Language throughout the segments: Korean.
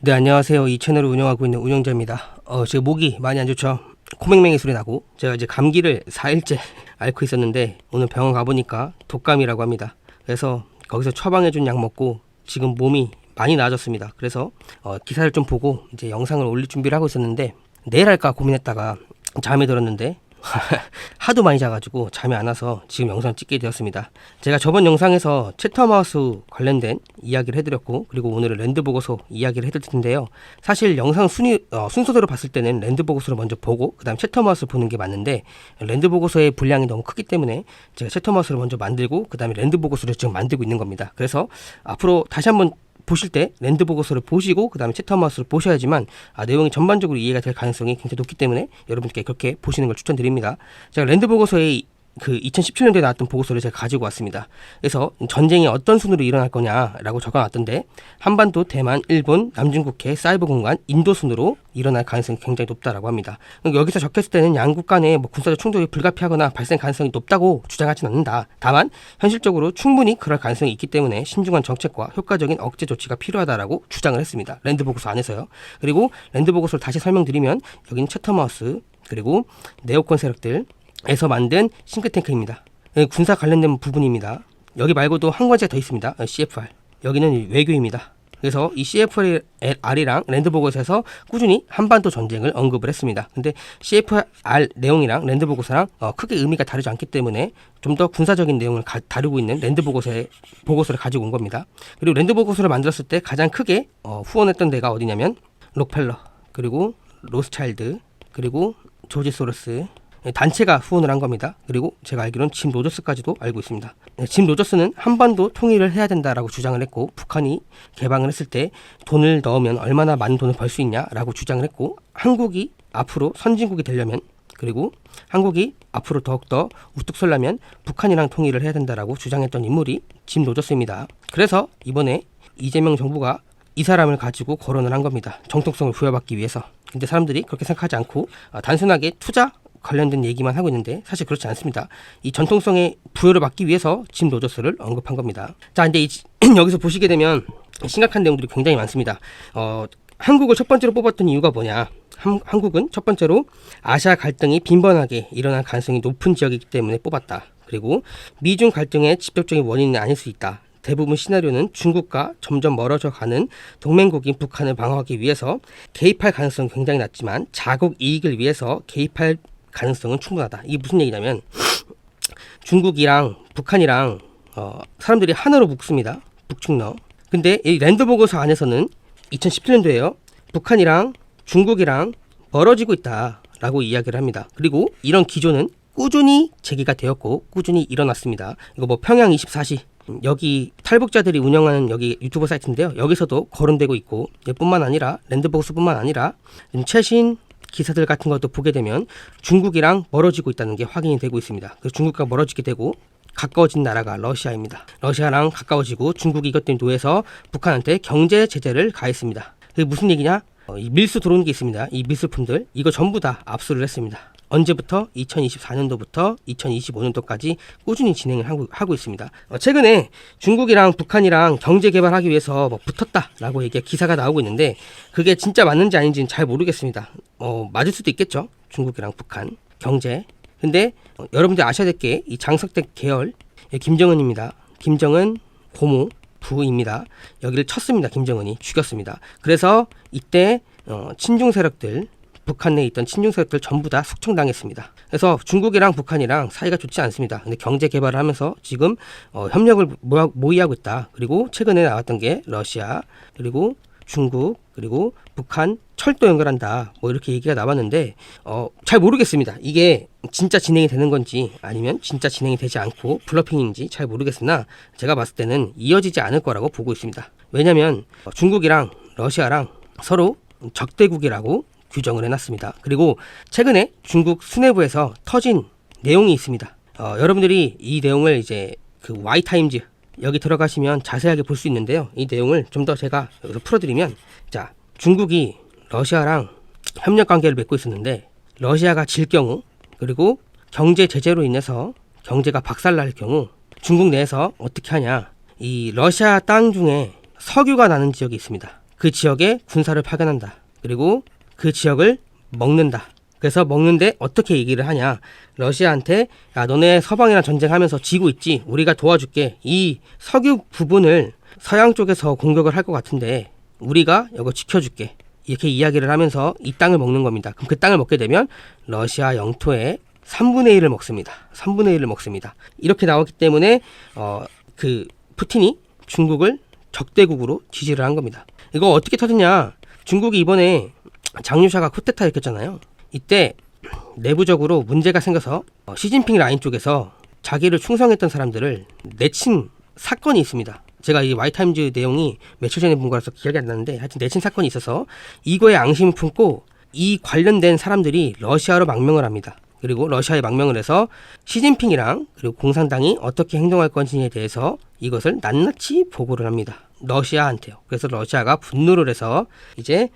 네, 안녕하세요. 이 채널을 운영하고 있는 운영자입니다. 지금 목이 많이 안 좋죠? 코맹맹이 소리 나고 제가 이제 감기를 4일째 앓고 있었는데 오늘 병원 가보니까 독감이라고 합니다. 그래서 거기서 처방해준 약 먹고 지금 몸이 많이 나아졌습니다. 그래서 기사를 좀 보고 이제 영상을 올릴 준비를 하고 있었는데 내일 할까 고민했다가 잠이 들었는데 하도 많이 자가지고 잠이 안 와서 지금 영상 찍게 되었습니다. 제가 저번 영상에서 채터마우스 관련된 이야기를 해드렸고, 그리고 오늘은 랜드 보고서 이야기를 해드릴 텐데요. 사실 영상 순서대로 봤을 때는 랜드 보고서를 먼저 보고 그 다음 채터마우스를 보는 게 맞는데, 랜드 보고서의 분량이 너무 크기 때문에 제가 채터마우스를 먼저 만들고 그 다음에 랜드 보고서를 지금 만들고 있는 겁니다. 그래서 앞으로 다시 한번 보실 때 랜드 보고서를 보시고 그 다음에 채터마우스를 보셔야지만 내용이 전반적으로 이해가 될 가능성이 굉장히 높기 때문에 여러분께 그렇게 보시는 걸 추천드립니다. 제가 랜드 보고서에 그 2017년도에 나왔던 보고서를 제가 가지고 왔습니다. 그래서 전쟁이 어떤 순으로 일어날 거냐라고 적어놨던데, 한반도, 대만, 일본, 남중국해, 사이버 공간, 인도 순으로 일어날 가능성이 굉장히 높다라고 합니다. 여기서 적혔을 때는 양국 간의 군사적 충돌이 불가피하거나 발생 가능성이 높다고 주장하지는 않는다. 다만 현실적으로 충분히 그럴 가능성이 있기 때문에 신중한 정책과 효과적인 억제 조치가 필요하다라고 주장을 했습니다. 랜드 보고서 안에서요. 그리고 랜드 보고서를 다시 설명드리면 여기는 채터마우스 그리고 네오콘 세력들 에서 만든 싱크탱크입니다. 군사 관련된 부분입니다. 여기 말고도 한 가지가 더 있습니다. CFR. 여기는 외교입니다. 그래서 이 CFR이랑 랜드 보고서에서 꾸준히 한반도 전쟁을 언급을 했습니다. 근데 CFR 내용이랑 랜드 보고서랑 크게 의미가 다르지 않기 때문에 좀 더 군사적인 내용을 다루고 있는 랜드 보고서를 가지고 온 겁니다. 그리고 랜드 보고서를 만들었을 때 가장 크게 후원했던 데가 어디냐면 록펠러, 그리고 로스차일드, 그리고 조지 소로스 단체가 후원을 한 겁니다. 그리고 제가 알기로는 짐 로저스까지도 알고 있습니다. 짐 로저스는 한반도 통일을 해야 된다라고 주장을 했고, 북한이 개방을 했을 때 돈을 넣으면 얼마나 많은 돈을 벌 수 있냐라고 주장을 했고, 한국이 앞으로 선진국이 되려면, 그리고 한국이 앞으로 더욱더 우뚝 서려면 북한이랑 통일을 해야 된다라고 주장했던 인물이 짐 로저스입니다. 그래서 이번에 이재명 정부가 이 사람을 가지고 거론을 한 겁니다. 정통성을 부여받기 위해서. 근데 사람들이 그렇게 생각하지 않고 단순하게 투자 관련된 얘기만 하고 있는데 사실 그렇지 않습니다. 이 전통성의 부여를 받기 위해서 짐 로저스를 언급한 겁니다. 자, 근데 여기서 보시게 되면 심각한 내용들이 굉장히 많습니다. 한국을 첫 번째로 뽑았던 이유가 뭐냐? 한국은 첫 번째로 아시아 갈등이 빈번하게 일어날 가능성이 높은 지역이기 때문에 뽑았다. 그리고 미중 갈등의 직접적인 원인은 아닐 수 있다. 대부분 시나리오는 중국과 점점 멀어져 가는 동맹국인 북한을 방어하기 위해서 개입할 가능성은 굉장히 낮지만 자국 이익을 위해서 개입할 가능성은 충분하다. 이게 무슨 얘기냐면 중국이랑 북한이랑 사람들이 하나로 묶습니다. 북중러. 근데 이 랜드 보고서 안에서는 2017년도에요. 북한이랑 중국이랑 멀어지고 있다라고 이야기를 합니다. 그리고 이런 기조는 꾸준히 제기가 되었고 꾸준히 일어났습니다. 이거 뭐 평양 24시 여기 탈북자들이 운영하는 여기 유튜브 사이트인데요. 여기서도 거론되고 있고, 뿐만 아니라 랜드 보고서뿐만 아니라 최신 기사들 같은 것도 보게 되면 중국이랑 멀어지고 있다는 게 확인이 되고 있습니다. 그래서 중국과 멀어지게 되고 가까워진 나라가 러시아입니다. 러시아랑 가까워지고 중국이 이것 때문에 노해서 북한한테 경제 제재를 가했습니다. 그게 무슨 얘기냐? 이 밀수 들어오는 게 있습니다. 이 밀수품들 이거 전부 다 압수를 했습니다. 언제부터? 2024년도부터 2025년도까지 꾸준히 진행을 하고 있습니다. 최근에 중국이랑 북한이랑 경제 개발하기 위해서 붙었다라고 기사가 나오고 있는데 그게 진짜 맞는지 아닌지는 잘 모르겠습니다. 맞을 수도 있겠죠. 중국이랑 북한 경제. 근데 여러분들 아셔야 될 게 이 장석택 계열 김정은입니다. 김정은 고모 부입니다. 여기를 쳤습니다. 김정은이 죽였습니다. 그래서 이때 친중 세력들 북한 내에 있던 친중 세력들 전부 다 숙청당했습니다. 그래서 중국이랑 북한이랑 사이가 좋지 않습니다. 근데 경제 개발을 하면서 지금 협력을 모의하고 있다. 그리고 최근에 나왔던 게 러시아, 그리고 중국, 그리고 북한 철도 연결한다. 이렇게 얘기가 나왔는데 잘 모르겠습니다. 이게 진짜 진행이 되는 건지 아니면 진짜 진행이 되지 않고 블러핑인지 잘 모르겠으나 제가 봤을 때는 이어지지 않을 거라고 보고 있습니다. 왜냐하면 중국이랑 러시아랑 서로 적대국이라고 규정을 해놨습니다. 그리고 최근에 중국 수뇌부에서 터진 내용이 있습니다. 여러분들이 이 내용을 이제 그 와이타임즈 여기 들어가시면 자세하게 볼 수 있는데요. 이 내용을 좀 더 제가 여기서 풀어드리면, 자, 중국이 러시아랑 협력 관계를 맺고 있었는데 러시아가 질 경우, 그리고 경제 제재로 인해서 경제가 박살날 경우 중국 내에서 어떻게 하냐? 이 러시아 땅 중에 석유가 나는 지역이 있습니다. 그 지역에 군사를 파견한다. 그리고 그 지역을 먹는다. 그래서 먹는데 어떻게 얘기를 하냐. 러시아한테 야 너네 서방이랑 전쟁하면서 지고 있지. 우리가 도와줄게. 이 석유 부분을 서양 쪽에서 공격을 할 것 같은데 우리가 이거 지켜줄게. 이렇게 이야기를 하면서 이 땅을 먹는 겁니다. 그럼 그 땅을 먹게 되면 러시아 영토의 3분의 1을 먹습니다. 3분의 1을 먹습니다. 이렇게 나왔기 때문에 그 푸틴이 중국을 적대국으로 지지를 한 겁니다. 이거 어떻게 터졌냐. 중국이 이번에 장유샤가 쿠데타 일으켰잖아요. 이때 내부적으로 문제가 생겨서 시진핑 라인 쪽에서 자기를 충성했던 사람들을 내친 사건이 있습니다. 제가 이 와이타임즈 내용이 며칠 전에 본 거라서 기억이 안 나는데 하여튼 내친 사건이 있어서 이거에 앙심을 품고 이 관련된 사람들이 러시아로 망명을 합니다. 그리고 러시아에 망명을 해서 시진핑이랑 그리고 공산당이 어떻게 행동할 건지에 대해서 이것을 낱낱이 보고를 합니다. 러시아한테요. 그래서 러시아가 분노를 해서 이제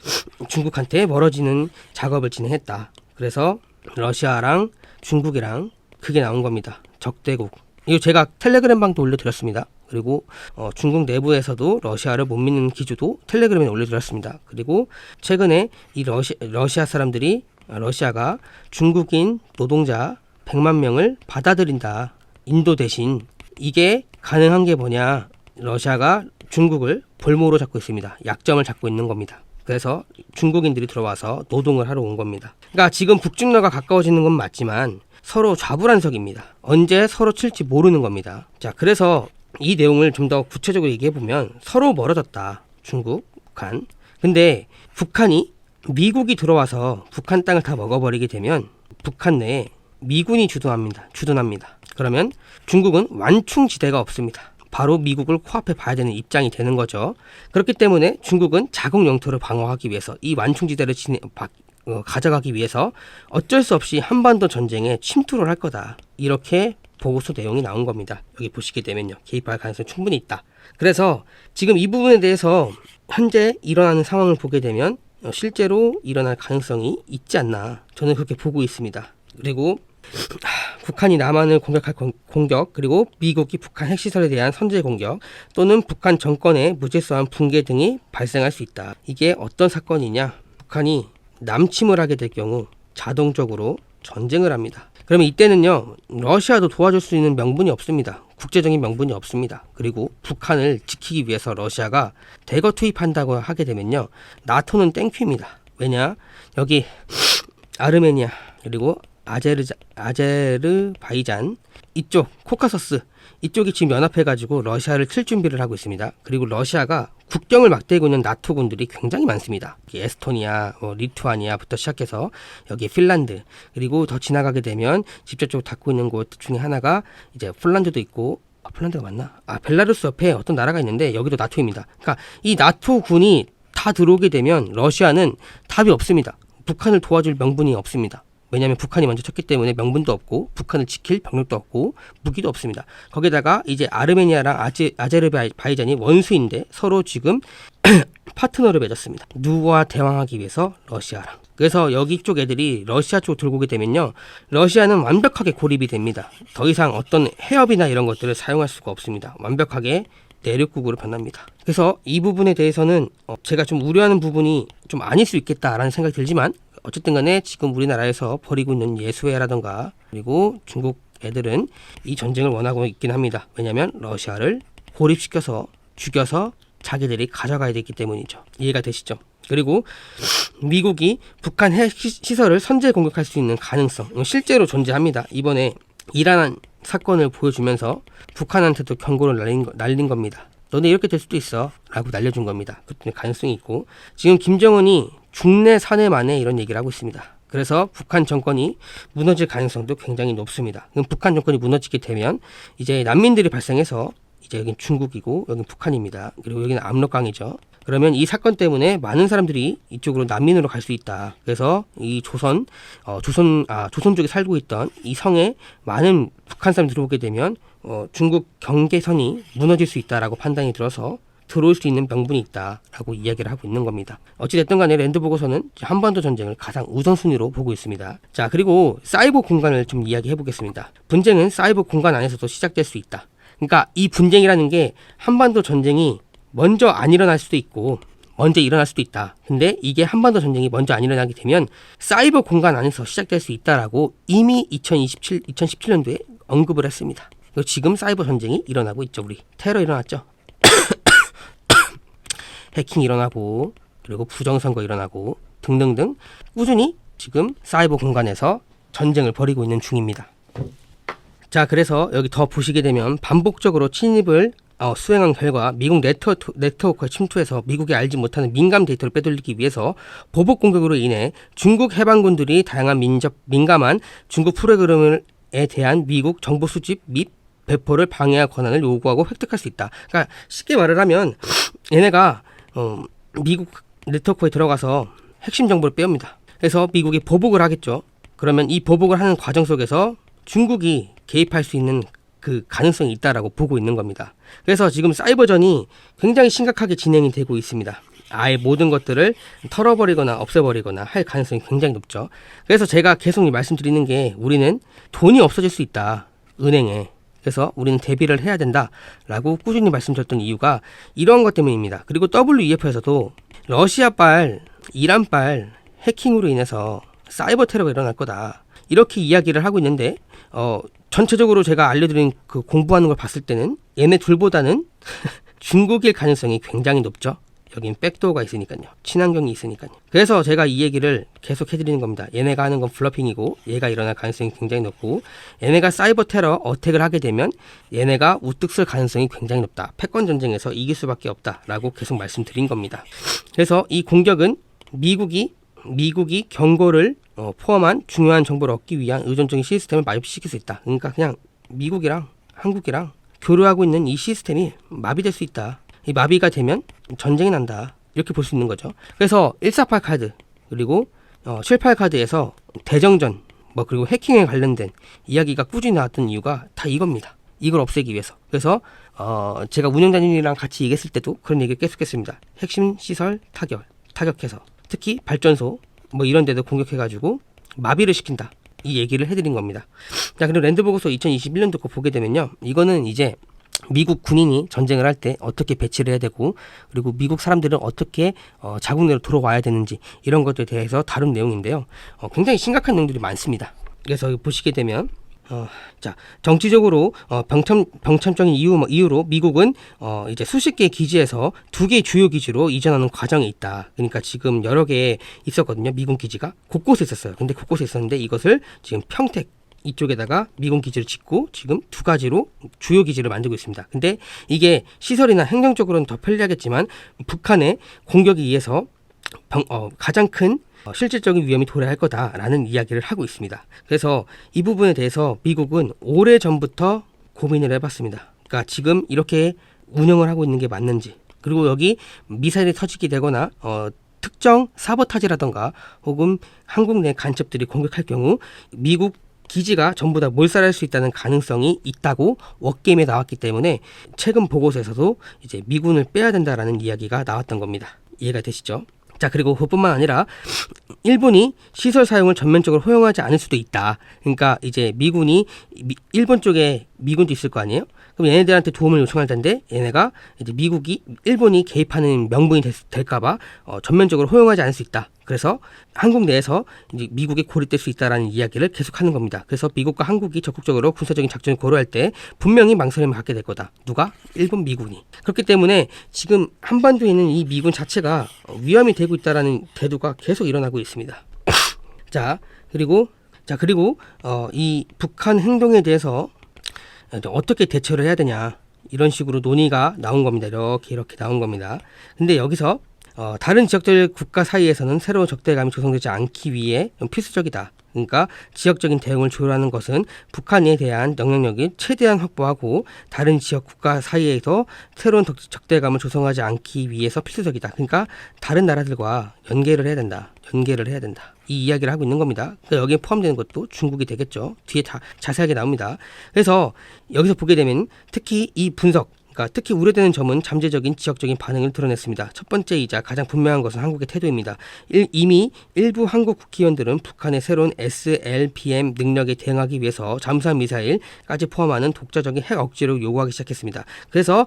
중국한테 멀어지는 작업을 진행했다. 그래서 러시아랑 중국이랑 그게 나온 겁니다. 적대국. 이거 제가 텔레그램 방도 올려드렸습니다. 그리고 중국 내부에서도 러시아를 못 믿는 기조도 텔레그램에 올려드렸습니다. 그리고 최근에 이 러시아 사람들이 러시아가 중국인 노동자 100만 명을 받아들인다. 인도 대신. 이게 가능한 게 뭐냐. 러시아가 중국을 볼모로 잡고 있습니다. 약점을 잡고 있는 겁니다. 그래서 중국인들이 들어와서 노동을 하러 온 겁니다. 그러니까 지금 북중러가 가까워지는 건 맞지만 서로 좌불안석입니다. 언제 서로 칠지 모르는 겁니다. 자, 그래서 이 내용을 좀 더 구체적으로 얘기해보면 서로 멀어졌다. 중국, 북한. 근데 북한이 미국이 들어와서 북한 땅을 다 먹어버리게 되면 북한 내에 미군이 주둔합니다. 그러면 중국은 완충지대가 없습니다. 바로 미국을 코앞에 봐야 되는 입장이 되는 거죠. 그렇기 때문에 중국은 자국 영토를 방어하기 위해서 이 완충지대를 가져가기 위해서 어쩔 수 없이 한반도 전쟁에 침투를 할 거다. 이렇게 보고서 내용이 나온 겁니다. 여기 보시게 되면요. 개입할 가능성이 충분히 있다. 그래서 지금 이 부분에 대해서 현재 일어나는 상황을 보게 되면 실제로 일어날 가능성이 있지 않나. 저는 그렇게 보고 있습니다. 그리고 북한이 남한을 공격할 공격, 그리고 미국이 북한 핵시설에 대한 선제 공격, 또는 북한 정권의 무질서한 붕괴 등이 발생할 수 있다. 이게 어떤 사건이냐? 북한이 남침을 하게 될 경우 자동적으로 전쟁을 합니다. 그러면 이때는요, 러시아도 도와줄 수 있는 명분이 없습니다. 국제적인 명분이 없습니다. 그리고 북한을 지키기 위해서 러시아가 대거 투입한다고 하게 되면요, 나토는 땡큐입니다. 왜냐? 여기 아르메니아, 그리고 아제르바이잔, 이쪽 코카서스 이쪽이 지금 연합해가지고 러시아를 칠 준비를 하고 있습니다. 그리고 러시아가 국경을 막대고 있는 나토군들이 굉장히 많습니다. 에스토니아, 리투아니아부터 시작해서 여기 핀란드, 그리고 더 지나가게 되면 직접적으로 닿고 있는 곳 중에 하나가 이제 폴란드도 있고, 폴란드가 맞나? 벨라루스 옆에 어떤 나라가 있는데 여기도 나토입니다. 그러니까 이 나토군이 다 들어오게 되면 러시아는 답이 없습니다. 북한을 도와줄 명분이 없습니다. 왜냐하면 북한이 먼저 쳤기 때문에 명분도 없고 북한을 지킬 병력도 없고 무기도 없습니다. 거기다가 이제 아르메니아랑 아제르바이잔이 원수인데 서로 지금 파트너를 맺었습니다. 누구와 대항하기 위해서? 러시아랑. 그래서 여기 쪽 애들이 러시아 쪽 들고 오게 되면요, 러시아는 완벽하게 고립이 됩니다. 더 이상 어떤 해협이나 이런 것들을 사용할 수가 없습니다. 완벽하게 내륙국으로 변합니다. 그래서 이 부분에 대해서는 제가 좀 우려하는 부분이 좀 아닐 수 있겠다라는 생각이 들지만, 어쨌든 간에 지금 우리나라에서 벌이고 있는 예수회라던가 그리고 중국 애들은 이 전쟁을 원하고 있긴 합니다. 왜냐하면 러시아를 고립시켜서 죽여서 자기들이 가져가야 되기 때문이죠. 이해가 되시죠? 그리고 미국이 북한 핵시설을 선제 공격할 수 있는 가능성 실제로 존재합니다. 이번에 이란 사건을 보여주면서 북한한테도 경고를 날린 겁니다. 너네 이렇게 될 수도 있어 라고 날려준 겁니다. 그 가능성이 있고, 지금 김정은이 중내 사내 만에 이런 얘기를 하고 있습니다. 그래서 북한 정권이 무너질 가능성도 굉장히 높습니다. 그럼 북한 정권이 무너지게 되면 이제 난민들이 발생해서 이제 여긴 중국이고 여긴 북한입니다. 그리고 여기는 압록강이죠. 그러면 이 사건 때문에 많은 사람들이 이쪽으로 난민으로 갈 수 있다. 그래서 이 조선 쪽에 살고 있던 이 성에 많은 북한 사람들이 들어오게 되면 중국 경계선이 무너질 수 있다라고 판단이 들어서 들어올 수 있는 명분이 있다라고 이야기를 하고 있는 겁니다. 어찌됐든 간에 랜드 보고서는 한반도 전쟁을 가장 우선순위로 보고 있습니다. 자, 그리고 사이버 공간을 좀 이야기해 보겠습니다. 분쟁은 사이버 공간 안에서도 시작될 수 있다. 그러니까 이 분쟁이라는 게 한반도 전쟁이 먼저 안 일어날 수도 있고 먼저 일어날 수도 있다. 근데 이게 한반도 전쟁이 먼저 안 일어나게 되면 사이버 공간 안에서 시작될 수 있다라고 이미 2017년도에 언급을 했습니다. 지금 사이버 전쟁이 일어나고 있죠. 우리 테러 일어났죠. 해킹 일어나고 그리고 부정선거 일어나고 등등등 꾸준히 지금 사이버 공간에서 전쟁을 벌이고 있는 중입니다. 자, 그래서 여기 더 보시게 되면 반복적으로 침입을 수행한 결과 미국 네트워크에 침투해서 미국이 알지 못하는 민감 데이터를 빼돌리기 위해서 보복 공격으로 인해 중국 해방군들이 다양한 민감한 중국 프로그램에 대한 미국 정보 수집 및 배포를 방해할 권한을 요구하고 획득할 수 있다. 그러니까 쉽게 말을 하면 얘네가 미국 네트워크에 들어가서 핵심 정보를 빼옵니다. 그래서 미국이 보복을 하겠죠. 그러면 이 보복을 하는 과정 속에서 중국이 개입할 수 있는 그 가능성이 있다라고 보고 있는 겁니다. 그래서 지금 사이버전이 굉장히 심각하게 진행이 되고 있습니다. 아예 모든 것들을 털어버리거나 없애버리거나 할 가능성이 굉장히 높죠. 그래서 제가 계속 말씀드리는 게 우리는 돈이 없어질 수 있다. 은행에. 그래서 우리는 대비를 해야 된다라고 꾸준히 말씀드렸던 이유가 이런 것 때문입니다. 그리고 WEF에서도 러시아발, 이란발 해킹으로 인해서 사이버 테러가 일어날 거다. 이렇게 이야기를 하고 있는데 전체적으로 제가 알려드린 그 공부하는 걸 봤을 때는 얘네 둘보다는 중국일 가능성이 굉장히 높죠. 여긴 백도어가 있으니까요. 친환경이 있으니까요. 그래서 제가 이 얘기를 계속 해드리는 겁니다. 얘네가 하는 건 블러핑이고 얘가 일어날 가능성이 굉장히 높고 얘네가 사이버 테러 어택을 하게 되면 얘네가 우뚝 쓸 가능성이 굉장히 높다. 패권 전쟁에서 이길 수밖에 없다라고 계속 말씀드린 겁니다. 그래서 이 공격은 미국이 경고를 포함한 중요한 정보를 얻기 위한 의존적인 시스템을 마비시킬 수 있다. 그러니까 그냥 미국이랑 한국이랑 교류하고 있는 이 시스템이 마비될 수 있다. 이 마비가 되면 전쟁이 난다. 이렇게 볼 수 있는 거죠. 그래서 148 카드 그리고 78 카드에서 대정전 그리고 해킹에 관련된 이야기가 꾸준히 나왔던 이유가 다 이겁니다. 이걸 없애기 위해서. 그래서 제가 운영자님이랑 같이 얘기했을 때도 그런 얘기를 계속했습니다. 핵심 시설 타격해서 특히 발전소 이런 데도 공격해가지고 마비를 시킨다. 이 얘기를 해드린 겁니다. 자, 그리고 랜드보고서 2021년도 거 보게 되면요. 이거는 이제 미국 군인이 전쟁을 할 때 어떻게 배치를 해야 되고 그리고 미국 사람들은 어떻게 자국 내로 돌아와야 되는지 이런 것들에 대해서 다룬 내용인데요. 굉장히 심각한 내용들이 많습니다. 그래서 보시게 되면 자, 정치적으로 병참적인 이유로 미국은 이제 수십 개의 기지에서 2개의 주요 기지로 이전하는 과정에 있다. 그러니까 지금 여러 개 있었거든요. 미군 기지가 곳곳에 있었어요. 근데 곳곳에 있었는데 이것을 지금 평택 이쪽에다가 미군 기지를 짓고 지금 2가지로 주요 기지를 만들고 있습니다. 근데 이게 시설이나 행정적으로는 더 편리하겠지만 북한의 공격에 의해서 가장 큰 실질적인 위험이 도래할 거다라는 이야기를 하고 있습니다. 그래서 이 부분에 대해서 미국은 오래전부터 고민을 해봤습니다. 그러니까 지금 이렇게 운영을 하고 있는 게 맞는지 그리고 여기 미사일이 터지게 되거나 특정 사보타지라던가 혹은 한국 내 간첩들이 공격할 경우 미국 기지가 전부 다 몰살할 수 있다는 가능성이 있다고 워게임에 나왔기 때문에 최근 보고서에서도 이제 미군을 빼야 된다라는 이야기가 나왔던 겁니다. 이해가 되시죠? 자, 그리고 그뿐만 아니라 일본이 시설 사용을 전면적으로 허용하지 않을 수도 있다. 그러니까 이제 미군이 일본 쪽에 미군도 있을 거 아니에요? 그럼 얘네들한테 도움을 요청할 텐데 얘네가 이제 일본이 개입하는 명분이 될까봐 전면적으로 허용하지 않을 수 있다. 그래서 한국 내에서 이제 미국에 고립될 수 있다라는 이야기를 계속하는 겁니다. 그래서 미국과 한국이 적극적으로 군사적인 작전을 고려할 때 분명히 망설임을 갖게 될 거다. 누가? 일본 미군이. 그렇기 때문에 지금 한반도에 있는 이 미군 자체가 위험이 되고 있다라는 태도가 계속 일어나고 있습니다. 자, 그리고 이 북한 행동에 대해서 어떻게 대처를 해야 되냐 이런 식으로 논의가 나온 겁니다. 이렇게 나온 겁니다. 근데 여기서 다른 지역들 국가 사이에서는 새로운 적대감이 조성되지 않기 위해 필수적이다. 그러니까 지역적인 대응을 조율하는 것은 북한에 대한 영향력이 최대한 확보하고 다른 지역 국가 사이에서 새로운 적대감을 조성하지 않기 위해서 필수적이다. 그러니까 다른 나라들과 연계를 해야 된다. 이 이야기를 하고 있는 겁니다. 그러니까 여기에 포함되는 것도 중국이 되겠죠. 뒤에 다 자세하게 나옵니다. 그래서 여기서 보게 되면 특히 이 분석 그러니까 특히 우려되는 점은 잠재적인 지역적인 반응을 드러냈습니다. 첫 번째이자 가장 분명한 것은 한국의 태도입니다. 이미 일부 한국 국회의원들은 북한의 새로운 SLBM 능력에 대응하기 위해서 잠수함 미사일까지 포함하는 독자적인 핵 억지를 요구하기 시작했습니다. 그래서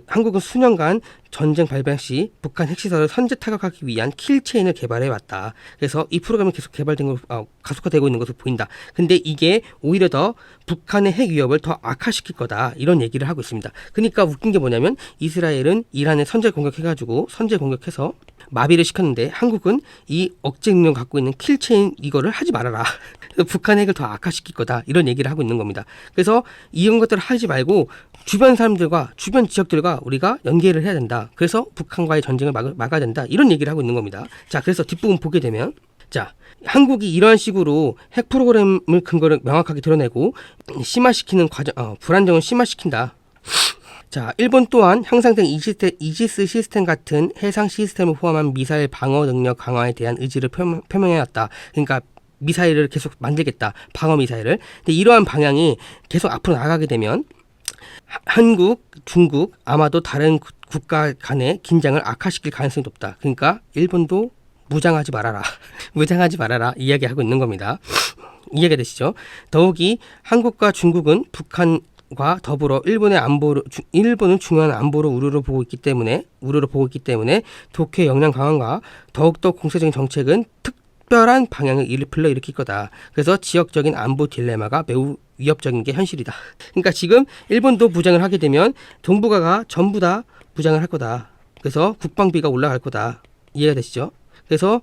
한국은 수년간 전쟁 발발 시 북한 핵시설을 선제 타격하기 위한 킬체인을 개발해왔다. 그래서 이 프로그램이 계속 개발된 거, 가속화되고 있는 것으로 보인다. 근데 이게 오히려 더 북한의 핵 위협을 더 악화시킬 거다. 이런 얘기를 하고 있습니다. 그러니까 웃긴 게 뭐냐면 이스라엘은 이란에 선제 공격해서 마비를 시켰는데 한국은 이 억제 능력 갖고 있는 킬체인 이거를 하지 말아라. 북한 핵을 더 악화시킬 거다. 이런 얘기를 하고 있는 겁니다. 그래서 이런 것들을 하지 말고 주변 사람들과 주변 지역들과 우리가 연계를 해야 된다. 그래서 북한과의 전쟁을 막아야 된다. 이런 얘기를 하고 있는 겁니다. 자, 그래서 뒷부분 보게 되면 자, 한국이 이러한 식으로 핵 프로그램을 근거를 명확하게 드러내고 심화시키는 불안정을 심화시킨다. 자, 일본 또한 향상된 이지스 시스템 같은 해상 시스템을 포함한 미사일 방어 능력 강화에 대한 의지를 표명해왔다. 그러니까 미사일을 계속 만들겠다. 방어 미사일을. 근데 이러한 방향이 계속 앞으로 나가게 되면 한국, 중국, 아마도 다른 국가 간의 긴장을 악화시킬 가능성이 높다. 그러니까 일본도 무장하지 말아라. 무장하지 말아라. 이야기하고 있는 겁니다. 이해가 되시죠? 더욱이 한국과 중국은 북한과 더불어 일본은 중요한 안보로 우려를 보고 있기 때문에 도쿄의 역량 강화가 더욱더 공세적인 정책은 특별한 방향을 불러일으킬 거다. 그래서 지역적인 안보 딜레마가 매우 위협적인 게 현실이다. 그러니까 지금 일본도 무장을 하게 되면 동북아가 전부 다 무장을 할 거다. 그래서 국방비가 올라갈 거다. 이해가 되시죠? 그래서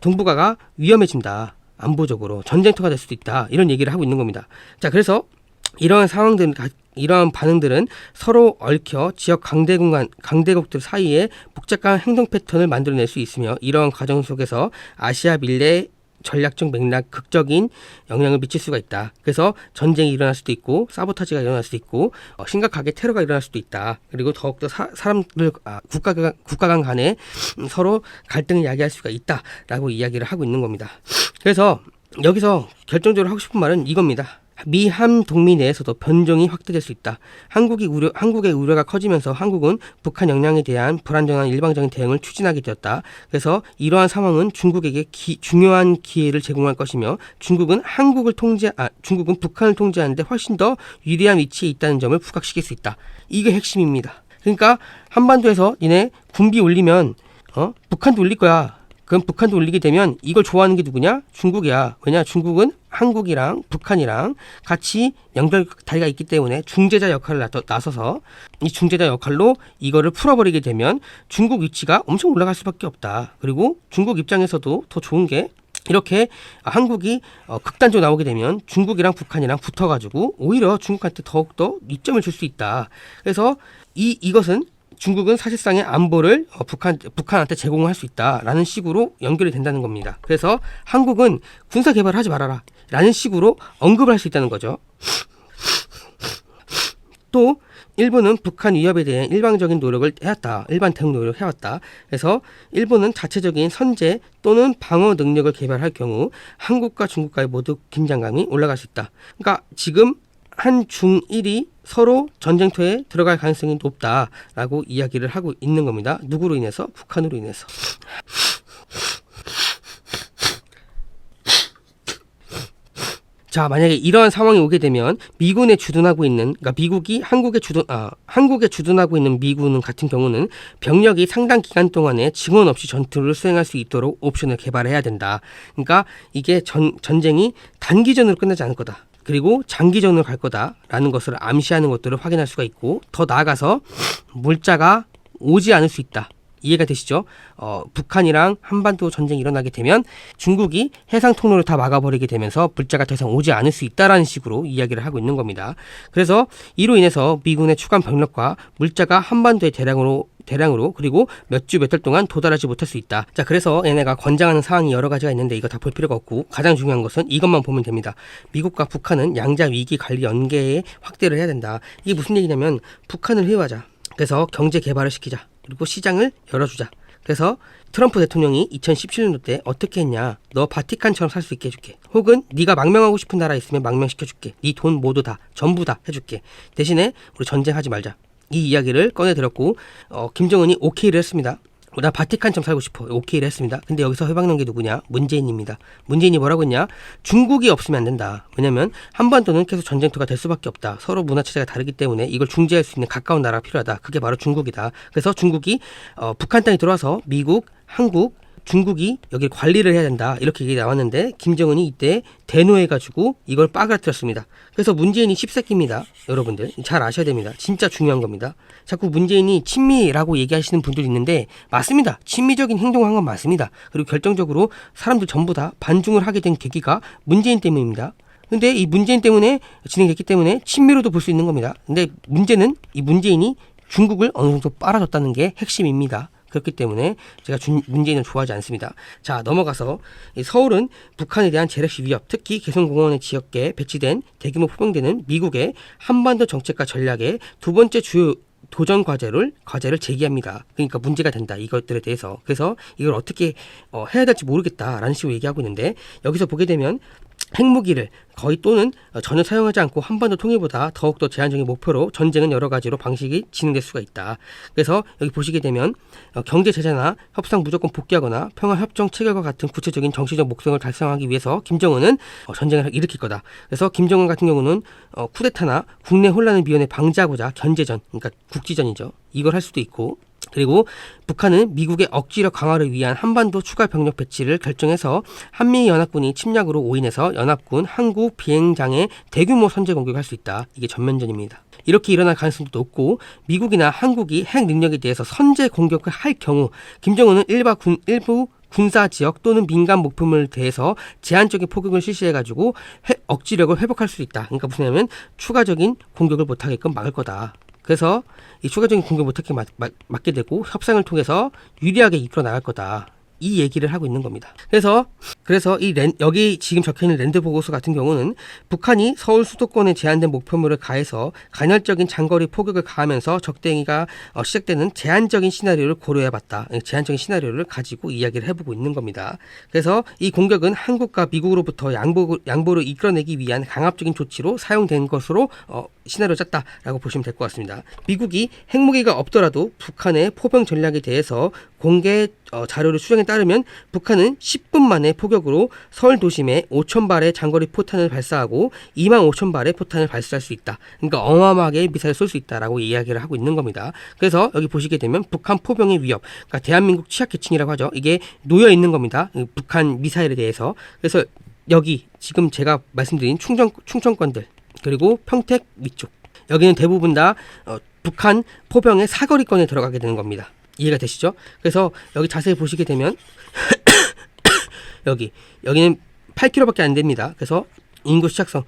동북아가 위험해진다. 안보적으로 전쟁터가 될 수도 있다. 이런 얘기를 하고 있는 겁니다. 자, 그래서 이러한 반응들은 서로 얽혀 지역 강대국들 사이에 복잡한 행동 패턴을 만들어낼 수 있으며 이러한 과정 속에서 아시아 밀레 전략적 맥락 극적인 영향을 미칠 수가 있다. 그래서 전쟁이 일어날 수도 있고 사보타지가 일어날 수도 있고 심각하게 테러가 일어날 수도 있다. 그리고 더욱더 국가 간에 서로 갈등을 야기할 수가 있다라고 이야기를 하고 있는 겁니다. 그래서 여기서 결정적으로 하고 싶은 말은 이겁니다. 미함 동맹 내에서도 변종이 확대될 수 있다. 한국의 우려가 커지면서 한국은 북한 역량에 대한 불안정한 일방적인 대응을 추진하게 되었다. 그래서 이러한 상황은 중국에게 중요한 기회를 제공할 것이며 중국은 북한을 통제하는데 훨씬 더 유리한 위치에 있다는 점을 부각시킬 수 있다. 이게 핵심입니다. 그러니까 한반도에서 니네 군비 올리면 북한도 올릴 거야. 그럼 북한도 올리게 되면 이걸 좋아하는 게 누구냐? 중국이야. 왜냐? 중국은 한국이랑 북한이랑 같이 연결다리가 있기 때문에 중재자 역할을 나서서 이 중재자 역할로 이거를 풀어버리게 되면 중국 위치가 엄청 올라갈 수밖에 없다. 그리고 중국 입장에서도 더 좋은 게 이렇게 한국이 극단적으로 나오게 되면 중국이랑 북한이랑 붙어가지고 오히려 중국한테 더욱더 이점을 줄 수 있다. 그래서 이것은 중국은 사실상의 안보를 북한한테 제공할 수 있다라는 식으로 연결이 된다는 겁니다. 그래서 한국은 군사 개발을 하지 말아라 라는 식으로 언급을 할 수 있다는 거죠. 또 일본은 북한 위협에 대한 일방적인 노력을 해왔다. 일반 대응 노력을 해왔다. 그래서 일본은 자체적인 선제 또는 방어 능력을 개발할 경우 한국과 중국과의 모두 긴장감이 올라갈 수 있다. 그러니까 지금 한중일이 서로 전쟁터에 들어갈 가능성이 높다라고 이야기를 하고 있는 겁니다. 누구로 인해서? 북한으로 인해서. 자, 만약에 이러한 상황이 오게 되면 미군에 주둔하고 있는, 그러니까 미국이 한국에 주둔하고 있는 미군 같은 경우는 병력이 상당 기간 동안에 증원 없이 전투를 수행할 수 있도록 옵션을 개발해야 된다. 그러니까 이게 전쟁이 단기전으로 끝나지 않을 거다. 그리고 장기전으로 갈 거다라는 것을 암시하는 것들을 확인할 수가 있고 더 나아가서 물자가 오지 않을 수 있다. 이해가 되시죠? 북한이랑 한반도 전쟁이 일어나게 되면 중국이 해상 통로를 다 막아버리게 되면서 물자가 더 이상 오지 않을 수 있다라는 식으로 이야기를 하고 있는 겁니다. 그래서 이로 인해서 미군의 추가 병력과 물자가 한반도에 대량으로 그리고 몇 주 몇 달 동안 도달하지 못할 수 있다. 자, 그래서 얘네가 권장하는 사항이 여러 가지가 있는데 이거 다 볼 필요가 없고 가장 중요한 것은 이것만 보면 됩니다. 미국과 북한은 양자 위기 관리 연계에 확대를 해야 된다. 이게 무슨 얘기냐면 북한을 회유하자. 그래서 경제 개발을 시키자. 그리고 시장을 열어주자. 그래서 트럼프 대통령이 2017년도 때 어떻게 했냐. 너 바티칸처럼 살 수 있게 해줄게. 혹은 네가 망명하고 싶은 나라 있으면 망명시켜줄게. 네 돈 모두 다 전부 다 해줄게. 대신에 우리 전쟁하지 말자. 이 이야기를 꺼내들었고 김정은이 오케이를 했습니다. 나 바티칸처럼 살고 싶어. 오케이를 했습니다. 근데 여기서 해방된 게 누구냐? 문재인입니다. 문재인이 뭐라고 했냐? 중국이 없으면 안 된다. 왜냐면 한반도는 계속 전쟁터가 될 수밖에 없다. 서로 문화 체제가 다르기 때문에 이걸 중재할 수 있는 가까운 나라가 필요하다. 그게 바로 중국이다. 그래서 중국이 북한 땅에 들어와서 미국, 한국, 중국이 여기를 관리를 해야 된다. 이렇게 얘기 나왔는데 김정은이 이때 대노해가지고 이걸 빠그라뜨렸습니다. 그래서 문재인이 씹새끼입니다. 여러분들 잘 아셔야 됩니다. 진짜 중요한 겁니다. 자꾸 문재인이 친미라고 얘기하시는 분들이 있는데 맞습니다. 친미적인 행동을 한 건 맞습니다. 그리고 결정적으로 사람들 전부 다 반중을 하게 된 계기가 문재인 때문입니다. 근데 이 문재인 때문에 진행됐기 때문에 친미로도 볼 수 있는 겁니다. 근데 문제는 이 문재인이 중국을 어느 정도 빨아줬다는 게 핵심입니다. 그렇기 때문에 제가 문재인을 좋아하지 않습니다. 자, 넘어가서 서울은 북한에 대한 재래식 위협, 특히 개성공원의 지역계에 배치된 대규모 포병대는 미국의 한반도 정책과 전략의 두 번째 주요 도전 과제를 제기합니다. 그러니까 문제가 된다. 이것들에 대해서. 그래서 이걸 어떻게 해야 될지 모르겠다라는 식으로 얘기하고 있는데 여기서 보게 되면 핵무기를 거의 또는 전혀 사용하지 않고 한반도 통일보다 더욱더 제한적인 목표로 전쟁은 여러 가지로 방식이 진행될 수가 있다. 그래서 여기 보시게 되면 경제 제재나 협상 무조건 복귀하거나 평화협정 체결과 같은 구체적인 정치적 목적을 달성하기 위해서 김정은은 전쟁을 일으킬 거다. 그래서 김정은 같은 경우는 쿠데타나 국내 혼란을 미연에 방지하고자 견제전, 그러니까 국지전이죠. 이걸 할 수도 있고 그리고 북한은 미국의 억지력 강화를 위한 한반도 추가 병력 배치를 결정해서 한미연합군이 침략으로 오인해서 연합군 한국 비행장에 대규모 선제 공격을 할 수 있다. 이게 전면전입니다. 이렇게 일어날 가능성도 높고 미국이나 한국이 핵 능력에 대해서 선제 공격을 할 경우 김정은은 일부 군사 지역 또는 민간 목표물에 대해서 제한적인 포격을 실시해가지고 억지력을 회복할 수 있다. 그러니까 무슨 냐면 추가적인 공격을 못하게끔 막을 거다. 그래서 이 추가적인 공격 못하게 막게 되고 협상을 통해서 유리하게 이끌어 나갈 거다. 이 얘기를 하고 있는 겁니다. 그래서 여기 지금 적혀있는 랜드 보고서 같은 경우는 북한이 서울 수도권에 제한된 목표물을 가해서 간헐적인 장거리 포격을 가하면서 적대행위가 시작되는 제한적인 시나리오를 고려해봤다. 제한적인 시나리오를 가지고 이야기를 해보고 있는 겁니다. 그래서 이 공격은 한국과 미국으로부터 양보를 이끌어내기 위한 강압적인 조치로 사용된 것으로 시나리오 짰다라고 보시면 될 것 같습니다. 미국이 핵무기가 없더라도 북한의 포병 전략에 대해서 공개 자료를 수정에 따르면 북한은 10분 만에 포격으로 서울 도심에 5,000발의 장거리 포탄을 발사하고 25,000발의 포탄을 발사할 수 있다. 그러니까 어마어마하게 미사일을 쏠 수 있다라고 이야기를 하고 있는 겁니다. 그래서 여기 보시게 되면 북한 포병의 위협, 그러니까 대한민국 취약계층이라고 하죠. 이게 놓여 있는 겁니다. 북한 미사일에 대해서. 그래서 여기 지금 제가 말씀드린 충청권들 그리고 평택 위쪽 여기는 대부분 다 북한 포병의 사거리권에 들어가게 되는 겁니다. 이해가 되시죠? 그래서 여기 자세히 보시게 되면 여기는 8km밖에 안 됩니다. 그래서 인구 시작성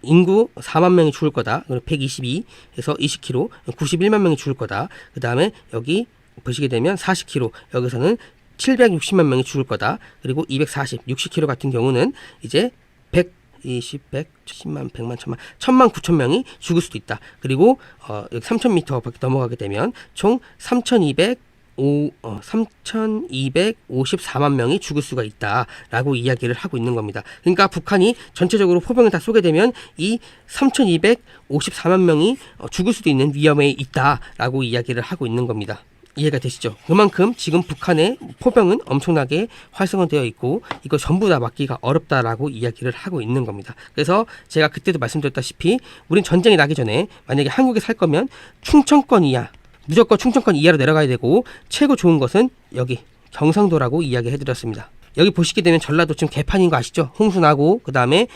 인구 4만 명이 죽을 거다. 그리고 122에서 20km 91만 명이 죽을 거다. 그 다음에 여기 보시게 되면 40km 여기서는 760만 명이 죽을 거다. 그리고 240, 60km 같은 경우는 이제 120, 100, 10만, 100만, 1000만, 9천 명이 죽을 수도 있다. 그리고 여기 3000m 밖에 넘어가게 되면 총 3,254만 명이 죽을 수가 있다라고 이야기를 하고 있는 겁니다. 그러니까 북한이 전체적으로 포병을 다 쏘게 되면 이 3,254만 명이 죽을 수도 있는 위험에 있다라고 이야기를 하고 있는 겁니다. 이해가 되시죠? 그만큼 지금 북한의 포병은 엄청나게 활성화되어 있고 이거 전부 다 막기가 어렵다라고 이야기를 하고 있는 겁니다. 그래서 제가 그때도 말씀드렸다시피 우린 전쟁이 나기 전에 만약에 한국에 살 거면 충청권 이하 무조건 충청권 이하로 내려가야 되고 최고 좋은 것은 여기 경상도라고 이야기 해드렸습니다. 여기 보시게 되면 전라도 지금 개판인 거 아시죠? 홍수 나고 그 다음에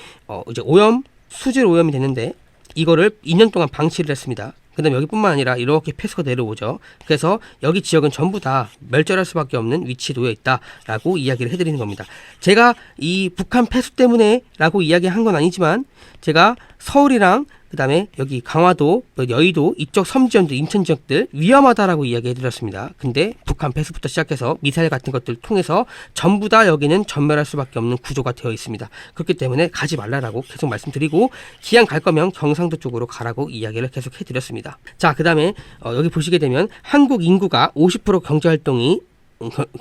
이제 오염 수질 오염이 됐는데 이거를 2년 동안 방치를 했습니다. 그 다음에 여기뿐만 아니라 이렇게 폐수가 내려오죠. 그래서 여기 지역은 전부 다 멸절할 수밖에 없는 위치에 놓여 있다라고 이야기를 해드리는 겁니다. 제가 이 북한 폐수 때문에 라고 이야기한 건 아니지만 제가 서울이랑 그 다음에 여기 강화도, 여의도 이쪽 섬지연도 인천 지역들 위험하다라고 이야기해드렸습니다. 근데 북한 폐수부터 시작해서 미사일 같은 것들 통해서 전부 다 여기는 전멸할 수밖에 없는 구조가 되어 있습니다. 그렇기 때문에 가지 말라라고 계속 말씀드리고 기왕 갈 거면 경상도 쪽으로 가라고 이야기를 계속 해드렸습니다. 자, 그 다음에 여기 보시게 되면 한국 인구가 50% 경제활동이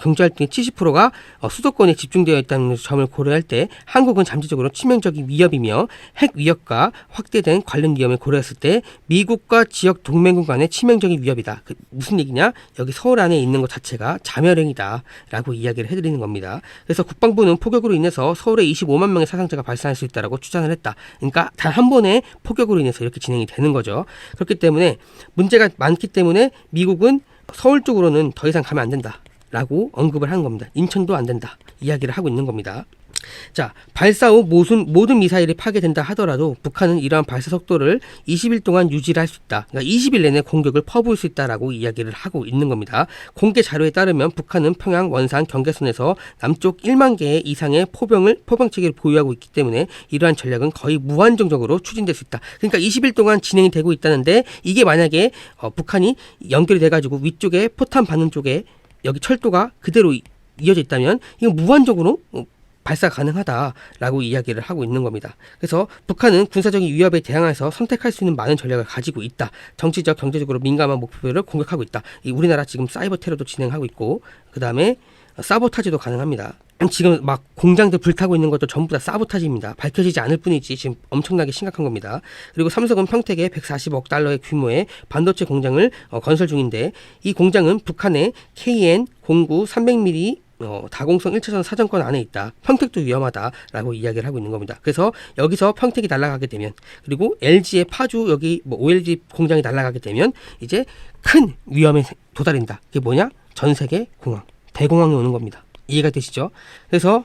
경제 활동의 70%가 수도권에 집중되어 있다는 점을 고려할 때 한국은 잠재적으로 치명적인 위협이며 핵 위협과 확대된 관련 위험을 고려했을 때 미국과 지역 동맹국 간의 치명적인 위협이다. 무슨 얘기냐? 여기 서울 안에 있는 것 자체가 자멸행위다 라고 이야기를 해드리는 겁니다. 그래서 국방부는 포격으로 인해서 서울에 25만 명의 사상자가 발생할 수 있다고 추산을 했다. 그러니까 단 한 번의 포격으로 인해서 이렇게 진행이 되는 거죠. 그렇기 때문에 문제가 많기 때문에 미국은 서울 쪽으로는 더 이상 가면 안 된다 라고 언급을 하는 겁니다. 인천도 안 된다 이야기를 하고 있는 겁니다. 자, 발사 후 모든 미사일이 파괴된다 하더라도 북한은 이러한 발사 속도를 20일 동안 유지를 할 수 있다. 그러니까 20일 내내 공격을 퍼부을 수 있다라고 이야기를 하고 있는 겁니다. 공개 자료에 따르면 북한은 평양 원산 경계선에서 남쪽 1만 개 이상의 포병 체계를 보유하고 있기 때문에 이러한 전략은 거의 무한정적으로 추진될 수 있다. 그러니까 20일 동안 진행이 되고 있다는데 이게 만약에 북한이 연결이 돼가지고 위쪽에 포탄 받는 쪽에 여기 철도가 그대로 이어져 있다면 이건 무한적으로 발사 가능하다라고 이야기를 하고 있는 겁니다. 그래서 북한은 군사적인 위협에 대항해서 선택할 수 있는 많은 전략을 가지고 있다. 정치적, 경제적으로 민감한 목표를 공격하고 있다. 우리나라 지금 사이버 테러도 진행하고 있고 그 다음에 사보타지도 가능합니다. 지금 막 공장들 불타고 있는 것도 전부 다 사보타지입니다. 밝혀지지 않을 뿐이지 지금 엄청나게 심각한 겁니다. 그리고 삼성은 평택에 140억 달러의 규모의 반도체 공장을 건설 중인데 이 공장은 북한의 KN09 300mm 다공성 1차전 사정권 안에 있다. 평택도 위험하다라고 이야기를 하고 있는 겁니다. 그래서 여기서 평택이 날아가게 되면 그리고 LG의 파주 여기 OLG 공장이 날아가게 되면 이제 큰 위험에 도달한다. 그게 뭐냐? 전 세계 공황, 대공황이 오는 겁니다. 이해가 되시죠? 그래서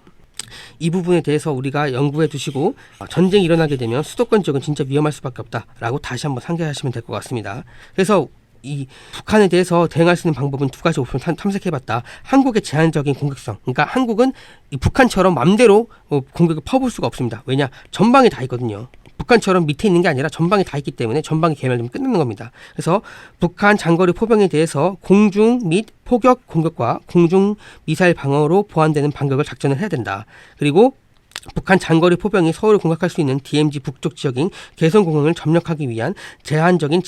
이 부분에 대해서 우리가 연구해 두시고 전쟁이 일어나게 되면 수도권 지역은 진짜 위험할 수밖에 없다라고 다시 한번 상기하시면 될 것 같습니다. 그래서 이 북한에 대해서 대응할 수 있는 방법은 두 가지 옵션을 탐색해봤다. 한국의 제한적인 공격성. 그러니까 한국은 이 북한처럼 맘대로 공격을 퍼부을 수가 없습니다. 왜냐? 전방에 다 있거든요. 북한처럼 밑에 있는 게 아니라 전방에 다 있기 때문에 전방이 개멸되면 끝나는 겁니다. 그래서 북한 장거리 포병에 대해서 공중 및 포격 공격과 공중 미사일 방어로 보완되는 반격을 작전을 해야 된다. 그리고 북한 장거리 포병이 서울을 공격할 수 있는 DMZ 북쪽 지역인 개성공항을 점령하기 위한 제한적인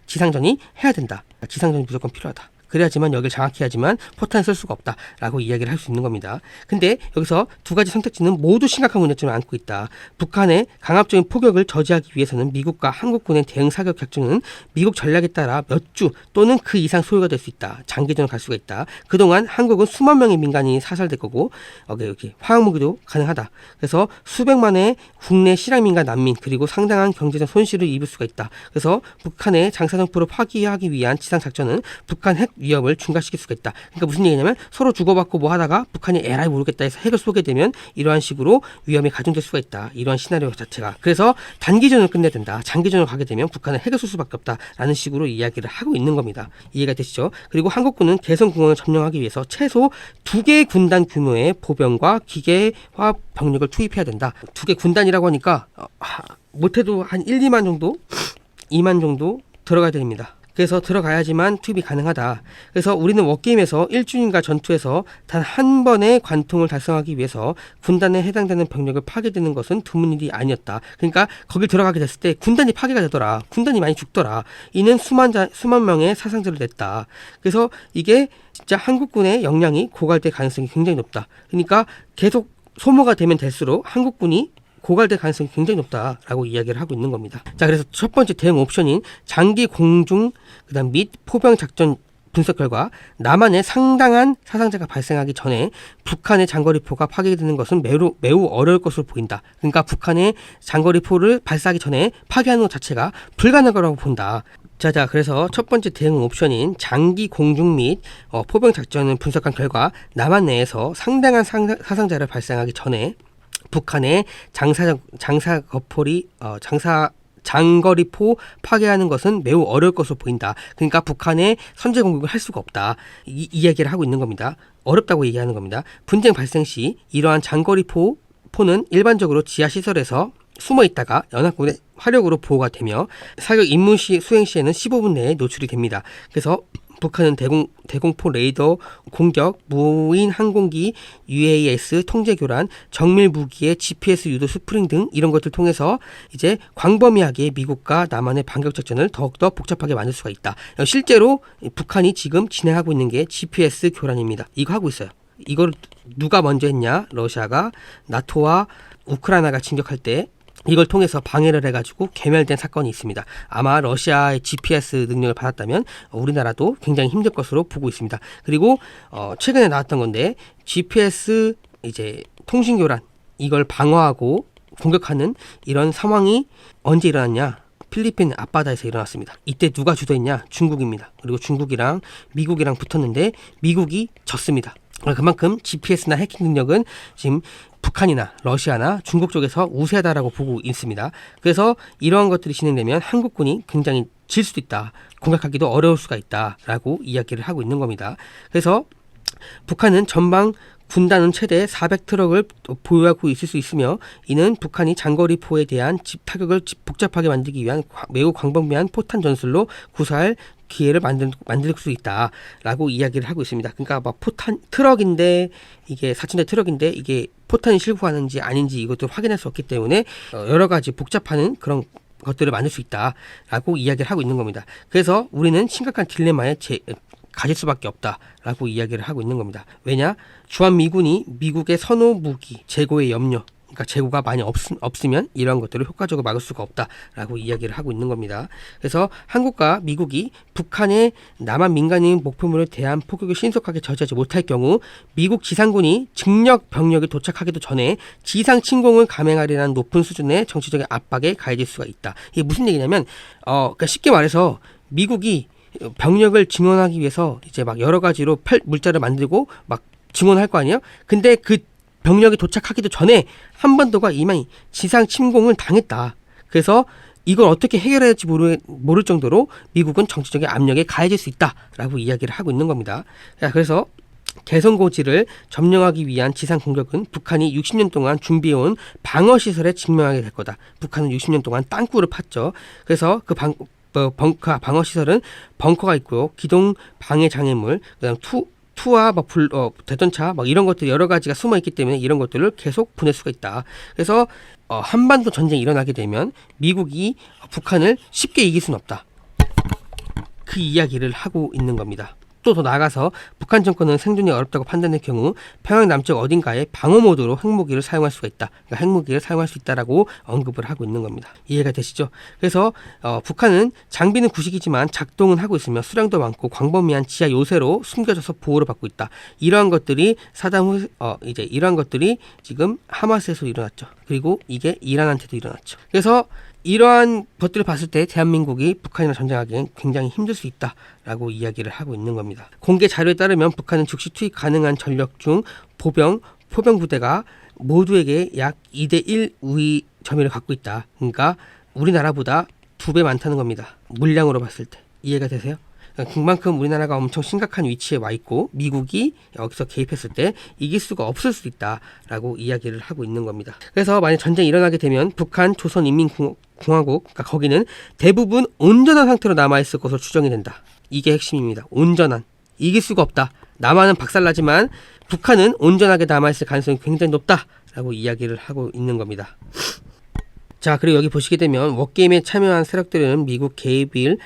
지상전이 해야 된다. 지상전이 무조건 필요하다. 그래야지만 여기를 장악해야지만 포탄을 쓸 수가 없다라고 이야기를 할 수 있는 겁니다. 근데 여기서 두 가지 선택지는 모두 심각한 문제점을 안고 있다. 북한의 강압적인 포격을 저지하기 위해서는 미국과 한국군의 대응 사격 작전은 미국 전략에 따라 몇 주 또는 그 이상 소요가 될 수 있다. 장기전을 갈 수가 있다. 그동안 한국은 수만 명의 민간인이 사살될 거고 여기 화학무기도 가능하다. 그래서 수백만의 국내 실향민과 난민 그리고 상당한 경제적 손실을 입을 수가 있다. 그래서 북한의 장사정포를 파기하기 위한 지상작전은 북한 핵 위협을 중과시킬 수가 있다. 그러니까 무슨 얘기냐면 서로 주고받고 뭐 하다가 북한이 에라이 모르겠다 해서 핵을 쏘게 되면 이러한 식으로 위험이 가중될 수가 있다. 이러한 시나리오 자체가. 그래서 단기전을 끝내야 된다. 장기전을 가게 되면 북한은 핵을 쏠 수밖에 없다라는 식으로 이야기를 하고 있는 겁니다. 이해가 되시죠? 그리고 한국군은 개성공항을 점령하기 위해서 최소 2개의 군단 규모의 보병과 기계화 병력을 투입해야 된다. 2개 군단이라고 하니까 못해도 한 1, 2만 정도? 2만 정도 들어가야 됩니다. 그래서 들어가야지만 투입이 가능하다. 그래서 우리는 워게임에서 1주년과 전투에서 단 한 번의 관통을 달성하기 위해서 군단에 해당되는 병력을 파괴되는 것은 드문 일이 아니었다. 그러니까 거길 들어가게 됐을 때 군단이 파괴가 되더라. 군단이 많이 죽더라. 이는 수만 명의 사상자를 냈다. 그래서 이게 진짜 한국군의 역량이 고갈될 가능성이 굉장히 높다. 그러니까 계속 소모가 되면 될수록 한국군이 고갈될 가능성이 굉장히 높다라고 이야기를 하고 있는 겁니다. 자, 그래서 첫 번째 대응 옵션인 장기 공중 그다음 및 포병 작전 분석 결과 남한에 상당한 사상자가 발생하기 전에 북한의 장거리포가 파괴되는 것은 매우 어려울 것으로 보인다. 그러니까 북한의 장거리포를 발사하기 전에 파괴하는 것 자체가 불가능할 거라고 본다. 자, 그래서 첫 번째 대응 옵션인 장기 공중 및 포병 작전을 분석한 결과 남한 내에서 상당한 사상자를 발생하기 전에 북한의 장거리포 파괴하는 것은 매우 어려울 것으로 보인다. 그러니까 북한의 선제 공격을 할 수가 없다. 이 얘기를 하고 있는 겁니다. 어렵다고 얘기하는 겁니다. 분쟁 발생 시 이러한 장거리포는 일반적으로 지하시설에서 숨어 있다가 연합군의 화력으로 보호가 되며 사격 임무 수행 시에는 15분 내에 노출이 됩니다. 그래서 북한은 대공포 레이더 공격, 무인 항공기 UAS 통제 교란, 정밀 무기의 GPS 유도 스프링 등 이런 것들 통해서 이제 광범위하게 미국과 남한의 반격 작전을 더욱더 복잡하게 만들 수가 있다. 실제로 북한이 지금 진행하고 있는 게 GPS 교란입니다. 이거 하고 있어요. 이걸 누가 먼저 했냐? 러시아가 나토와 우크라이나가 진격할 때 이걸 통해서 방해를 해가지고 괴멸된 사건이 있습니다. 아마 러시아의 GPS 능력을 받았다면 우리나라도 굉장히 힘들 것으로 보고 있습니다. 그리고 최근에 나왔던 건데 GPS 이제 통신교란 이걸 방어하고 공격하는 이런 상황이 언제 일어났냐? 필리핀 앞바다에서 일어났습니다. 이때 누가 주도했냐? 중국입니다. 그리고 중국이랑 미국이랑 붙었는데 미국이 졌습니다. 그만큼 GPS나 해킹 능력은 지금 북한이나 러시아나 중국 쪽에서 우세하다라고 보고 있습니다. 그래서 이러한 것들이 진행되면 한국군이 굉장히 질 수도 있다. 공격하기도 어려울 수가 있다라고 이야기를 하고 있는 겁니다. 그래서 북한은 전방 군단은 최대 400트럭을 보유하고 있을 수 있으며 이는 북한이 장거리포에 대한 타격을 복잡하게 만들기 위한 매우 광범위한 포탄 전술로 구사할 기회를 만들 수 있다라고 이야기를 하고 있습니다. 그러니까 막 포탄 트럭인데 이게 4,000대 트럭인데 이게 포탄이 실고 가는지 아닌지 이것도 확인할 수 없기 때문에 여러 가지 복잡한 그런 것들을 만들 수 있다라고 이야기를 하고 있는 겁니다. 그래서 우리는 심각한 딜레마에 가질 수밖에 없다라고 이야기를 하고 있는 겁니다. 왜냐? 주한미군이 미국의 선호 무기 재고의 염려, 그러니까 재고가 많이 없으면 이러한 것들을 효과적으로 막을 수가 없다라고 이야기를 하고 있는 겁니다. 그래서 한국과 미국이 북한의 남한 민간인 목표물에 대한 포격을 신속하게 저지하지 못할 경우 미국 지상군이 증력 병력이 도착하기도 전에 지상 침공을 감행하리라는 높은 수준의 정치적인 압박에 가해질 수가 있다. 이게 무슨 얘기냐면 그러니까 쉽게 말해서 미국이 병력을 증원하기 위해서 이제 막 여러 가지로 물자를 만들고 막 증원할 거 아니에요? 근데 그 병력이 도착하기도 전에 한반도가 이미 지상 침공을 당했다. 그래서 이걸 어떻게 해결해야 할지 모를 정도로 미국은 정치적인 압력에 가해질 수 있다라고 이야기를 하고 있는 겁니다. 그래서 개성고지를 점령하기 위한 지상 공격은 북한이 60년 동안 준비해온 방어시설에 직면하게 될 거다. 북한은 60년 동안 땅굴을 팠죠. 그래서 그 방어시설은 벙커가 있고요. 기동 방해 장애물, 그다음 투와 막 대전차 막 이런 것들 여러 가지가 숨어 있기 때문에 이런 것들을 계속 보낼 수가 있다. 그래서 한반도 전쟁이 일어나게 되면 미국이 북한을 쉽게 이길 수는 없다. 그 이야기를 하고 있는 겁니다. 또 더 나아가서 북한 정권은 생존이 어렵다고 판단될 경우 평양 남쪽 어딘가에 방어 모드로 핵무기를 사용할 수가 있다. 그러니까 핵무기를 사용할 수 있다라고 언급을 하고 있는 겁니다. 이해가 되시죠? 그래서 북한은 장비는 구식이지만 작동은 하고 있으며 수량도 많고 광범위한 지하 요새로 숨겨져서 보호를 받고 있다. 이러한 것들이 이러한 것들이 지금 하마스에서 일어났죠. 그리고 이게 이란한테도 일어났죠. 그래서 이러한 것들을 봤을 때 대한민국이 북한이랑 전쟁하기엔 굉장히 힘들 수 있다라고 이야기를 하고 있는 겁니다. 공개 자료에 따르면 북한은 즉시 투입 가능한 전력 중 포병 부대가 모두에게 약 2대1 우위 점유를 갖고 있다. 그러니까 우리나라보다 2배 많다는 겁니다. 물량으로 봤을 때. 이해가 되세요? 그만큼 우리나라가 엄청 심각한 위치에 와 있고 미국이 여기서 개입했을 때 이길 수가 없을 수 있다라고 이야기를 하고 있는 겁니다. 그래서 만약 전쟁이 일어나게 되면 북한 조선인민공화국, 그러니까 거기는 대부분 온전한 상태로 남아있을 것으로 추정이 된다. 이게 핵심입니다. 온전한. 이길 수가 없다. 남한은 박살나지만 북한은 온전하게 남아있을 가능성이 굉장히 높다라고 이야기를 하고 있는 겁니다. 자, 그리고 여기 보시게 되면 워게임에 참여한 세력들은 미국 개입을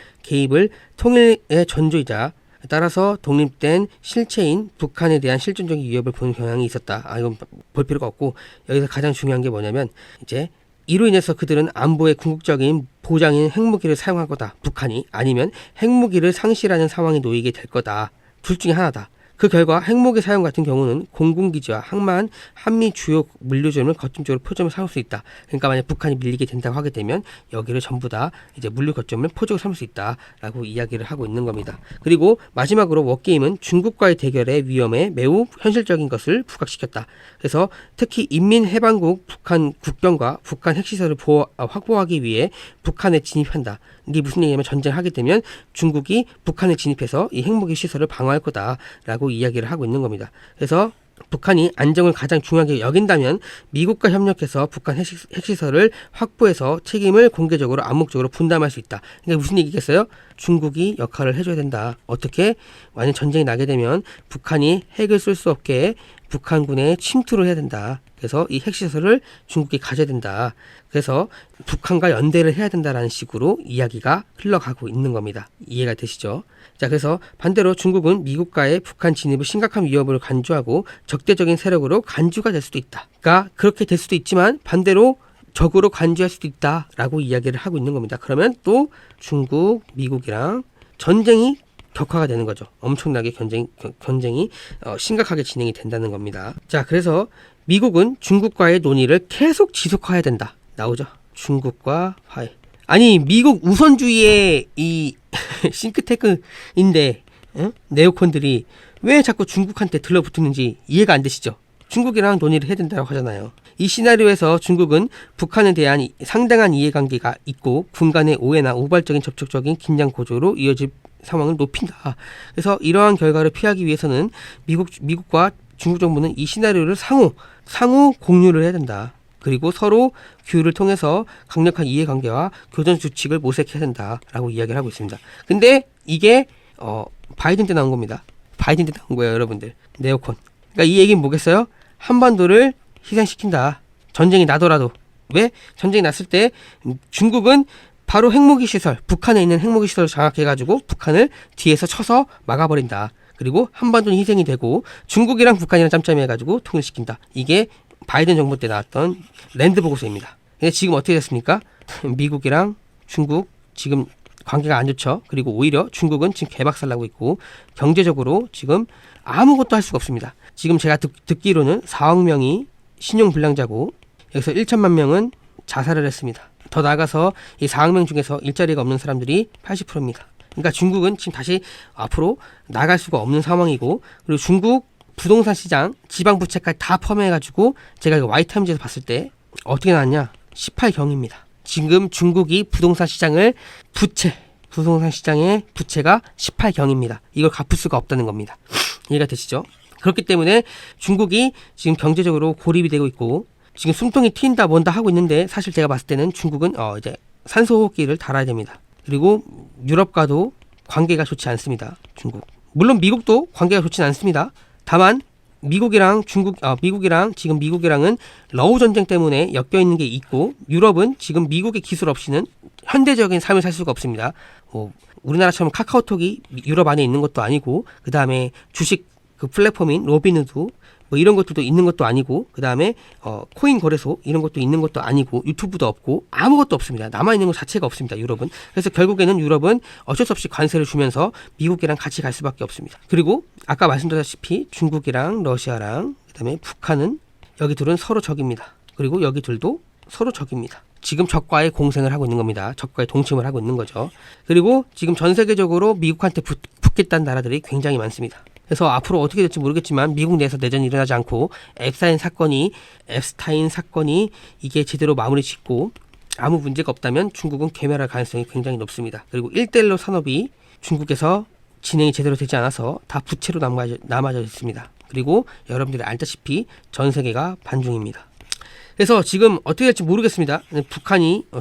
통일의 전조이자 따라서 독립된 실체인 북한에 대한 실존적인 위협을 보는 경향이 있었다. 이건 볼 필요가 없고 여기서 가장 중요한 게 뭐냐면 이제 이로 인해서 그들은 안보의 궁극적인 보장인 핵무기를 사용할 거다. 북한이 아니면 핵무기를 상실하는 상황에 놓이게 될 거다. 둘 중에 하나다. 그 결과 핵무기 사용 같은 경우는 공군기지와 항만 한미 주요 물류점을 거점적으로 포점을 삼을 수 있다. 그러니까 만약 북한이 밀리게 된다고 하게 되면 여기를 전부 다 이제 물류 거점을 포적으로 삼을 수 있다라고 이야기를 하고 있는 겁니다. 그리고 마지막으로 워게임은 중국과의 대결의 위험에 매우 현실적인 것을 부각시켰다. 그래서 특히 인민해방국 북한 국경과 북한 핵시설을 확보하기 위해 북한에 진입한다. 이게 무슨 얘기냐면 전쟁을 하게 되면 중국이 북한에 진입해서 이 핵무기 시설을 방어할 거다라고 이야기를 하고 있는 겁니다. 그래서 북한이 안정을 가장 중요하게 여긴다면 미국과 협력해서 북한 핵시설을 확보해서 책임을 공개적으로 암묵적으로 분담할 수 있다. 그러니까 무슨 얘기겠어요? 중국이 역할을 해줘야 된다. 어떻게? 만약 전쟁이 나게 되면 북한이 핵을 쏠 수 없게 북한군에 침투를 해야 된다. 그래서 이 핵시설을 중국이 가져야 된다. 그래서 북한과 연대를 해야 된다라는 식으로 이야기가 흘러가고 있는 겁니다. 이해가 되시죠? 자, 그래서 반대로 중국은 미국과의 북한 진입을 심각한 위협으로 간주하고 적대적인 세력으로 간주가 될 수도 있다. 그러니까 그렇게 될 수도 있지만 반대로 적으로 간주할 수도 있다라고 이야기를 하고 있는 겁니다. 그러면 또 중국, 미국이랑 전쟁이 격화가 되는 거죠. 엄청나게 전쟁이 심각하게 진행이 된다는 겁니다. 자, 그래서 미국은 중국과의 논의를 계속 지속화해야 된다. 나오죠. 중국과 화해. 아니, 미국 우선주의의 이 싱크탱크인데 네오콘들이 왜 자꾸 중국한테 들러붙는지 이해가 안 되시죠? 중국이랑 논의를 해야 된다고 하잖아요. 이 시나리오에서 중국은 북한에 대한 상당한 이해관계가 있고 군 간의 오해나 우발적인 접촉적인 긴장 고조로 이어질 상황을 높인다. 그래서 이러한 결과를 피하기 위해서는 미국과 중국 정부는 이 시나리오를 상호 공유를 해야 된다. 그리고 서로 교류를 통해서 강력한 이해관계와 교전 수칙을 모색해야 된다라고 이야기를 하고 있습니다. 근데 이게 바이든 때 나온 겁니다. 바이든 때 나온 거예요, 여러분들. 네오콘. 그러니까 이 얘기는 뭐겠어요? 한반도를 희생시킨다. 전쟁이 나더라도. 왜? 전쟁이 났을 때 중국은 바로 핵무기 시설, 북한에 있는 핵무기 시설을 장악해가지고 북한을 뒤에서 쳐서 막아버린다. 그리고 한반도는 희생이 되고 중국이랑 북한이랑 짬짬이 해가지고 통일시킨다. 이게 바이든 정부 때 나왔던 랜드 보고서입니다. 근데 지금 어떻게 됐습니까? 미국이랑 중국 지금 관계가 안 좋죠. 그리고 오히려 중국은 지금 개박살나고 있고 경제적으로 지금 아무것도 할 수가 없습니다. 지금 제가 듣기로는 4억 명이 신용불량자고 여기서 1천만 명은 자살을 했습니다. 더 나아가서 이 4억 명 중에서 일자리가 없는 사람들이 80%입니다. 그러니까 중국은 지금 다시 앞으로 나갈 수가 없는 상황이고 그리고 중국 부동산 시장, 지방 부채까지 다 포함해가지고 제가 이거 와이타임즈에서 봤을 때 어떻게 나왔냐? 18경입니다. 지금 중국이 부동산 시장의 부채가 18경입니다. 이걸 갚을 수가 없다는 겁니다. 이해가 되시죠? 그렇기 때문에 중국이 지금 경제적으로 고립이 되고 있고 지금 숨통이 트인다 뭔다 하고 있는데 사실 제가 봤을 때는 중국은 이제 산소호흡기를 달아야 됩니다. 그리고 유럽과도 관계가 좋지 않습니다. 중국. 물론 미국도 관계가 좋지는 않습니다. 다만 미국이랑은 러우 전쟁 때문에 엮여 있는 게 있고 유럽은 지금 미국의 기술 없이는 현대적인 삶을 살 수가 없습니다. 우리나라처럼 카카오톡이 유럽 안에 있는 것도 아니고 그 다음에 주식 그 플랫폼인 로빈후드 뭐 이런 것들도 있는 것도 아니고 그 다음에 코인 거래소 이런 것도 있는 것도 아니고 유튜브도 없고 아무것도 없습니다. 남아있는 것 자체가 없습니다. 유럽은. 그래서 결국에는 유럽은 어쩔 수 없이 관세를 주면서 미국이랑 같이 갈 수밖에 없습니다. 그리고 아까 말씀드렸다시피 중국이랑 러시아랑 그 다음에 북한은 여기 둘은 서로 적입니다. 그리고 여기 둘도 서로 적입니다. 지금 적과의 공생을 하고 있는 겁니다. 적과의 동침을 하고 있는 거죠. 그리고 지금 전 세계적으로 미국한테 붙겠다는 나라들이 굉장히 많습니다. 그래서 앞으로 어떻게 될지 모르겠지만 미국 내에서 내전이 일어나지 않고 앱스타인 사건이 이게 제대로 마무리 짓고 아무 문제가 없다면 중국은 괴멸할 가능성이 굉장히 높습니다. 그리고 1대1로 산업이 중국에서 진행이 제대로 되지 않아서 다 부채로 남아져 있습니다. 그리고 여러분들이 알다시피 전 세계가 반중입니다. 그래서 지금 어떻게 될지 모르겠습니다.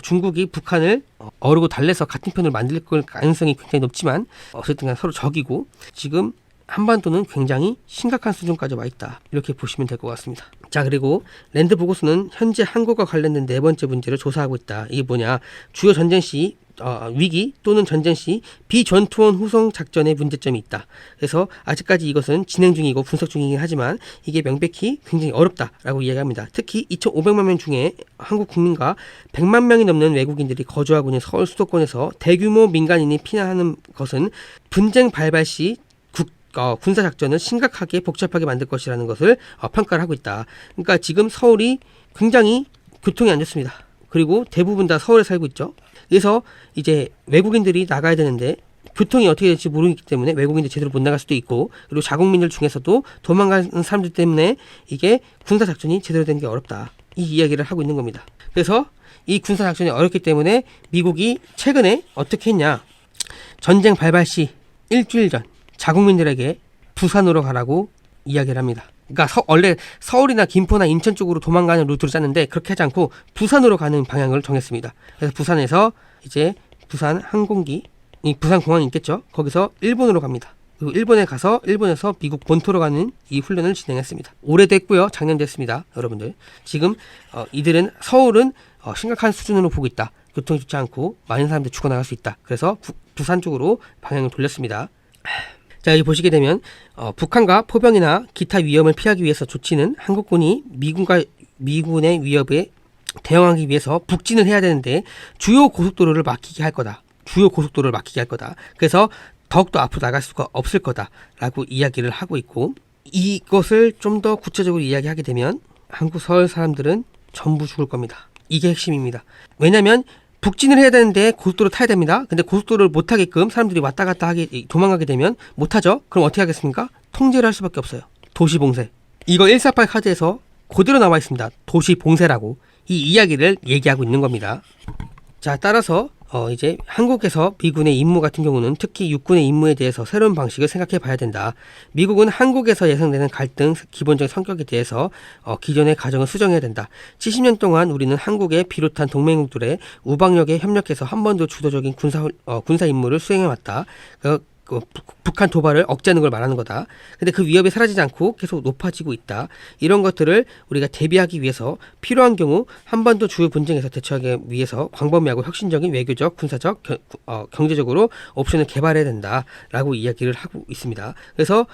중국이 북한을 어르고 달래서 같은 편을 만들 가능성이 굉장히 높지만 어쨌든 서로 적이고 지금 한반도는 굉장히 심각한 수준까지 와 있다. 이렇게 보시면 될 것 같습니다. 자, 그리고 랜드 보고서는 현재 한국과 관련된 네 번째 문제를 조사하고 있다. 이게 뭐냐? 주요 전쟁 시 위기 또는 전쟁 시 비전투원 후송 작전의 문제점이 있다. 그래서 아직까지 이것은 진행 중이고 분석 중이긴 하지만 이게 명백히 굉장히 어렵다라고 이야기합니다. 특히 2,500만 명 중에 한국 국민과 100만 명이 넘는 외국인들이 거주하고 있는 서울 수도권에서 대규모 민간인이 피난하는 것은 분쟁 발발 시 군사작전을 심각하게 복잡하게 만들 것이라는 것을 평가를 하고 있다. 그러니까 지금 서울이 굉장히 교통이 안 좋습니다. 그리고 대부분 다 서울에 살고 있죠. 그래서 이제 외국인들이 나가야 되는데 교통이 어떻게 될지 모르기 때문에 외국인들이 제대로 못 나갈 수도 있고 그리고 자국민들 중에서도 도망가는 사람들 때문에 이게 군사작전이 제대로 되는 게 어렵다. 이 이야기를 하고 있는 겁니다. 그래서 이 군사작전이 어렵기 때문에 미국이 최근에 어떻게 했냐. 전쟁 발발 시 일주일 전 자국민들에게 부산으로 가라고 이야기를 합니다. 그러니까 원래 서울이나 김포나 인천 쪽으로 도망가는 루트로 짰는데 그렇게 하지 않고 부산으로 가는 방향을 정했습니다. 그래서 부산에서 이제 부산 항공기, 이 부산 공항이 있겠죠. 거기서 일본으로 갑니다. 그리고 일본에 가서 일본에서 미국 본토로 가는 이 훈련을 진행했습니다. 올해도 했고요. 작년도 했습니다. 여러분들 지금 이들은 서울은 심각한 수준으로 보고 있다. 교통이 좋지 않고 많은 사람들이 죽어나갈 수 있다. 그래서 부산 쪽으로 방향을 돌렸습니다. 자, 여기 보시게 되면 북한과 포병이나 기타 위험을 피하기 위해서 조치는 한국군이 미군의 위협에 대응하기 위해서 북진을 해야 되는데 주요 고속도로를 막히게 할 거다. 그래서 더욱더 앞으로 나갈 수가 없을 거다라고 이야기를 하고 있고, 이것을 좀 더 구체적으로 이야기하게 되면 한국 서울 사람들은 전부 죽을 겁니다. 이게 핵심입니다. 왜냐하면 북진을 해야 되는데 고속도로 타야 됩니다. 근데 고속도로를 못 타게끔 사람들이 왔다 갔다 도망가게 되면 못 하죠. 그럼 어떻게 하겠습니까? 통제를 할 수밖에 없어요. 도시봉쇄. 이거 148 카드에서 그대로 나와 있습니다. 도시봉쇄라고 이 이야기를 얘기하고 있는 겁니다. 자, 따라서 이제 한국에서 미군의 임무 같은 경우는 특히 육군의 임무에 대해서 새로운 방식을 생각해 봐야 된다. 미국은 한국에서 예상되는 갈등 기본적인 성격에 대해서 기존의 가정을 수정해야 된다. 70년 동안 우리는 한국에 비롯한 동맹국들의 우방력에 협력해서 한 번도 주도적인 군사 임무를 수행해 왔다. 북한 도발을 억제하는 걸 말하는 거다. 근데 그 위협이 사라지지 않고 계속 높아지고 있다. 이런 것들을 우리가 대비하기 위해서 필요한 경우 한반도 주요 분쟁에서 대처하기 위해서 광범위하고 혁신적인 외교적, 군사적, 경제적으로 옵션을 개발해야 된다라고 이야기를 하고 있습니다. 그래서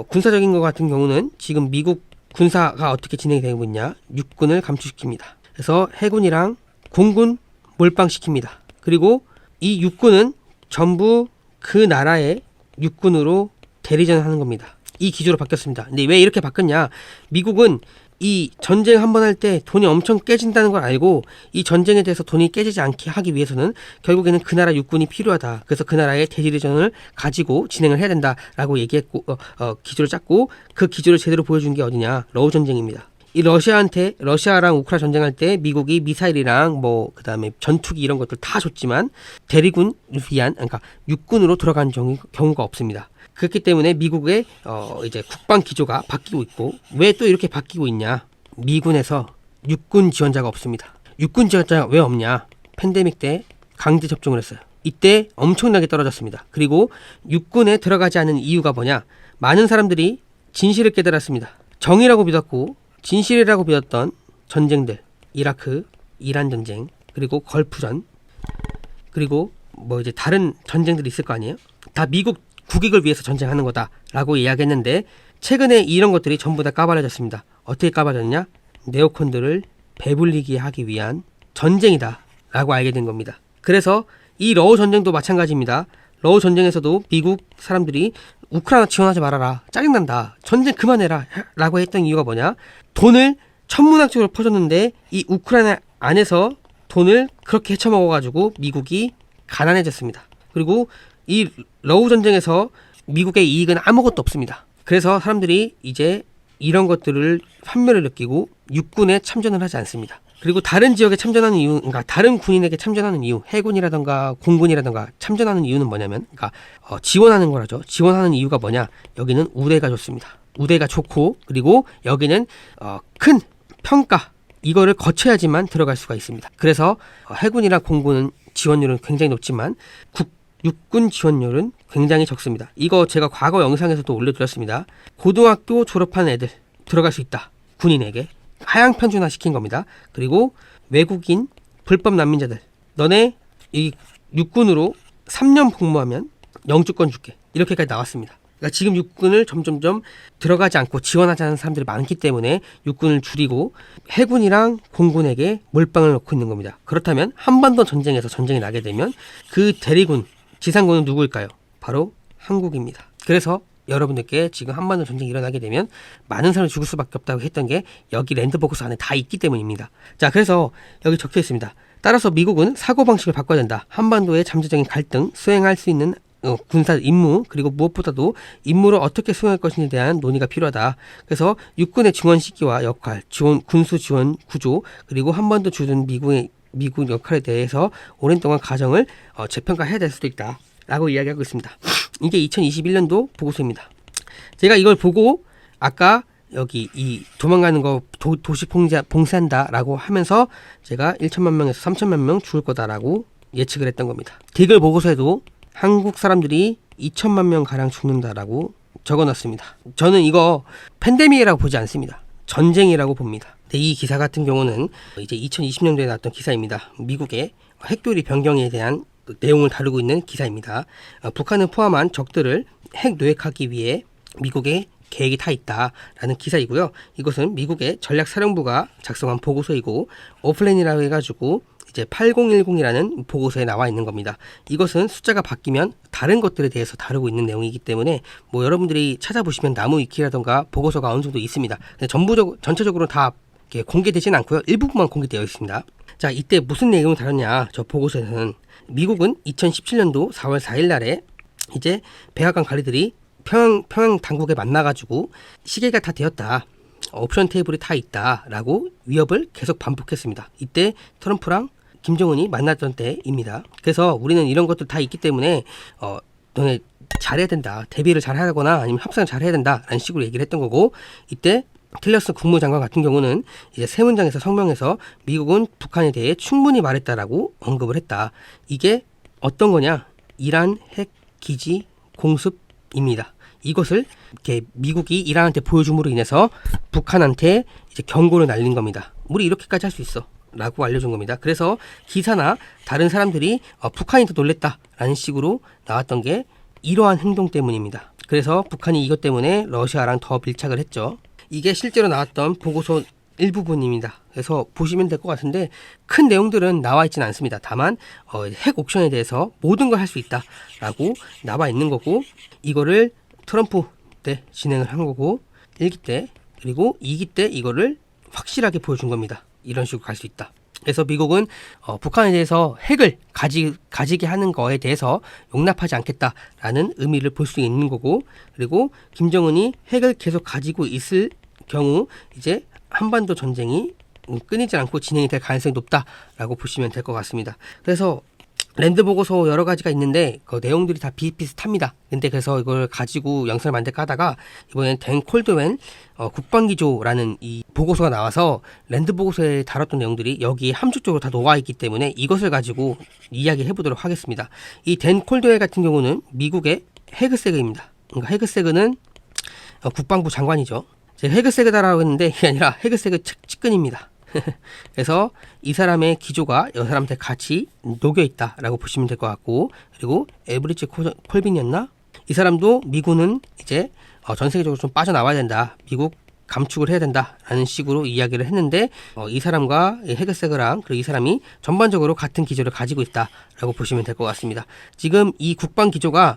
군사적인 것 같은 경우는 지금 미국 군사가 어떻게 진행이 되고 있냐, 육군을 감축시킵니다. 그래서 해군이랑 공군 몰빵시킵니다. 그리고 이 육군은 전부 그 나라의 육군으로 대리전을 하는 겁니다. 이 기조로 바뀌었습니다. 근데 왜 이렇게 바뀌었냐? 미국은 이 전쟁 한번 할 때 돈이 엄청 깨진다는 걸 알고 이 전쟁에 대해서 돈이 깨지지 않게 하기 위해서는 결국에는 그 나라 육군이 필요하다. 그래서 그 나라의 대리전을 가지고 진행을 해야 된다라고 얘기했고 기조를 짰고, 그 기조를 제대로 보여준 게 어디냐? 러우 전쟁입니다. 이 러시아랑 우크라이나 전쟁할 때 미국이 미사일이랑 그다음에 전투기 이런 것들 다 줬지만 대리군을 위한, 그러니까 육군으로 돌아가는 경우가 없습니다. 그렇기 때문에 미국의 이제 국방 기조가 바뀌고 있고, 왜 또 이렇게 바뀌고 있냐? 미군에서 육군 지원자가 없습니다. 육군 지원자가 왜 없냐? 팬데믹 때 강제 접종을 했어요. 이때 엄청나게 떨어졌습니다. 그리고 육군에 들어가지 않은 이유가 뭐냐? 많은 사람들이 진실을 깨달았습니다. 정의라고 믿었고 진실이라고 믿었던 전쟁들, 이라크, 이란 전쟁, 그리고 걸프전, 그리고 이제 다른 전쟁들이 있을 거 아니에요? 다 미국 국익을 위해서 전쟁하는 거다라고 이야기했는데, 최근에 이런 것들이 전부 다 까발려졌습니다. 어떻게 까발렸냐? 네오콘들을 배불리게 하기 위한 전쟁이다라고 알게 된 겁니다. 그래서 이 러우 전쟁도 마찬가지입니다. 러우 전쟁에서도 미국 사람들이 우크라이나 지원하지 말아라, 짜증난다, 전쟁 그만해라 라고 했던 이유가 뭐냐? 돈을 천문학적으로 퍼줬는데 이 우크라이나 안에서 돈을 그렇게 헤쳐먹어가지고 미국이 가난해졌습니다. 그리고 이 러우 전쟁에서 미국의 이익은 아무것도 없습니다. 그래서 사람들이 이제 이런 것들을 환멸을 느끼고 육군에 참전을 하지 않습니다. 그리고 다른 지역에 참전하는 이유, 그러니까 다른 군인에게 참전하는 이유, 해군이라던가 공군이라던가 참전하는 이유는 뭐냐면, 그러니까 지원하는 거라죠. 지원하는 이유가 뭐냐? 여기는 우대가 좋습니다. 우대가 좋고, 그리고 여기는 큰 평가, 이거를 거쳐야지만 들어갈 수가 있습니다. 그래서 해군이나 공군은 지원율은 굉장히 높지만 육군 지원율은 굉장히 적습니다. 이거 제가 과거 영상에서도 올려드렸습니다. 고등학교 졸업한 애들 들어갈 수 있다. 군인에게 하향 편준화 시킨 겁니다. 그리고 외국인 불법 난민자들, 너네 이 육군으로 3년 복무하면 영주권 줄게, 이렇게까지 나왔습니다. 그러니까 지금 육군을 점점점 들어가지 않고 지원하지 않는 사람들이 많기 때문에 육군을 줄이고 해군이랑 공군에게 몰빵을 넣고 있는 겁니다. 그렇다면 한반도 전쟁에서 전쟁이 나게 되면 그 대리군, 지상군은 누구일까요? 바로 한국입니다. 그래서 여러분들께 지금 한반도 전쟁이 일어나게 되면 많은 사람이 죽을 수밖에 없다고 했던 게 여기 랜드포커스 안에 다 있기 때문입니다. 자, 그래서 여기 적혀 있습니다. 따라서 미국은 사고방식을 바꿔야 된다. 한반도의 잠재적인 갈등, 수행할 수 있는 군사 임무, 그리고 무엇보다도 임무를 어떻게 수행할 것인지에 대한 논의가 필요하다. 그래서 육군의 증원 시기와 역할, 군수 지원 구조, 그리고 한반도 주둔 미국 역할에 대해서 오랜 동안 가정을 재평가해야 될 수도 있다 라고 이야기하고 있습니다. 이게 2021년도 보고서입니다. 제가 이걸 보고 아까 여기 이 도망가는 거 도시 봉쇄한다라고 하면서 제가 1천만 명에서 3천만 명 죽을 거다라고 예측을 했던 겁니다. 디글 보고서에도 한국 사람들이 2천만 명 가량 죽는다라고 적어놨습니다. 저는 이거 팬데믹이라고 보지 않습니다. 전쟁이라고 봅니다. 이 기사 같은 경우는 이제 2020년도에 나왔던 기사입니다. 미국의 핵교리 변경에 대한 내용을 다루고 있는 기사입니다. 북한을 포함한 적들을 핵 노획하기 위해 미국의 계획이 타 있다라는 기사이고요. 이것은 미국의 전략사령부가 작성한 보고서이고 오플랜이라고 해가지고 이제 8010이라는 보고서에 나와 있는 겁니다. 이것은 숫자가 바뀌면 다른 것들에 대해서 다루고 있는 내용이기 때문에 뭐 여러분들이 찾아보시면 나무위키라던가 보고서가 어느 정도 있습니다. 전체적으로 다 공개되진 않고요. 일부분만 공개되어 있습니다. 자, 이때 무슨 내용을 다뤘냐? 저 보고서에서는 미국은 2017년도 4월 4일 날에 이제 백악관 관리들이 평양 당국에 만나가지고 시계가 다 되었다. 옵션 테이블이 다 있다라고 위협을 계속 반복했습니다. 이때 트럼프랑 김정은이 만났던 때입니다. 그래서 우리는 이런 것들 다 있기 때문에 너네 잘해야 된다. 대비를 잘하거나 아니면 협상을 잘해야 된다라는 식으로 얘기를 했던 거고, 이때 틸러슨 국무장관 같은 경우는 이제 세 문장에서 성명에서 미국은 북한에 대해 충분히 말했다라고 언급을 했다. 이게 어떤 거냐? 이란 핵 기지 공습입니다. 이것을 이렇게 미국이 이란한테 보여줌으로 인해서 북한한테 이제 경고를 날린 겁니다. 우리 이렇게까지 할 수 있어 라고 알려준 겁니다. 그래서 기사나 다른 사람들이 북한이 더 놀랬다라는 식으로 나왔던 게 이러한 행동 때문입니다. 그래서 북한이 이것 때문에 러시아랑 더 밀착을 했죠. 이게 실제로 나왔던 보고서 일부분입니다. 그래서 보시면 될 것 같은데 큰 내용들은 나와 있지는 않습니다. 다만 핵 옵션에 대해서 모든 걸 할 수 있다라고 나와 있는 거고, 이거를 트럼프 때 진행을 한 거고 1기 때 그리고 2기 때 이거를 확실하게 보여준 겁니다. 이런 식으로 갈 수 있다. 그래서 미국은 북한에 대해서 핵을 가지게 하는 거에 대해서 용납하지 않겠다라는 의미를 볼 수 있는 거고, 그리고 김정은이 핵을 계속 가지고 있을 경우 이제 한반도 전쟁이 끊이지 않고 진행이 될 가능성이 높다라고 보시면 될 것 같습니다. 그래서 랜드 보고서 여러 가지가 있는데 그 내용들이 다 비슷비슷합니다. 근데 그래서 이걸 가지고 영상을 만들까 하다가 이번엔 댄 콜드웰 국방기조라는 이 보고서가 나와서 랜드 보고서에 다뤘던 내용들이 여기에 함축적으로 다 녹아있기 때문에 이것을 가지고 이야기해 보도록 하겠습니다. 이 댄 콜드웰 같은 경우는 미국의 헤그세그입니다. 그러니까 헤그세그는 국방부 장관이죠. 제가 헤그세그다라고 했는데 이게 아니라 헤그세그 측근입니다. 그래서 이 사람의 기조가 이 사람한테 같이 녹여있다라고 보시면 될 것 같고, 그리고 에브리지 콜빈이었나? 이 사람도 미군은 이제 전 세계적으로 좀 빠져나와야 된다. 미국 감축을 해야 된다라는 식으로 이야기를 했는데 이 사람과 헤그세그랑 그리고 이 사람이 전반적으로 같은 기조를 가지고 있다라고 보시면 될 것 같습니다. 지금 이 국방 기조가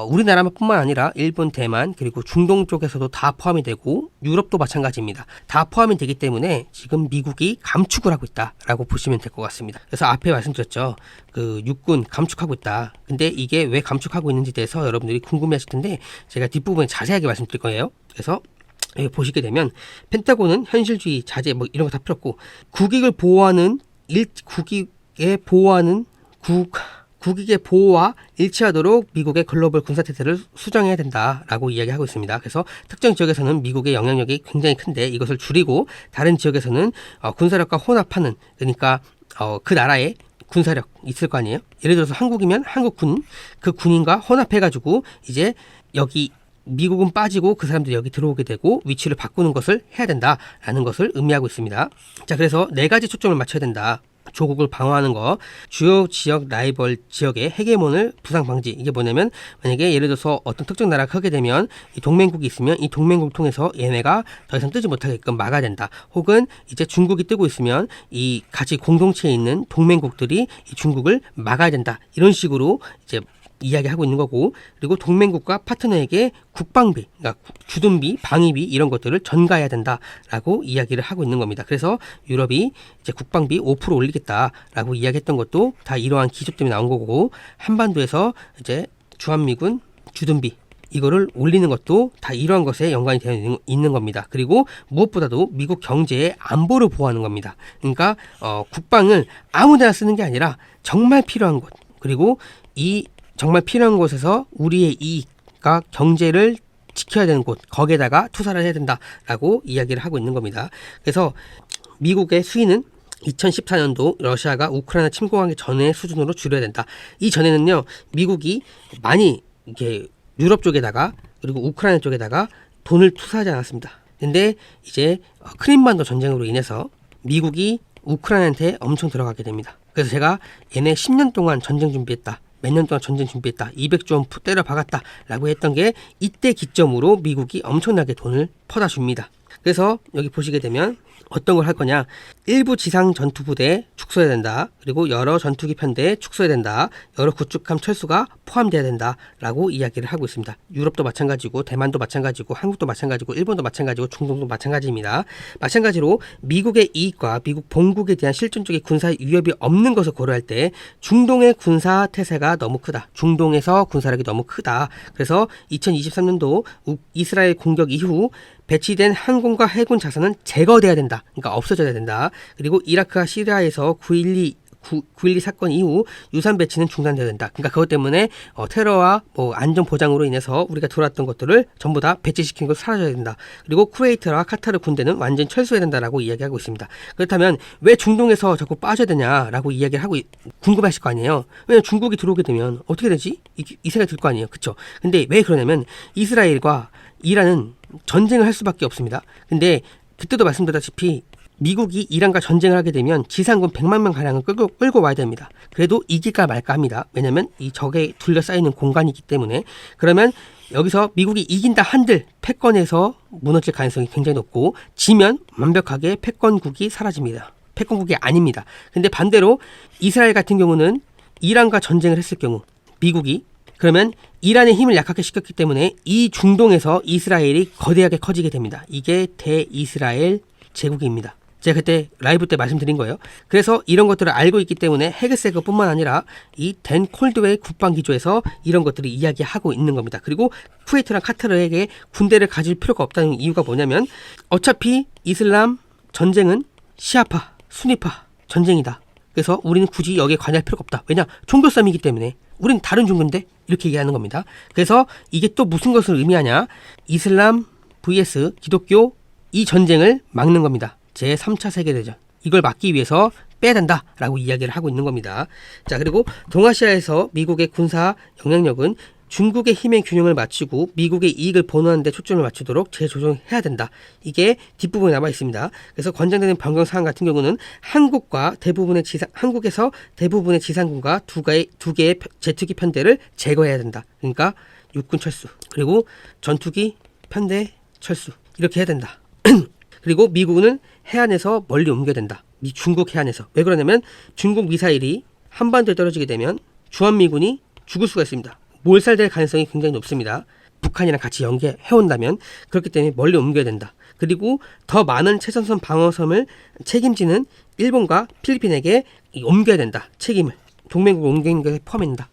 우리나라뿐만 아니라 일본, 대만 그리고 중동 쪽에서도 다 포함이 되고 유럽도 마찬가지입니다. 다 포함이 되기 때문에 지금 미국이 감축을 하고 있다라고 보시면 될 것 같습니다. 그래서 앞에 말씀드렸죠. 그 육군 감축하고 있다. 근데 이게 왜 감축하고 있는지에 대해서 여러분들이 궁금해하실 텐데 제가 뒷부분에 자세하게 말씀드릴 거예요. 그래서 여기 보시게 되면 펜타곤은 현실주의 자제 뭐 이런 거 다 필요 없고 국익을 보호하는 국익의 보호와 일치하도록 미국의 글로벌 군사 태세를 수정해야 된다라고 이야기하고 있습니다. 그래서 특정 지역에서는 미국의 영향력이 굉장히 큰데 이것을 줄이고 다른 지역에서는 군사력과 혼합하는, 그러니까 그 나라의 군사력 있을 거 아니에요. 예를 들어서 한국이면 한국군, 그 군인과 혼합해가지고 이제 여기 미국은 빠지고 그 사람들이 여기 들어오게 되고 위치를 바꾸는 것을 해야 된다라는 것을 의미하고 있습니다. 자, 그래서 4가지 초점을 맞춰야 된다. 조국을 방어하는 거, 주요 지역 라이벌 지역의 헤게몬을 부상 방지. 이게 뭐냐면 만약에 예를 들어서 어떤 특정 나라가 크게 되면 이 동맹국이 있으면 이 동맹국을 통해서 얘네가 더 이상 뜨지 못하게끔 막아야 된다. 혹은 이제 중국이 뜨고 있으면 이 같이 공동체에 있는 동맹국들이 이 중국을 막아야 된다. 이런 식으로 이제 이야기하고 있는 거고, 그리고 동맹국과 파트너에게 국방비, 그러니까 주둔비, 방위비 이런 것들을 전가해야 된다라고 이야기를 하고 있는 겁니다. 그래서 유럽이 이제 국방비 5% 올리겠다라고 이야기했던 것도 다 이러한 기조 때문에 나온 거고, 한반도에서 이제 주한미군 주둔비 이거를 올리는 것도 다 이러한 것에 연관이 되어 있는 겁니다. 그리고 무엇보다도 미국 경제의 안보를 보호하는 겁니다. 그러니까 국방을 아무데나 쓰는 게 아니라 정말 필요한 곳, 그리고 이 정말 필요한 곳에서 우리의 이익과 경제를 지켜야 되는 곳, 거기에다가 투사를 해야 된다라고 이야기를 하고 있는 겁니다. 그래서 미국의 수위는 2014년도 러시아가 우크라이나 침공하기 전의 수준으로 줄여야 된다. 이 전에는요, 미국이 많이 이렇게 유럽 쪽에다가 그리고 우크라이나 쪽에다가 돈을 투사하지 않았습니다. 근데 이제 크림반도 전쟁으로 인해서 미국이 우크라이나한테 엄청 들어가게 됩니다. 그래서 제가 얘네 10년 동안 전쟁 준비했다. 몇 년 동안 전쟁 준비했다. 200조 원 때려 박았다. 라고 했던 게 이때 기점으로 미국이 엄청나게 돈을 퍼다 줍니다. 그래서 여기 보시게 되면 어떤 걸 할 거냐. 일부 지상 전투부대에 축소해야 된다. 그리고 여러 전투기 편대에 축소해야 된다. 여러 구축함 철수가 포함돼야 된다라고 이야기를 하고 있습니다. 유럽도 마찬가지고 대만도 마찬가지고 한국도 마찬가지고 일본도 마찬가지고 중동도 마찬가지입니다. 마찬가지로 미국의 이익과 미국 본국에 대한 실존적인 군사 위협이 없는 것을 고려할 때 중동의 군사 태세가 너무 크다. 중동에서 군사력이 너무 크다. 그래서 2023년도 이스라엘 공격 이후 배치된 항공과 해군 자산은 제거돼야 된다. 그러니까 없어져야 된다. 그리고 이라크와 시리아에서 9.12 사건 이후 유산 배치는 중단돼야 된다. 그러니까 그것 때문에 테러와 안전 보장으로 인해서 우리가 들어왔던 것들을 전부 다 배치시킨 걸 사라져야 된다. 그리고 쿠웨이트와 카타르 군대는 완전 철수해야 된다라고 이야기하고 있습니다. 그렇다면 왜 중동에서 자꾸 빠져야 되냐라고 이야기를 하고 궁금하실 거 아니에요. 왜냐면 중국이 들어오게 되면 어떻게 되지? 이 생각이 들 거 아니에요. 그렇죠? 근데 왜 그러냐면 이스라엘과 이란은 전쟁을 할 수밖에 없습니다. 근데 그때도 말씀드렸다시피 미국이 이란과 전쟁을 하게 되면 지상군 100만 명 가량을 끌고 와야 됩니다. 그래도 이길까 말까 합니다. 왜냐하면 이 적에 둘러싸이는 공간이기 때문에. 그러면 여기서 미국이 이긴다 한들 패권에서 무너질 가능성이 굉장히 높고 지면 완벽하게 패권국이 사라집니다. 패권국이 아닙니다. 근데 반대로 이스라엘 같은 경우는 이란과 전쟁을 했을 경우 미국이 그러면 이란의 힘을 약하게 시켰기 때문에 이 중동에서 이스라엘이 거대하게 커지게 됩니다. 이게 대이스라엘 제국입니다. 제가 그때 라이브 때 말씀드린 거예요. 그래서 이런 것들을 알고 있기 때문에 헤그세그뿐만 아니라 이 댄 콜드웨이 국방기조에서 이런 것들을 이야기하고 있는 겁니다. 그리고 쿠웨이트랑 카타르에게 군대를 가질 필요가 없다는 이유가 뭐냐면 어차피 이슬람 전쟁은 시아파, 수니파 전쟁이다. 그래서 우리는 굳이 여기에 관여할 필요가 없다. 왜냐? 종교싸움이기 때문에. 우린 다른 종교인데 이렇게 얘기하는 겁니다. 그래서 이게 또 무슨 것을 의미하냐? 이슬람 vs 기독교 이 전쟁을 막는 겁니다. 제3차 세계대전. 이걸 막기 위해서 빼야 된다라고 이야기를 하고 있는 겁니다. 자, 그리고 동아시아에서 미국의 군사 영향력은 중국의 힘의 균형을 맞추고 미국의 이익을 보호하는 데 초점을 맞추도록 재조정해야 된다. 이게 뒷부분에 남아 있습니다. 그래서 권장되는 변경 사항 같은 경우는 한국에서 대부분의 지상군과 두 개의 제트기 편대를 제거해야 된다. 그러니까 육군 철수, 그리고 전투기 편대 철수 이렇게 해야 된다. 그리고 미국은 해안에서 멀리 옮겨야 된다. 중국 해안에서. 왜 그러냐면 중국 미사일이 한반도에 떨어지게 되면 주한미군이 죽을 수가 있습니다. 몰살될 가능성이 굉장히 높습니다. 북한이랑 같이 연계해온다면. 그렇기 때문에 멀리 옮겨야 된다. 그리고 더 많은 최전선 방어선을 책임지는 일본과 필리핀에게 옮겨야 된다. 책임을. 동맹국을 옮기는 것에 포함된다.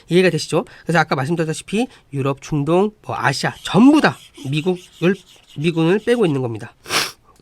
이해가 되시죠? 그래서 아까 말씀드렸다시피 유럽, 중동, 아시아 전부 다 미군을 빼고 있는 겁니다.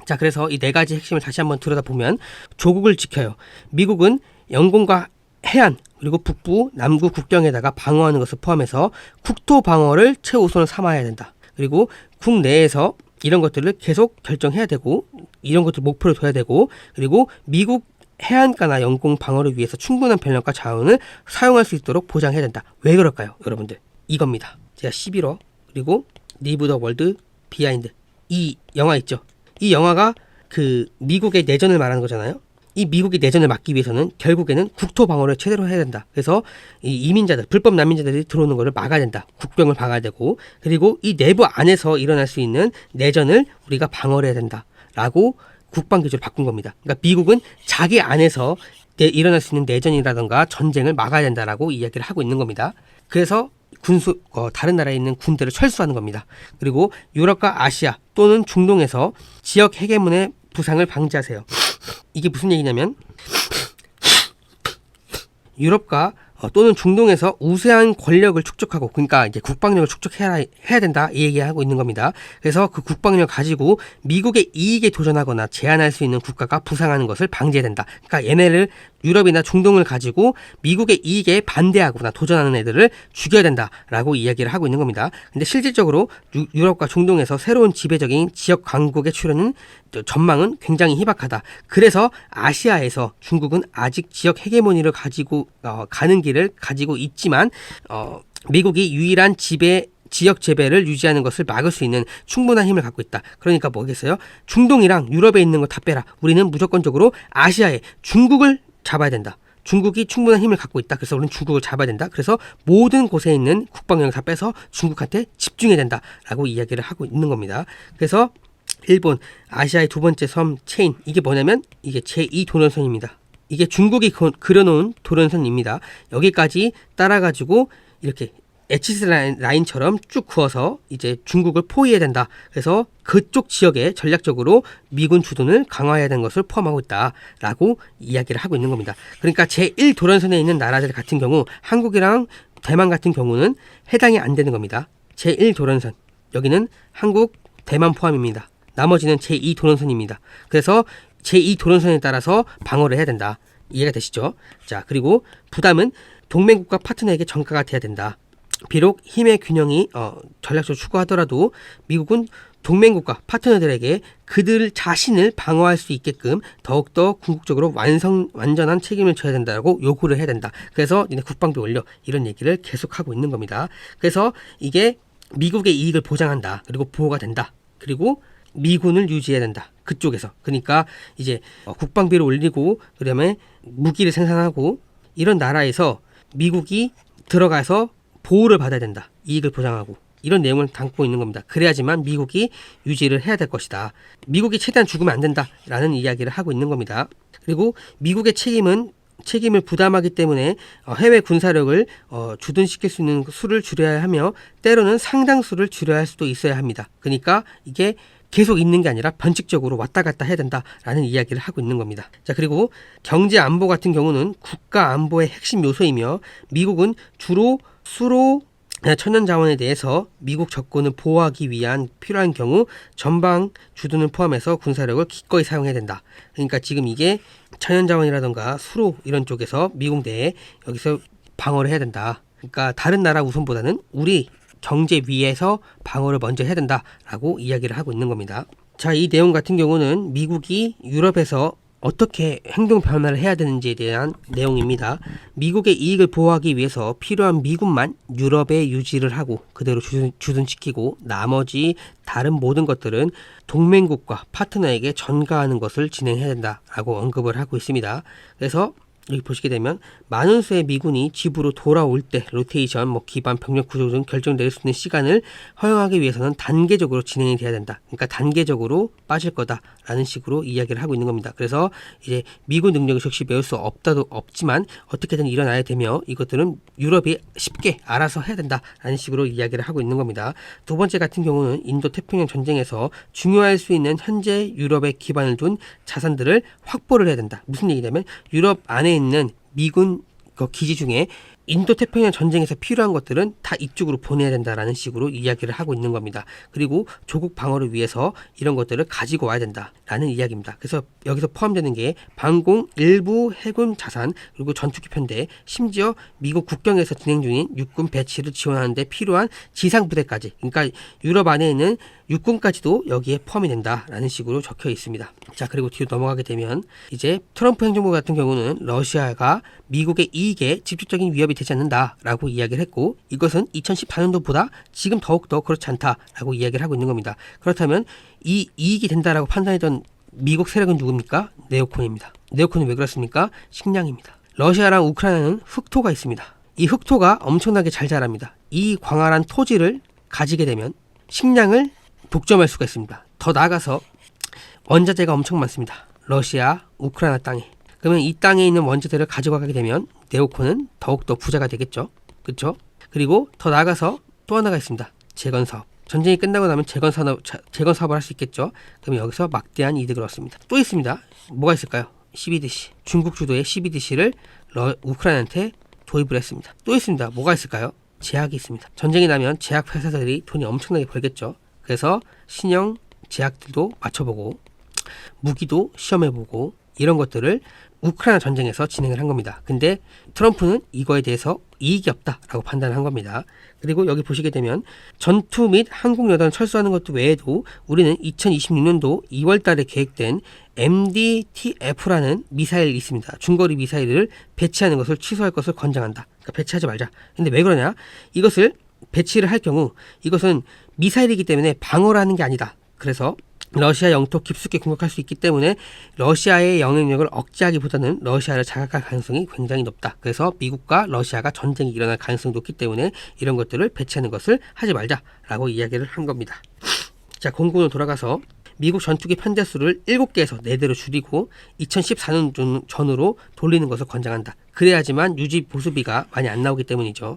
자, 그래서 이 네 가지 핵심을 다시 한번 들여다보면 조국을 지켜요. 미국은 영공과 해안 그리고 북부, 남부 국경에다가 방어하는 것을 포함해서 국토 방어를 최우선을 삼아야 된다. 그리고 국내에서 이런 것들을 계속 결정해야 되고 이런 것들 목표로 둬야 되고 그리고 미국 해안가나 영공 방어를 위해서 충분한 병력과 자원을 사용할 수 있도록 보장해야 된다. 왜 그럴까요? 여러분들 이겁니다. 제가 11호 그리고 리브 더 월드 비하인드 이 영화 있죠. 이 영화가 그 미국의 내전을 말하는 거잖아요. 이 미국의 내전을 막기 위해서는 결국에는 국토 방어를 최대로 해야 된다. 그래서 이 이민자들, 불법 난민자들이 들어오는 것을 막아야 된다. 국경을 막아야 되고 그리고 이 내부 안에서 일어날 수 있는 내전을 우리가 방어를 해야 된다라고 국방기조를 바꾼 겁니다. 그러니까 미국은 자기 안에서 일어날 수 있는 내전이라든가 전쟁을 막아야 된다라고 이야기를 하고 있는 겁니다. 그래서 다른 나라에 있는 군대를 철수하는 겁니다. 그리고 유럽과 아시아 또는 중동에서 지역 헤게몬의 부상을 방지하세요. 이게 무슨 얘기냐면 유럽과 또는 중동에서 우세한 권력을 축적하고 그러니까 이제 국방력을 축적해야 된다 이 얘기하고 있는 겁니다. 그래서 그 국방력을 가지고 미국의 이익에 도전하거나 제한할 수 있는 국가가 부상하는 것을 방지해야 된다. 그러니까 얘네를 유럽이나 중동을 가지고 미국의 이익에 반대하거나 도전하는 애들을 죽여야 된다라고 이야기를 하고 있는 겁니다. 근데 실질적으로 유럽과 중동에서 새로운 지배적인 지역 강국의 출현은 전망은 굉장히 희박하다. 그래서 아시아에서 중국은 아직 지역 헤게모니를 가지고 가는 길을 가지고 있지만 미국이 유일한 지역 재배를 유지하는 것을 막을 수 있는 충분한 힘을 갖고 있다. 그러니까 뭐겠어요? 중동이랑 유럽에 있는 거 다 빼라. 우리는 무조건적으로 아시아에 중국을 잡아야 된다. 중국이 충분한 힘을 갖고 있다. 그래서 우리는 중국을 잡아야 된다. 그래서 모든 곳에 있는 국방 영역 다 빼서 중국한테 집중해야 된다라고 이야기를 하고 있는 겁니다. 그래서 일본, 아시아의 두 번째 섬 체인, 이게 뭐냐면 이게 제2 도련선입니다. 이게 중국이 그려놓은 도련선입니다. 여기까지 따라가지고 이렇게 에치스 라인처럼 쭉 그어서 이제 중국을 포위해야 된다. 그래서 그쪽 지역에 전략적으로 미군 주둔을 강화해야 되는 것을 포함하고 있다라고 이야기를 하고 있는 겁니다. 그러니까 제1 도련선에 있는 나라들 같은 경우 한국이랑 대만 같은 경우는 해당이 안 되는 겁니다. 제1 도련선, 여기는 한국, 대만 포함입니다. 나머지는 제2 도련선입니다. 그래서 제2 도련선에 따라서 방어를 해야 된다. 이해가 되시죠? 자, 그리고 부담은 동맹국가 파트너에게 전가가 돼야 된다. 비록 힘의 균형이 전략적으로 추구하더라도 미국은 동맹국가 파트너들에게 그들 자신을 방어할 수 있게끔 더욱더 궁극적으로 완전한 책임을 져야 된다고 요구를 해야 된다. 그래서 니네 국방비 올려, 이런 얘기를 계속하고 있는 겁니다. 그래서 이게 미국의 이익을 보장한다. 그리고 보호가 된다. 그리고 미군을 유지해야 된다. 그쪽에서. 그러니까 이제 국방비를 올리고 그다음에 무기를 생산하고 이런 나라에서 미국이 들어가서 보호를 받아야 된다. 이익을 보장하고. 이런 내용을 담고 있는 겁니다. 그래야지만 미국이 유지를 해야 될 것이다. 미국이 최대한 죽으면 안 된다라는 이야기를 하고 있는 겁니다. 그리고 미국의 책임을 부담하기 때문에 해외 군사력을 주둔시킬 수 있는 수를 줄여야 하며 때로는 상당수를 줄여야 할 수도 있어야 합니다. 그러니까 이게 계속 있는 게 아니라 변칙적으로 왔다 갔다 해야 된다라는 이야기를 하고 있는 겁니다. 자, 그리고 경제 안보 같은 경우는 국가 안보의 핵심 요소이며 미국은 주로 수로 천연 자원에 대해서 미국 적군을 보호하기 위한 필요한 경우 전방 주둔을 포함해서 군사력을 기꺼이 사용해야 된다. 그러니까 지금 이게 천연 자원이라던가 수로 이런 쪽에서 미국 내에 여기서 방어를 해야 된다. 그러니까 다른 나라 우선보다는 우리 경제 위에서 방어를 먼저 해야 된다라고 이야기를 하고 있는 겁니다. 자, 이 내용 같은 경우는 미국이 유럽에서 어떻게 행동 변화를 해야 되는지에 대한 내용입니다. 미국의 이익을 보호하기 위해서 필요한 미군만 유럽에 유지를 하고 그대로 주둔시키고 나머지 다른 모든 것들은 동맹국과 파트너에게 전가하는 것을 진행해야 된다라고 언급을 하고 있습니다. 그래서 여기 보시게 되면 많은 수의 미군이 집으로 돌아올 때 로테이션, 기반 병력 구조 등 결정될 수 있는 시간을 허용하기 위해서는 단계적으로 진행이 돼야 된다. 그러니까 단계적으로 빠질 거다라는 식으로 이야기를 하고 있는 겁니다. 그래서 이제 미군 능력이 즉시 메울 수 없지만 어떻게든 일어나야 되며 이것들은 유럽이 쉽게 알아서 해야 된다라는 식으로 이야기를 하고 있는 겁니다. 두 번째 같은 경우는 인도 태평양 전쟁에서 중요할 수 있는 현재 유럽에 기반을 둔 자산들을 확보를 해야 된다. 무슨 얘기냐면 유럽 안에 있는 미군 기지 중에 인도 태평양 전쟁에서 필요한 것들은 다 이쪽으로 보내야 된다라는 식으로 이야기를 하고 있는 겁니다. 그리고 조국 방어를 위해서 이런 것들을 가지고 와야 된다라는 이야기입니다. 그래서 여기서 포함되는 게 방공, 일부 해군 자산, 그리고 전투기 편대, 심지어 미국 국경에서 진행 중인 육군 배치를 지원하는 데 필요한 지상 부대까지, 그러니까 유럽 안에 있는 육군까지도 여기에 포함이 된다라는 식으로 적혀 있습니다. 자, 그리고 뒤로 넘어가게 되면 이제 트럼프 행정부 같은 경우는 러시아가 미국의 이익에 직접적인 위협이 되지 않는다라고 이야기를 했고 이것은 2014년도보다 지금 더욱더 그렇지 않다라고 이야기를 하고 있는 겁니다. 그렇다면 이 이익이 된다라고 판단했던 미국 세력은 누굽니까? 네오콘입니다. 네오콘은 왜 그렇습니까? 식량입니다. 러시아랑 우크라이나는 흑토가 있습니다. 이 흑토가 엄청나게 잘 자랍니다. 이 광활한 토지를 가지게 되면 식량을 독점할 수가 있습니다. 더 나아가서 원자재가 엄청 많습니다. 러시아, 우크라이나 땅에. 그러면 이 땅에 있는 원자재를 가져가게 되면 네오콘은 더욱더 부자가 되겠죠. 그렇죠? 그리고 더 나아가서 또 하나가 있습니다. 재건 사업. 전쟁이 끝나고 나면 재건 사업을 할 수 있겠죠. 그러면 여기서 막대한 이득을 얻습니다. 또 있습니다. 뭐가 있을까요? CBDC. 중국 주도의 CBDC를 우크라이나한테 도입을 했습니다. 또 있습니다. 뭐가 있을까요? 제약이 있습니다. 전쟁이 나면 제약 회사들이 돈이 엄청나게 벌겠죠. 그래서 신형 제약들도 맞춰보고 무기도 시험해보고 이런 것들을 우크라이나 전쟁에서 진행을 한 겁니다. 근데 트럼프는 이거에 대해서 이익이 없다라고 판단한 겁니다. 그리고 여기 보시게 되면 전투 및 항공여단 철수하는 것도 외에도 우리는 2026년도 2월 달에 계획된 MDTF라는 미사일이 있습니다. 중거리 미사일을 배치하는 것을 취소할 것을 권장한다. 그러니까 배치하지 말자. 근데 왜 그러냐? 이것을 배치를 할 경우 이것은 미사일이기 때문에 방어를 하는 게 아니다. 그래서 러시아 영토 깊숙이 공격할 수 있기 때문에 러시아의 영향력을 억제하기보다는 러시아를 자극할 가능성이 굉장히 높다. 그래서 미국과 러시아가 전쟁이 일어날 가능성이 높기 때문에 이런 것들을 배치하는 것을 하지 말자라고 이야기를 한 겁니다. 자, 공군으로 돌아가서 미국 전투기 편대수를 7개에서 4대로 줄이고 2014년 전으로 돌리는 것을 권장한다. 그래야지만 유지 보수비가 많이 안 나오기 때문이죠.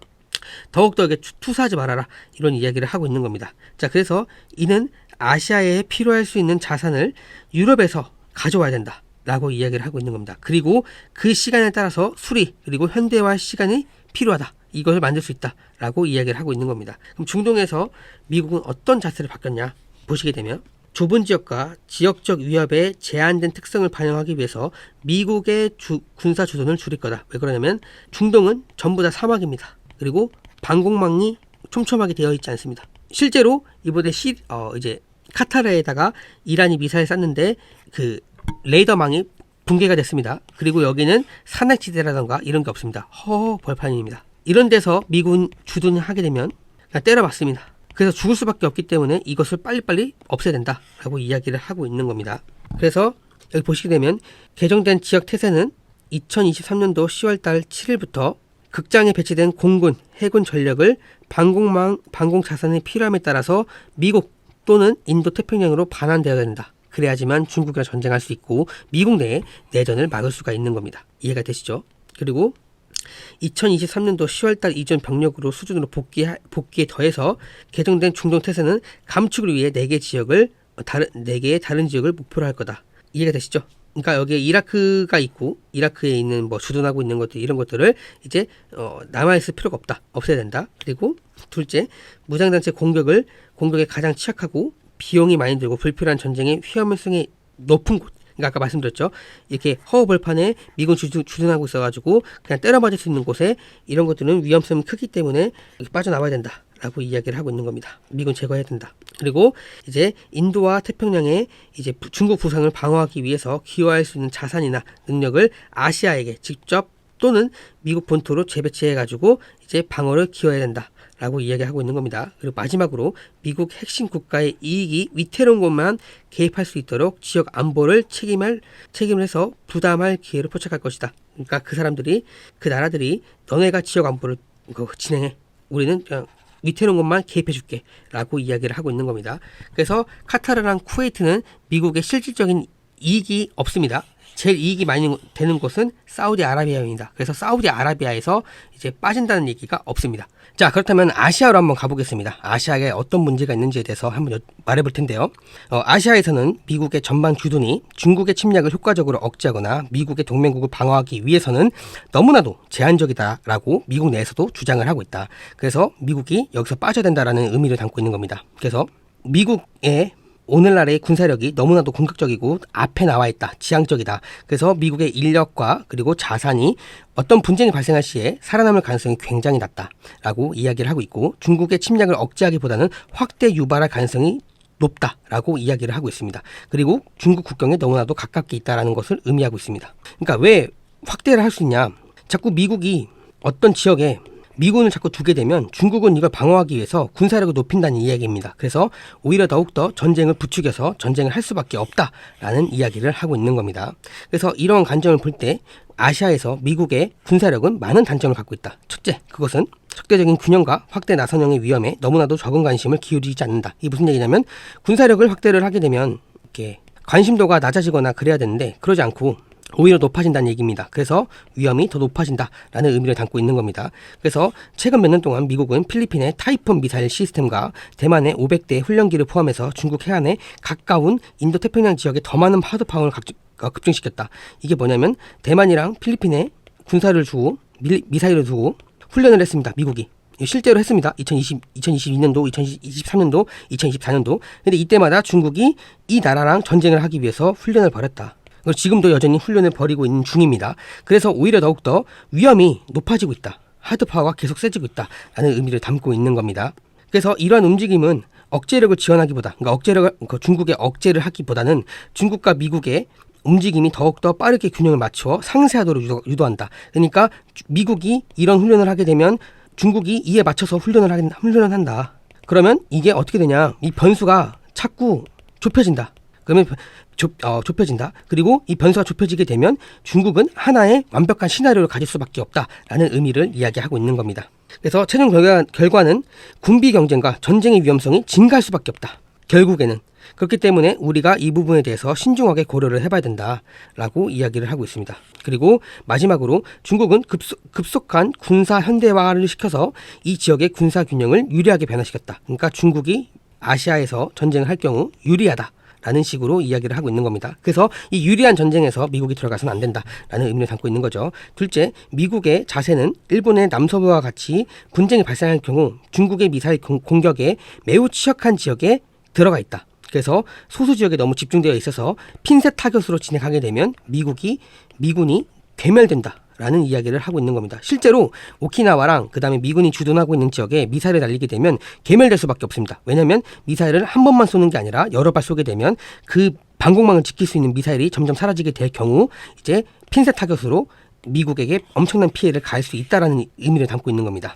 더욱더 투사하지 말아라, 이런 이야기를 하고 있는 겁니다. 자, 그래서 이는 아시아에 필요할 수 있는 자산을 유럽에서 가져와야 된다 라고 이야기를 하고 있는 겁니다. 그리고 그 시간에 따라서 수리 그리고 현대화 시간이 필요하다, 이것을 만들 수 있다 라고 이야기를 하고 있는 겁니다. 그럼 중동에서 미국은 어떤 자세를 바뀌었냐 보시게 되면, 좁은 지역과 지역적 위협의 제한된 특성을 반영하기 위해서 미국의 군사 주둔을 줄일 거다. 왜 그러냐면 중동은 전부 다 사막입니다. 그리고 방공망이 촘촘하게 되어 있지 않습니다. 실제로 이번에 이제 카타르에다가 이란이 미사일 쐈는데 그 레이더망이 붕괴가 됐습니다. 그리고 여기는 산악지대라던가 이런 게 없습니다. 벌판입니다. 이런 데서 미군 주둔을 하게 되면 그냥 때려 맞습니다. 그래서 죽을 수밖에 없기 때문에 이것을 빨리빨리 없애야 된다라고 이야기를 하고 있는 겁니다. 그래서 여기 보시게 되면 개정된 지역 태세는 2023년도 10월달 7일부터 극장에 배치된 공군, 해군 전력을 방공 자산이 필요함에 따라서 미국 또는 인도 태평양으로 반환되어야 된다. 그래야지만 중국이랑 전쟁할 수 있고 미국 내에 내전을 막을 수가 있는 겁니다. 이해가 되시죠? 그리고 2023년도 10월달 이전 병력으로 수준으로 복귀에 더해서 개정된 중동 태세는 감축을 위해 4개의 다른 지역을 목표로 할 거다. 이해가 되시죠? 그러니까 여기에 이라크가 있고 이라크에 있는 주둔하고 있는 것들, 이런 것들을 이제 남아있을 필요가 없다. 없애야 된다. 그리고 둘째, 무장단체 공격에 가장 취약하고 비용이 많이 들고 불필요한 전쟁의 위험성이 높은 곳, 그러니까 아까 말씀드렸죠. 이렇게 허허벌판에 미군 주둔하고 있어가지고 그냥 때려 맞을 수 있는 곳에 이런 것들은 위험성이 크기 때문에 빠져나와야 된다 라고 이야기를 하고 있는 겁니다. 미군 제거해야 된다. 그리고 이제 인도와 태평양에 이제 중국 부상을 방어하기 위해서 기여할 수 있는 자산이나 능력을 아시아에게 직접 또는 미국 본토로 재배치해가지고 이제 방어를 기여해야 된다 라고 이야기하고 있는 겁니다. 그리고 마지막으로 미국 핵심 국가의 이익이 위태로운 곳만 개입할 수 있도록 지역 안보를 책임을 해서 부담할 기회를 포착할 것이다. 그러니까 그 나라들이 너네가 지역 안보를 진행해, 우리는 그냥 위태로운 것만 개입해줄게 라고 이야기를 하고 있는 겁니다. 그래서 카타르랑 쿠웨이트는 미국의 실질적인 이익이 없습니다. 제일 이익이 많이 되는 곳은 사우디아라비아입니다. 그래서 사우디아라비아에서 이제 빠진다는 얘기가 없습니다. 자, 그렇다면 아시아로 한번 가보겠습니다. 아시아에 어떤 문제가 있는지에 대해서 한번 말해볼 텐데요. 아시아에서는 미국의 전방 주둔이 중국의 침략을 효과적으로 억제하거나 미국의 동맹국을 방어하기 위해서는 너무나도 제한적이다라고 미국 내에서도 주장을 하고 있다. 그래서 미국이 여기서 빠져야 된다라는 의미를 담고 있는 겁니다. 그래서 미국의 오늘날의 군사력이 너무나도 공격적이고 앞에 나와 있다, 지향적이다. 그래서 미국의 인력과 그리고 자산이 어떤 분쟁이 발생할 시에 살아남을 가능성이 굉장히 낮다라고 이야기를 하고 있고, 중국의 침략을 억제하기보다는 확대 유발할 가능성이 높다라고 이야기를 하고 있습니다. 그리고 중국 국경에 너무나도 가깝게 있다라는 것을 의미하고 있습니다. 그러니까 왜 확대를 할 수 있냐? 자꾸 미국이 어떤 지역에 미군을 자꾸 두게 되면 중국은 이걸 방어하기 위해서 군사력을 높인다는 이야기입니다. 그래서 오히려 더욱더 전쟁을 부추겨서 전쟁을 할 수밖에 없다라는 이야기를 하고 있는 겁니다. 그래서 이런 관점을 볼 때 아시아에서 미국의 군사력은 많은 단점을 갖고 있다. 첫째, 그것은 적대적인 균형과 확대 나선형의 위험에 너무나도 적은 관심을 기울이지 않는다. 이게 무슨 얘기냐면 군사력을 확대를 하게 되면 이렇게 관심도가 낮아지거나 그래야 되는데 그러지 않고 오히려 높아진다는 얘기입니다. 그래서 위험이 더 높아진다라는 의미를 담고 있는 겁니다. 그래서 최근 몇 년 동안 미국은 필리핀의 타이푼 미사일 시스템과 대만의 500대의 훈련기를 포함해서 중국 해안에 가까운 인도 태평양 지역에 더 많은 하드파워를 급증시켰다. 이게 뭐냐면 대만이랑 필리핀에 군사를 주고 미사일을 두고 훈련을 했습니다. 미국이. 실제로 했습니다. 2022년도, 2023년도, 2024년도. 근데 이때마다 중국이 이 나라랑 전쟁을 하기 위해서 훈련을 벌였다. 지금도 여전히 훈련을 벌이고 있는 중입니다. 그래서 오히려 더욱더 위험이 높아지고 있다. 하드파워가 계속 세지고 있다라는 의미를 담고 있는 겁니다. 그래서 이러한 움직임은 억제력을 지원하기보다, 그러니까 중국의 억제를 하기보다는 중국과 미국의 움직임이 더욱더 빠르게 균형을 맞춰 상쇄하도록 유도한다. 그러니까 미국이 이런 훈련을 하게 되면 중국이 이에 맞춰서 훈련을 한다. 그러면 이게 어떻게 되냐? 이 변수가 자꾸 좁혀진다. 그러면 좁혀진다. 그리고 이 변수가 좁혀지게 되면 중국은 하나의 완벽한 시나리오를 가질 수밖에 없다라는 의미를 이야기하고 있는 겁니다. 그래서 최종 결과는 군비 경쟁과 전쟁의 위험성이 증가할 수밖에 없다. 결국에는. 그렇기 때문에 우리가 이 부분에 대해서 신중하게 고려를 해봐야 된다라고 이야기를 하고 있습니다. 그리고 마지막으로 중국은 급속한 군사 현대화를 시켜서 이 지역의 군사 균형을 유리하게 변화시켰다. 그러니까 중국이 아시아에서 전쟁을 할 경우 유리하다. 라는 식으로 이야기를 하고 있는 겁니다. 그래서 이 유리한 전쟁에서 미국이 들어가서는 안 된다라는 의미를 담고 있는 거죠. 둘째, 미국의 자세는 일본의 남서부와 같이 분쟁이 발생할 경우 중국의 미사일 공격에 매우 취약한 지역에 들어가 있다. 그래서 소수 지역에 너무 집중되어 있어서 핀셋 타격으로 진행하게 되면 미군이 괴멸된다. 라는 이야기를 하고 있는 겁니다. 실제로 오키나와랑 그 다음에 미군이 주둔하고 있는 지역에 미사일을 날리게 되면 괴멸될 수밖에 없습니다. 왜냐하면 미사일을 한 번만 쏘는 게 아니라 여러 발 쏘게 되면 그 방공망을 지킬 수 있는 미사일이 점점 사라지게 될 경우 이제 핀셋 타격으로 미국에게 엄청난 피해를 가할 수 있다라는 의미를 담고 있는 겁니다.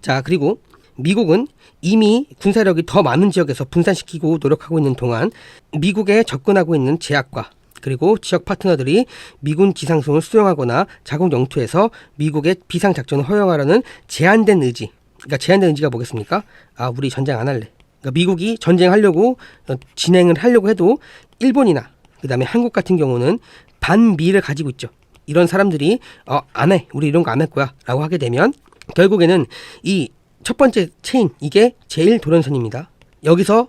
자, 그리고 미국은 이미 군사력이 더 많은 지역에서 분산시키고 노력하고 있는 동안 미국에 접근하고 있는 제약과 그리고 지역 파트너들이 미군 지상송을 수용하거나 자국 영토에서 미국의 비상작전을 허용하려는 제한된 의지. 그러니까 제한된 의지가 뭐겠습니까? 우리 전쟁 안 할래. 그러니까 미국이 전쟁하려고 진행을 하려고 해도 일본이나 그다음에 한국 같은 경우는 반미를 가지고 있죠. 이런 사람들이 안 해. 우리 이런 거 안 할 거야. 라고 하게 되면 결국에는 이 첫 번째 체인, 이게 제1도련선입니다. 여기서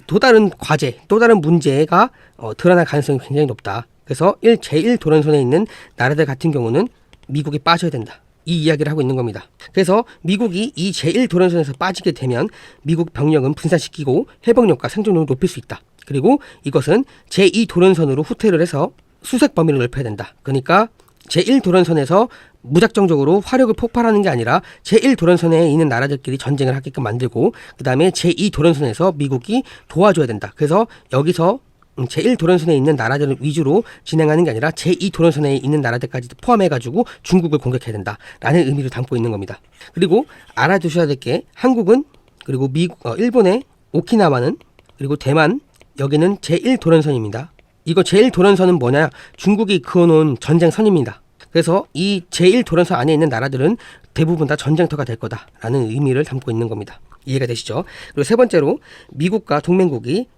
또 다른 과제, 또 다른 문제가 드러날 가능성이 굉장히 높다. 그래서 제1도련선에 있는 나라들 같은 경우는 미국이 빠져야 된다. 이 이야기를 하고 있는 겁니다. 그래서 미국이 이 제1도련선에서 빠지게 되면 미국 병력은 분산시키고 회복력과 생존력을 높일 수 있다. 그리고 이것은 제2도련선으로 후퇴를 해서 수색 범위를 넓혀야 된다. 그러니까 제1도련선에서 무작정적으로 화력을 폭발하는 게 아니라 제1도련선에 있는 나라들끼리 전쟁을 하게끔 만들고 그 다음에 제2도련선에서 미국이 도와줘야 된다. 그래서 여기서 제1도련선에 있는 나라들 위주로 진행하는 게 아니라 제2도련선에 있는 나라들까지도 포함해가지고 중국을 공격해야 된다라는 의미를 담고 있는 겁니다. 그리고 알아두셔야 될 게 한국은 그리고 일본의 오키나와는 그리고 대만 여기는 제1도련선입니다. 이거 제1도련선은 뭐냐? 중국이 그어놓은 전쟁선입니다. 그래서 이 제1도련선 안에 있는 나라들은 대부분 다 전쟁터가 될 거다라는 의미를 담고 있는 겁니다. 이해가 되시죠? 그리고 세 번째로 미국과 동맹국이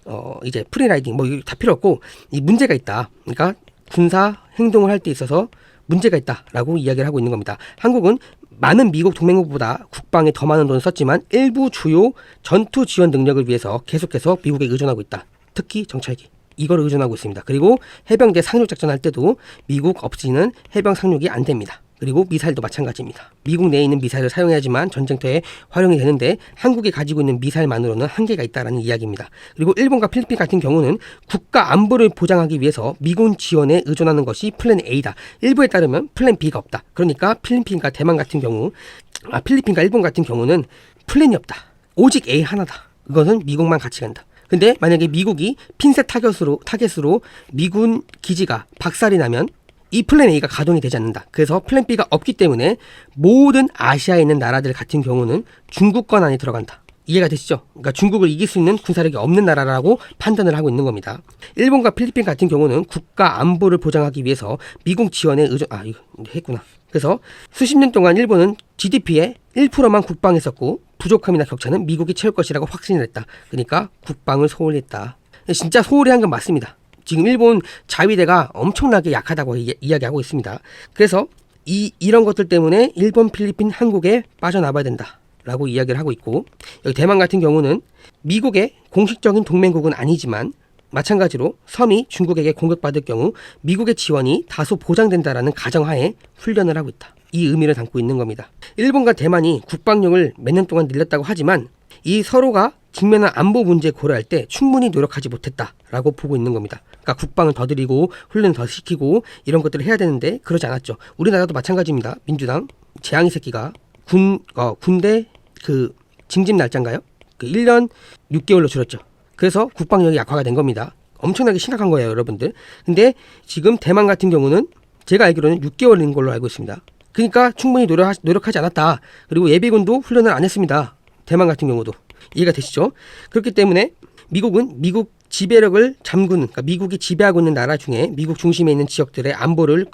이제 프리라이딩 이거 다 필요 없고 이 문제가 있다. 그러니까 군사 행동을 할 때 있어서 문제가 있다라고 이야기를 하고 있는 겁니다. 한국은 많은 미국 동맹국보다 국방에 더 많은 돈을 썼지만 일부 주요 전투 지원 능력을 위해서 계속해서 미국에 의존하고 있다. 특히 정찰기. 이걸 의존하고 있습니다. 그리고 해병대 상륙 작전할 때도 미국 없이는 해병 상륙이 안 됩니다. 그리고 미사일도 마찬가지입니다. 미국 내에 있는 미사일을 사용해야지만 전쟁터에 활용이 되는데 한국이 가지고 있는 미사일만으로는 한계가 있다는 이야기입니다. 그리고 일본과 필리핀 같은 경우는 국가 안보를 보장하기 위해서 미군 지원에 의존하는 것이 플랜 A다. 일부에 따르면 플랜 B가 없다. 그러니까 필리핀과 대만 같은 경우, 필리핀과 일본 같은 경우는 플랜이 없다. 오직 A 하나다. 이것은 미국만 같이 간다. 근데 만약에 미국이 핀셋 타겟으로 미군 기지가 박살이 나면 이 플랜 A가 가동이 되지 않는다. 그래서 플랜 B가 없기 때문에 모든 아시아에 있는 나라들 같은 경우는 중국권 안에 들어간다. 이해가 되시죠? 그러니까 중국을 이길 수 있는 군사력이 없는 나라라고 판단을 하고 있는 겁니다. 일본과 필리핀 같은 경우는 국가 안보를 보장하기 위해서 미국 지원에 이거 했구나. 그래서 수십 년 동안 일본은 GDP의 1%만 국방에 썼고 부족함이나 격차는 미국이 채울 것이라고 확신을 했다. 그러니까 국방을 소홀히 했다. 진짜 소홀히 한 건 맞습니다. 지금 일본 자위대가 엄청나게 약하다고 이야기하고 있습니다. 그래서 이런 것들 때문에 일본, 필리핀, 한국에 빠져나와야 된다. 라고 이야기를 하고 있고 여기 대만 같은 경우는 미국의 공식적인 동맹국은 아니지만 마찬가지로 섬이 중국에게 공격받을 경우 미국의 지원이 다소 보장된다라는 가정하에 훈련을 하고 있다. 이 의미를 담고 있는 겁니다. 일본과 대만이 국방력을 몇 년 동안 늘렸다고 하지만 이 서로가 직면한 안보 문제 고려할 때 충분히 노력하지 못했다라고 보고 있는 겁니다. 그러니까 국방을 더 들이고 훈련을 더 시키고 이런 것들을 해야 되는데 그러지 않았죠. 우리나라도 마찬가지입니다. 민주당 재앙이 새끼가 군대 그 징집 날짜인가요? 그 1년 6개월로 줄였죠. 그래서 국방력이 약화가 된 겁니다. 엄청나게 심각한 거예요, 여러분들. 근데 지금 대만 같은 경우는 제가 알기로는 6개월인 걸로 알고 있습니다. 그러니까 충분히 노력하지 않았다. 그리고 예비군도 훈련을 안 했습니다. 대만 같은 경우도. 이해가 되시죠? 그렇기 때문에 미국은 미국 지배력을 잠그는, 그러니까 미국이 지배하고 있는 나라 중에 미국 중심에 있는 지역들의 안보를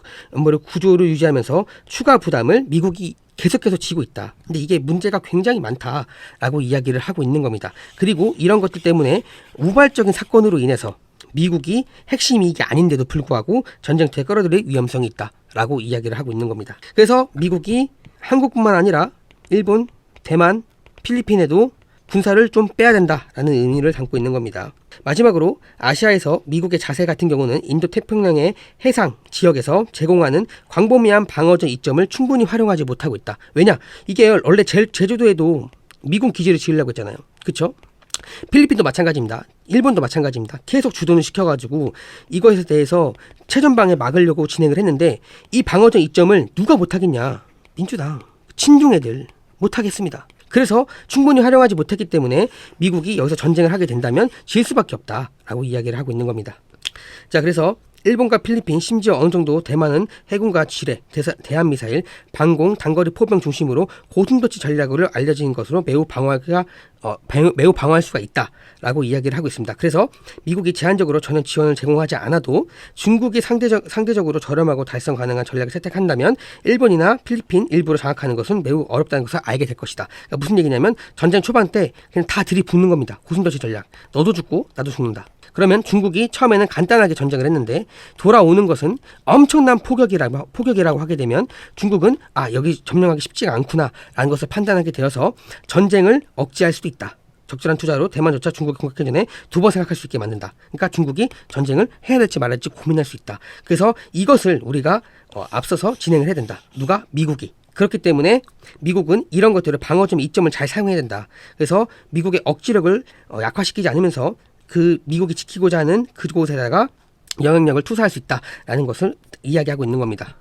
구조를 유지하면서 추가 부담을 미국이 계속해서 지고 있다. 근데 이게 문제가 굉장히 많다라고 이야기를 하고 있는 겁니다. 그리고 이런 것들 때문에 우발적인 사건으로 인해서 미국이 핵심 이익이 아닌데도 불구하고 전쟁터에 끌어들일 위험성이 있다라고 이야기를 하고 있는 겁니다. 그래서 미국이 한국뿐만 아니라 일본, 대만, 필리핀에도 군사를 좀 빼야 된다라는 의미를 담고 있는 겁니다. 마지막으로 아시아에서 미국의 자세 같은 경우는 인도태평양의 해상 지역에서 제공하는 광범위한 방어적 이점을 충분히 활용하지 못하고 있다. 왜냐? 이게 원래 제주도에도 미군 기지를 지으려고 했잖아요. 그렇죠? 필리핀도 마찬가지입니다. 일본도 마찬가지입니다. 계속 주둔을 시켜가지고 이것에 대해서 최전방에 막으려고 진행을 했는데 이 방어적 이점을 누가 못하겠냐? 민주당, 친중 애들 못하겠습니다. 그래서 충분히 활용하지 못했기 때문에 미국이 여기서 전쟁을 하게 된다면 질 수밖에 없다라고 이야기를 하고 있는 겁니다. 자, 그래서 일본과 필리핀, 심지어 어느 정도 대만은 해군과 지뢰, 대한미사일, 방공, 단거리 포병 중심으로 고중도치 전략으로 알려진 것으로 매우 방어할 수가 있다라고 이야기를 하고 있습니다. 그래서 미국이 제한적으로 전혀 지원을 제공하지 않아도 중국이 상대적으로 저렴하고 달성 가능한 전략을 채택한다면 일본이나 필리핀 일부를 장악하는 것은 매우 어렵다는 것을 알게 될 것이다. 그러니까 무슨 얘기냐면 전쟁 초반 때 그냥 다 들이붓는 겁니다. 고중도치 전략. 너도 죽고 나도 죽는다. 그러면 중국이 처음에는 간단하게 전쟁을 했는데 돌아오는 것은 엄청난 포격이라고 하게 되면 중국은 여기 점령하기 쉽지가 않구나 라는 것을 판단하게 되어서 전쟁을 억제할 수도 있다. 적절한 투자로 대만조차 중국을 공격하기 전에 두 번 생각할 수 있게 만든다. 그러니까 중국이 전쟁을 해야 될지 말할지 고민할 수 있다. 그래서 이것을 우리가 앞서서 진행을 해야 된다. 누가? 미국이. 그렇기 때문에 미국은 이런 것들을 방어점 이점을 잘 사용해야 된다. 그래서 미국의 억지력을 약화시키지 않으면서 그 미국이 지키고자 하는 그곳에다가 영향력을 투사할 수 있다라는 것을 이야기하고 있는 겁니다.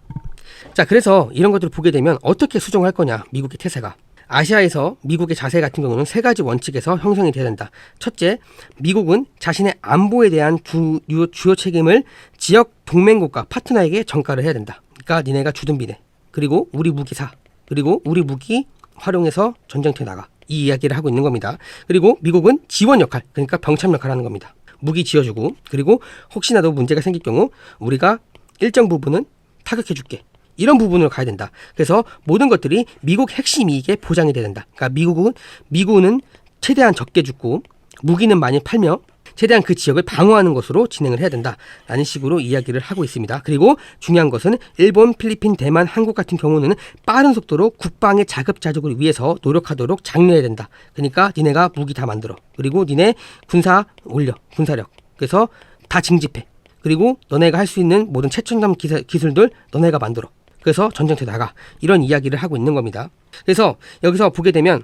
자, 그래서 이런 것들을 보게 되면 어떻게 수정할 거냐, 미국의 태세가. 아시아에서 미국의 자세 같은 경우는 세 가지 원칙에서 형성이 돼야 된다. 첫째, 미국은 자신의 안보에 대한 주요 책임을 지역 동맹국가 파트너에게 전가를 해야 된다. 그러니까 니네가 주둔비네. 그리고 우리 무기 사. 그리고 우리 무기 활용해서 전쟁터에 나가. 이 이야기를 하고 있는 겁니다. 그리고 미국은 지원 역할, 그러니까 병참 역할을 하는 겁니다. 무기 지어주고, 그리고 혹시나도 문제가 생길 경우 우리가 일정 부분은 타격해줄게. 이런 부분으로 가야 된다. 그래서 모든 것들이 미국 핵심 이익에 보장이 돼야 된다. 그러니까 미국은 최대한 적게 죽고 무기는 많이 팔며 최대한 그 지역을 방어하는 것으로 진행을 해야 된다라는 식으로 이야기를 하고 있습니다. 그리고 중요한 것은 일본, 필리핀, 대만, 한국 같은 경우는 빠른 속도로 국방의 자급자족을 위해서 노력하도록 장려해야 된다. 그러니까 니네가 무기 다 만들어. 그리고 니네 군사 올려. 군사력. 그래서 다 징집해. 그리고 너네가 할 수 있는 모든 최첨단 기술들 너네가 만들어. 그래서 전쟁터에 나가. 이런 이야기를 하고 있는 겁니다. 그래서 여기서 보게 되면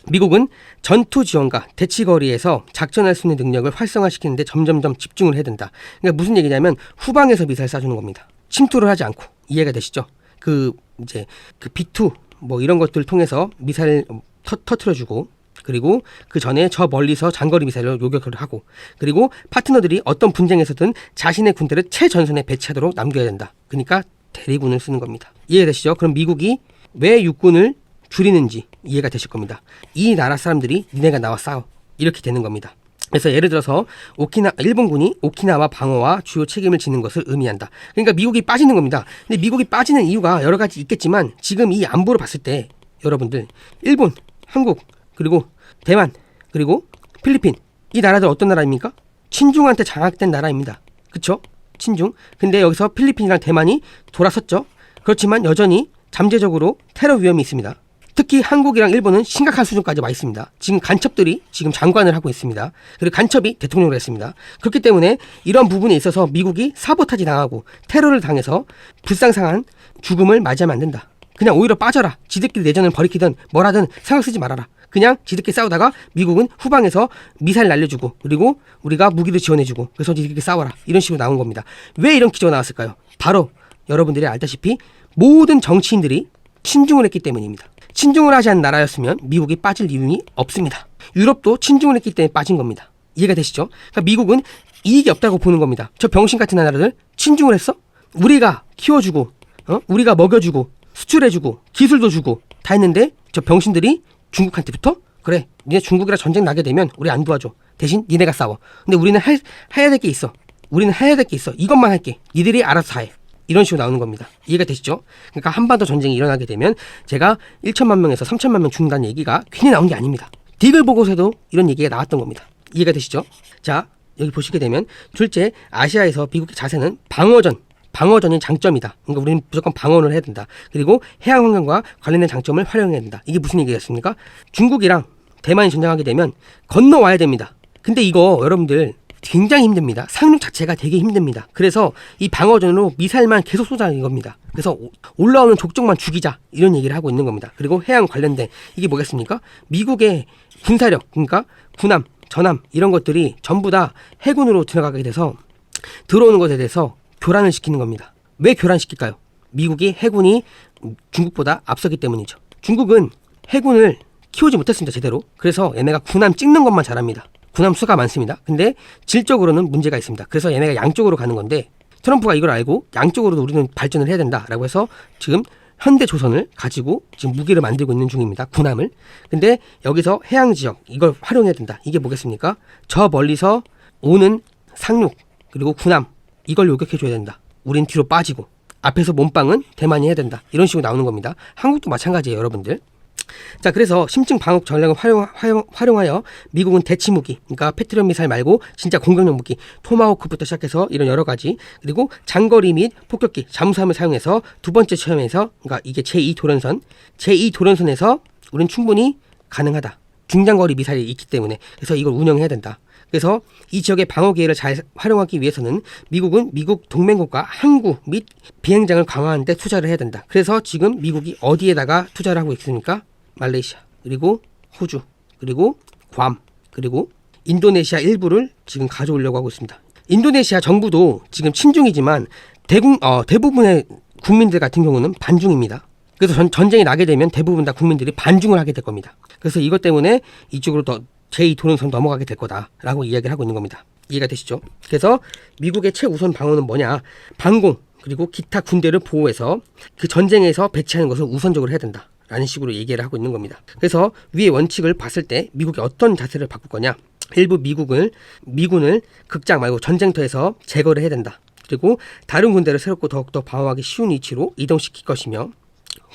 미국은 전투 지원과 대치거리에서 작전할 수 있는 능력을 활성화시키는데 점점점 집중을 해야 된다. 그러니까 무슨 얘기냐면 후방에서 미사일 쏴주는 겁니다. 침투를 하지 않고. 이해가 되시죠? 그 B2 뭐 이런 것들을 통해서 미사일 터트려주고, 그리고 그 전에 저 멀리서 장거리 미사일로 요격을 하고, 그리고 파트너들이 어떤 분쟁에서든 자신의 군대를 최전선에 배치하도록 남겨야 된다. 그러니까 대리군을 쓰는 겁니다. 이해되시죠? 그럼 미국이 왜 육군을 줄이는지 이해가 되실 겁니다. 이 나라 사람들이 니네가 나와 싸워. 이렇게 되는 겁니다. 그래서 예를 들어서 일본군이 오키나와 방어와 주요 책임을 지는 것을 의미한다. 그러니까 미국이 빠지는 겁니다. 근데 미국이 빠지는 이유가 여러 가지 있겠지만 지금 이 안보를 봤을 때 여러분들 일본, 한국, 그리고 대만, 그리고 필리핀 이 나라들 어떤 나라입니까? 친중한테 장악된 나라입니다. 그쵸? 친중. 근데 여기서 필리핀이랑 대만이 돌아섰죠. 그렇지만 여전히 잠재적으로 테러 위험이 있습니다. 특히 한국이랑 일본은 심각한 수준까지 와 있습니다. 지금 간첩들이 지금 장관을 하고 있습니다. 그리고 간첩이 대통령을 했습니다. 그렇기 때문에 이런 부분에 있어서 미국이 사보타지 당하고 테러를 당해서 불상상한 죽음을 맞이하면 안 된다. 그냥 오히려 빠져라. 지들끼리 내전을 벌이키든 뭐라든 생각 쓰지 말아라. 그냥 지들끼리 싸우다가 미국은 후방에서 미사일 날려주고 그리고 우리가 무기도 지원해주고 그래서 지들끼리 싸워라 이런 식으로 나온 겁니다. 왜 이런 기조가 나왔을까요? 바로 여러분들이 알다시피 모든 정치인들이 친중을 했기 때문입니다. 친중을 하지 않은 나라였으면 미국이 빠질 이유는 없습니다. 유럽도 친중을 했기 때문에 빠진 겁니다. 이해가 되시죠? 그러니까 미국은 이익이 없다고 보는 겁니다. 저 병신 같은 나라들 친중을 했어? 우리가 키워주고 우리가 먹여주고 수출해주고 기술도 주고 다 했는데 저 병신들이 중국한테 붙어? 그래 니네 중국이랑 전쟁 나게 되면 우리 안 도와줘. 대신 니네가 싸워. 근데 우리는 해야 될 게 있어. 우리는 해야 될 게 있어. 이것만 할게. 니들이 알아서 다 해. 이런 식으로 나오는 겁니다. 이해가 되시죠? 그러니까 한반도 전쟁이 일어나게 되면 제가 1천만 명에서 3천만 명 죽는다는 얘기가 괜히 나온 게 아닙니다. 딕을 보고서도 이런 얘기가 나왔던 겁니다. 이해가 되시죠? 자, 여기 보시게 되면 둘째, 아시아에서 미국의 자세는 방어전이 장점이다. 그러니까 우리는 무조건 방어를 해야 된다. 그리고 해양 환경과 관련된 장점을 활용해야 된다. 이게 무슨 얘기겠습니까? 중국이랑 대만이 전쟁하게 되면 건너와야 됩니다. 근데 이거 여러분들 굉장히 힘듭니다. 상륙 자체가 되게 힘듭니다. 그래서 이 방어전으로 미사일만 계속 쏘자는 겁니다. 그래서 올라오는 족족만 죽이자 이런 얘기를 하고 있는 겁니다. 그리고 해양 관련된 이게 뭐겠습니까? 미국의 군사력, 그러니까 군함, 전함 이런 것들이 전부 다 해군으로 들어가게 돼서 들어오는 것에 대해서 교란을 시키는 겁니다. 왜 교란시킬까요? 미국이 해군이 중국보다 앞서기 때문이죠. 중국은 해군을 키우지 못했습니다. 제대로. 그래서 얘네가 군함 찍는 것만 잘합니다. 군함 수가 많습니다. 근데 질적으로는 문제가 있습니다. 그래서 얘네가 양쪽으로 가는 건데 트럼프가 이걸 알고 양쪽으로도 우리는 발전을 해야 된다라고 해서 지금 현대조선을 가지고 지금 무기를 만들고 있는 중입니다. 군함을. 근데 여기서 해양지역 이걸 활용해야 된다. 이게 뭐겠습니까? 저 멀리서 오는 상륙 그리고 군함 이걸 요격해줘야 된다. 우린 뒤로 빠지고 앞에서 몸빵은 대만이 해야 된다. 이런 식으로 나오는 겁니다. 한국도 마찬가지예요. 여러분들. 자, 그래서 심층 방어 전략을 활용하여 미국은 대치무기, 그러니까 패트리엇 미사일 말고 진짜 공격용 무기, 토마호크부터 시작해서 이런 여러 가지, 그리고 장거리 및 폭격기, 잠수함을 사용해서 두 번째 시험에서, 그러니까 이게 제2도련선에서 우린 충분히 가능하다. 중장거리 미사일이 있기 때문에 그래서 이걸 운영해야 된다. 그래서 이 지역의 방어 기회를 잘 활용하기 위해서는 미국은 미국 동맹국가 항구 및 비행장을 강화하는 데 투자를 해야 된다. 그래서 지금 미국이 어디에다가 투자를 하고 있습니까? 말레이시아, 그리고 호주, 그리고 괌, 그리고 인도네시아 일부를 지금 가져오려고 하고 있습니다. 인도네시아 정부도 지금 친중이지만 대부분의 국민들 같은 경우는 반중입니다. 그래서 전쟁이 나게 되면 대부분 다 국민들이 반중을 하게 될 겁니다. 그래서 이것 때문에 이쪽으로 더 제2도련선 넘어가게 될 거다라고 이야기를 하고 있는 겁니다. 이해가 되시죠? 그래서 미국의 최우선 방어는 뭐냐? 방공 그리고 기타 군대를 보호해서 그 전쟁에서 배치하는 것을 우선적으로 해야 된다라는 식으로 얘기를 하고 있는 겁니다. 그래서 위의 원칙을 봤을 때 미국이 어떤 자세를 바꿀 거냐? 일부 미군을 극장 말고 전쟁터에서 제거를 해야 된다. 그리고 다른 군대를 새롭고 더욱더 방어하기 쉬운 위치로 이동시킬 것이며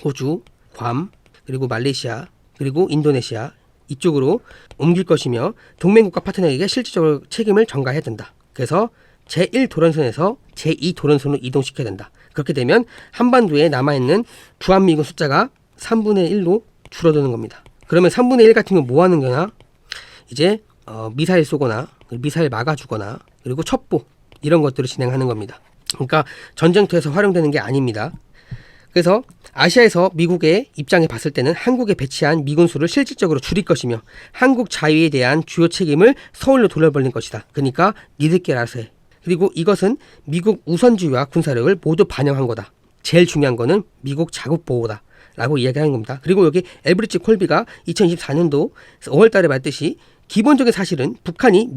호주, 괌, 그리고 말레이시아, 그리고 인도네시아 이쪽으로 옮길 것이며 동맹국가 파트너에게 실질적으로 책임을 전가해야 된다. 그래서 제1도련선에서 제2도련선으로 이동시켜야 된다. 그렇게 되면 한반도에 남아있는 주한미군 숫자가 3분의 1로 줄어드는 겁니다. 그러면 3분의 1 같은 건 뭐 하는 거냐? 이제 미사일 쏘거나 미사일 막아주거나 그리고 첩보 이런 것들을 진행하는 겁니다. 그러니까 전쟁터에서 활용되는 게 아닙니다. 그래서 아시아에서 미국의 입장에 봤을 때는 한국에 배치한 미군 수를 실질적으로 줄일 것이며 한국 자위에 대한 주요 책임을 서울로 돌려버릴 것이다. 그러니까 니들끼리 알아서 해. 그리고 이것은 미국 우선주의와 군사력을 모두 반영한 거다. 제일 중요한 거는 미국 자국 보호다. 라고 이야기하는 겁니다. 그리고 여기 엘브리치 콜비가 2024년도 5월 달에 말했듯이 기본적인 사실은 북한이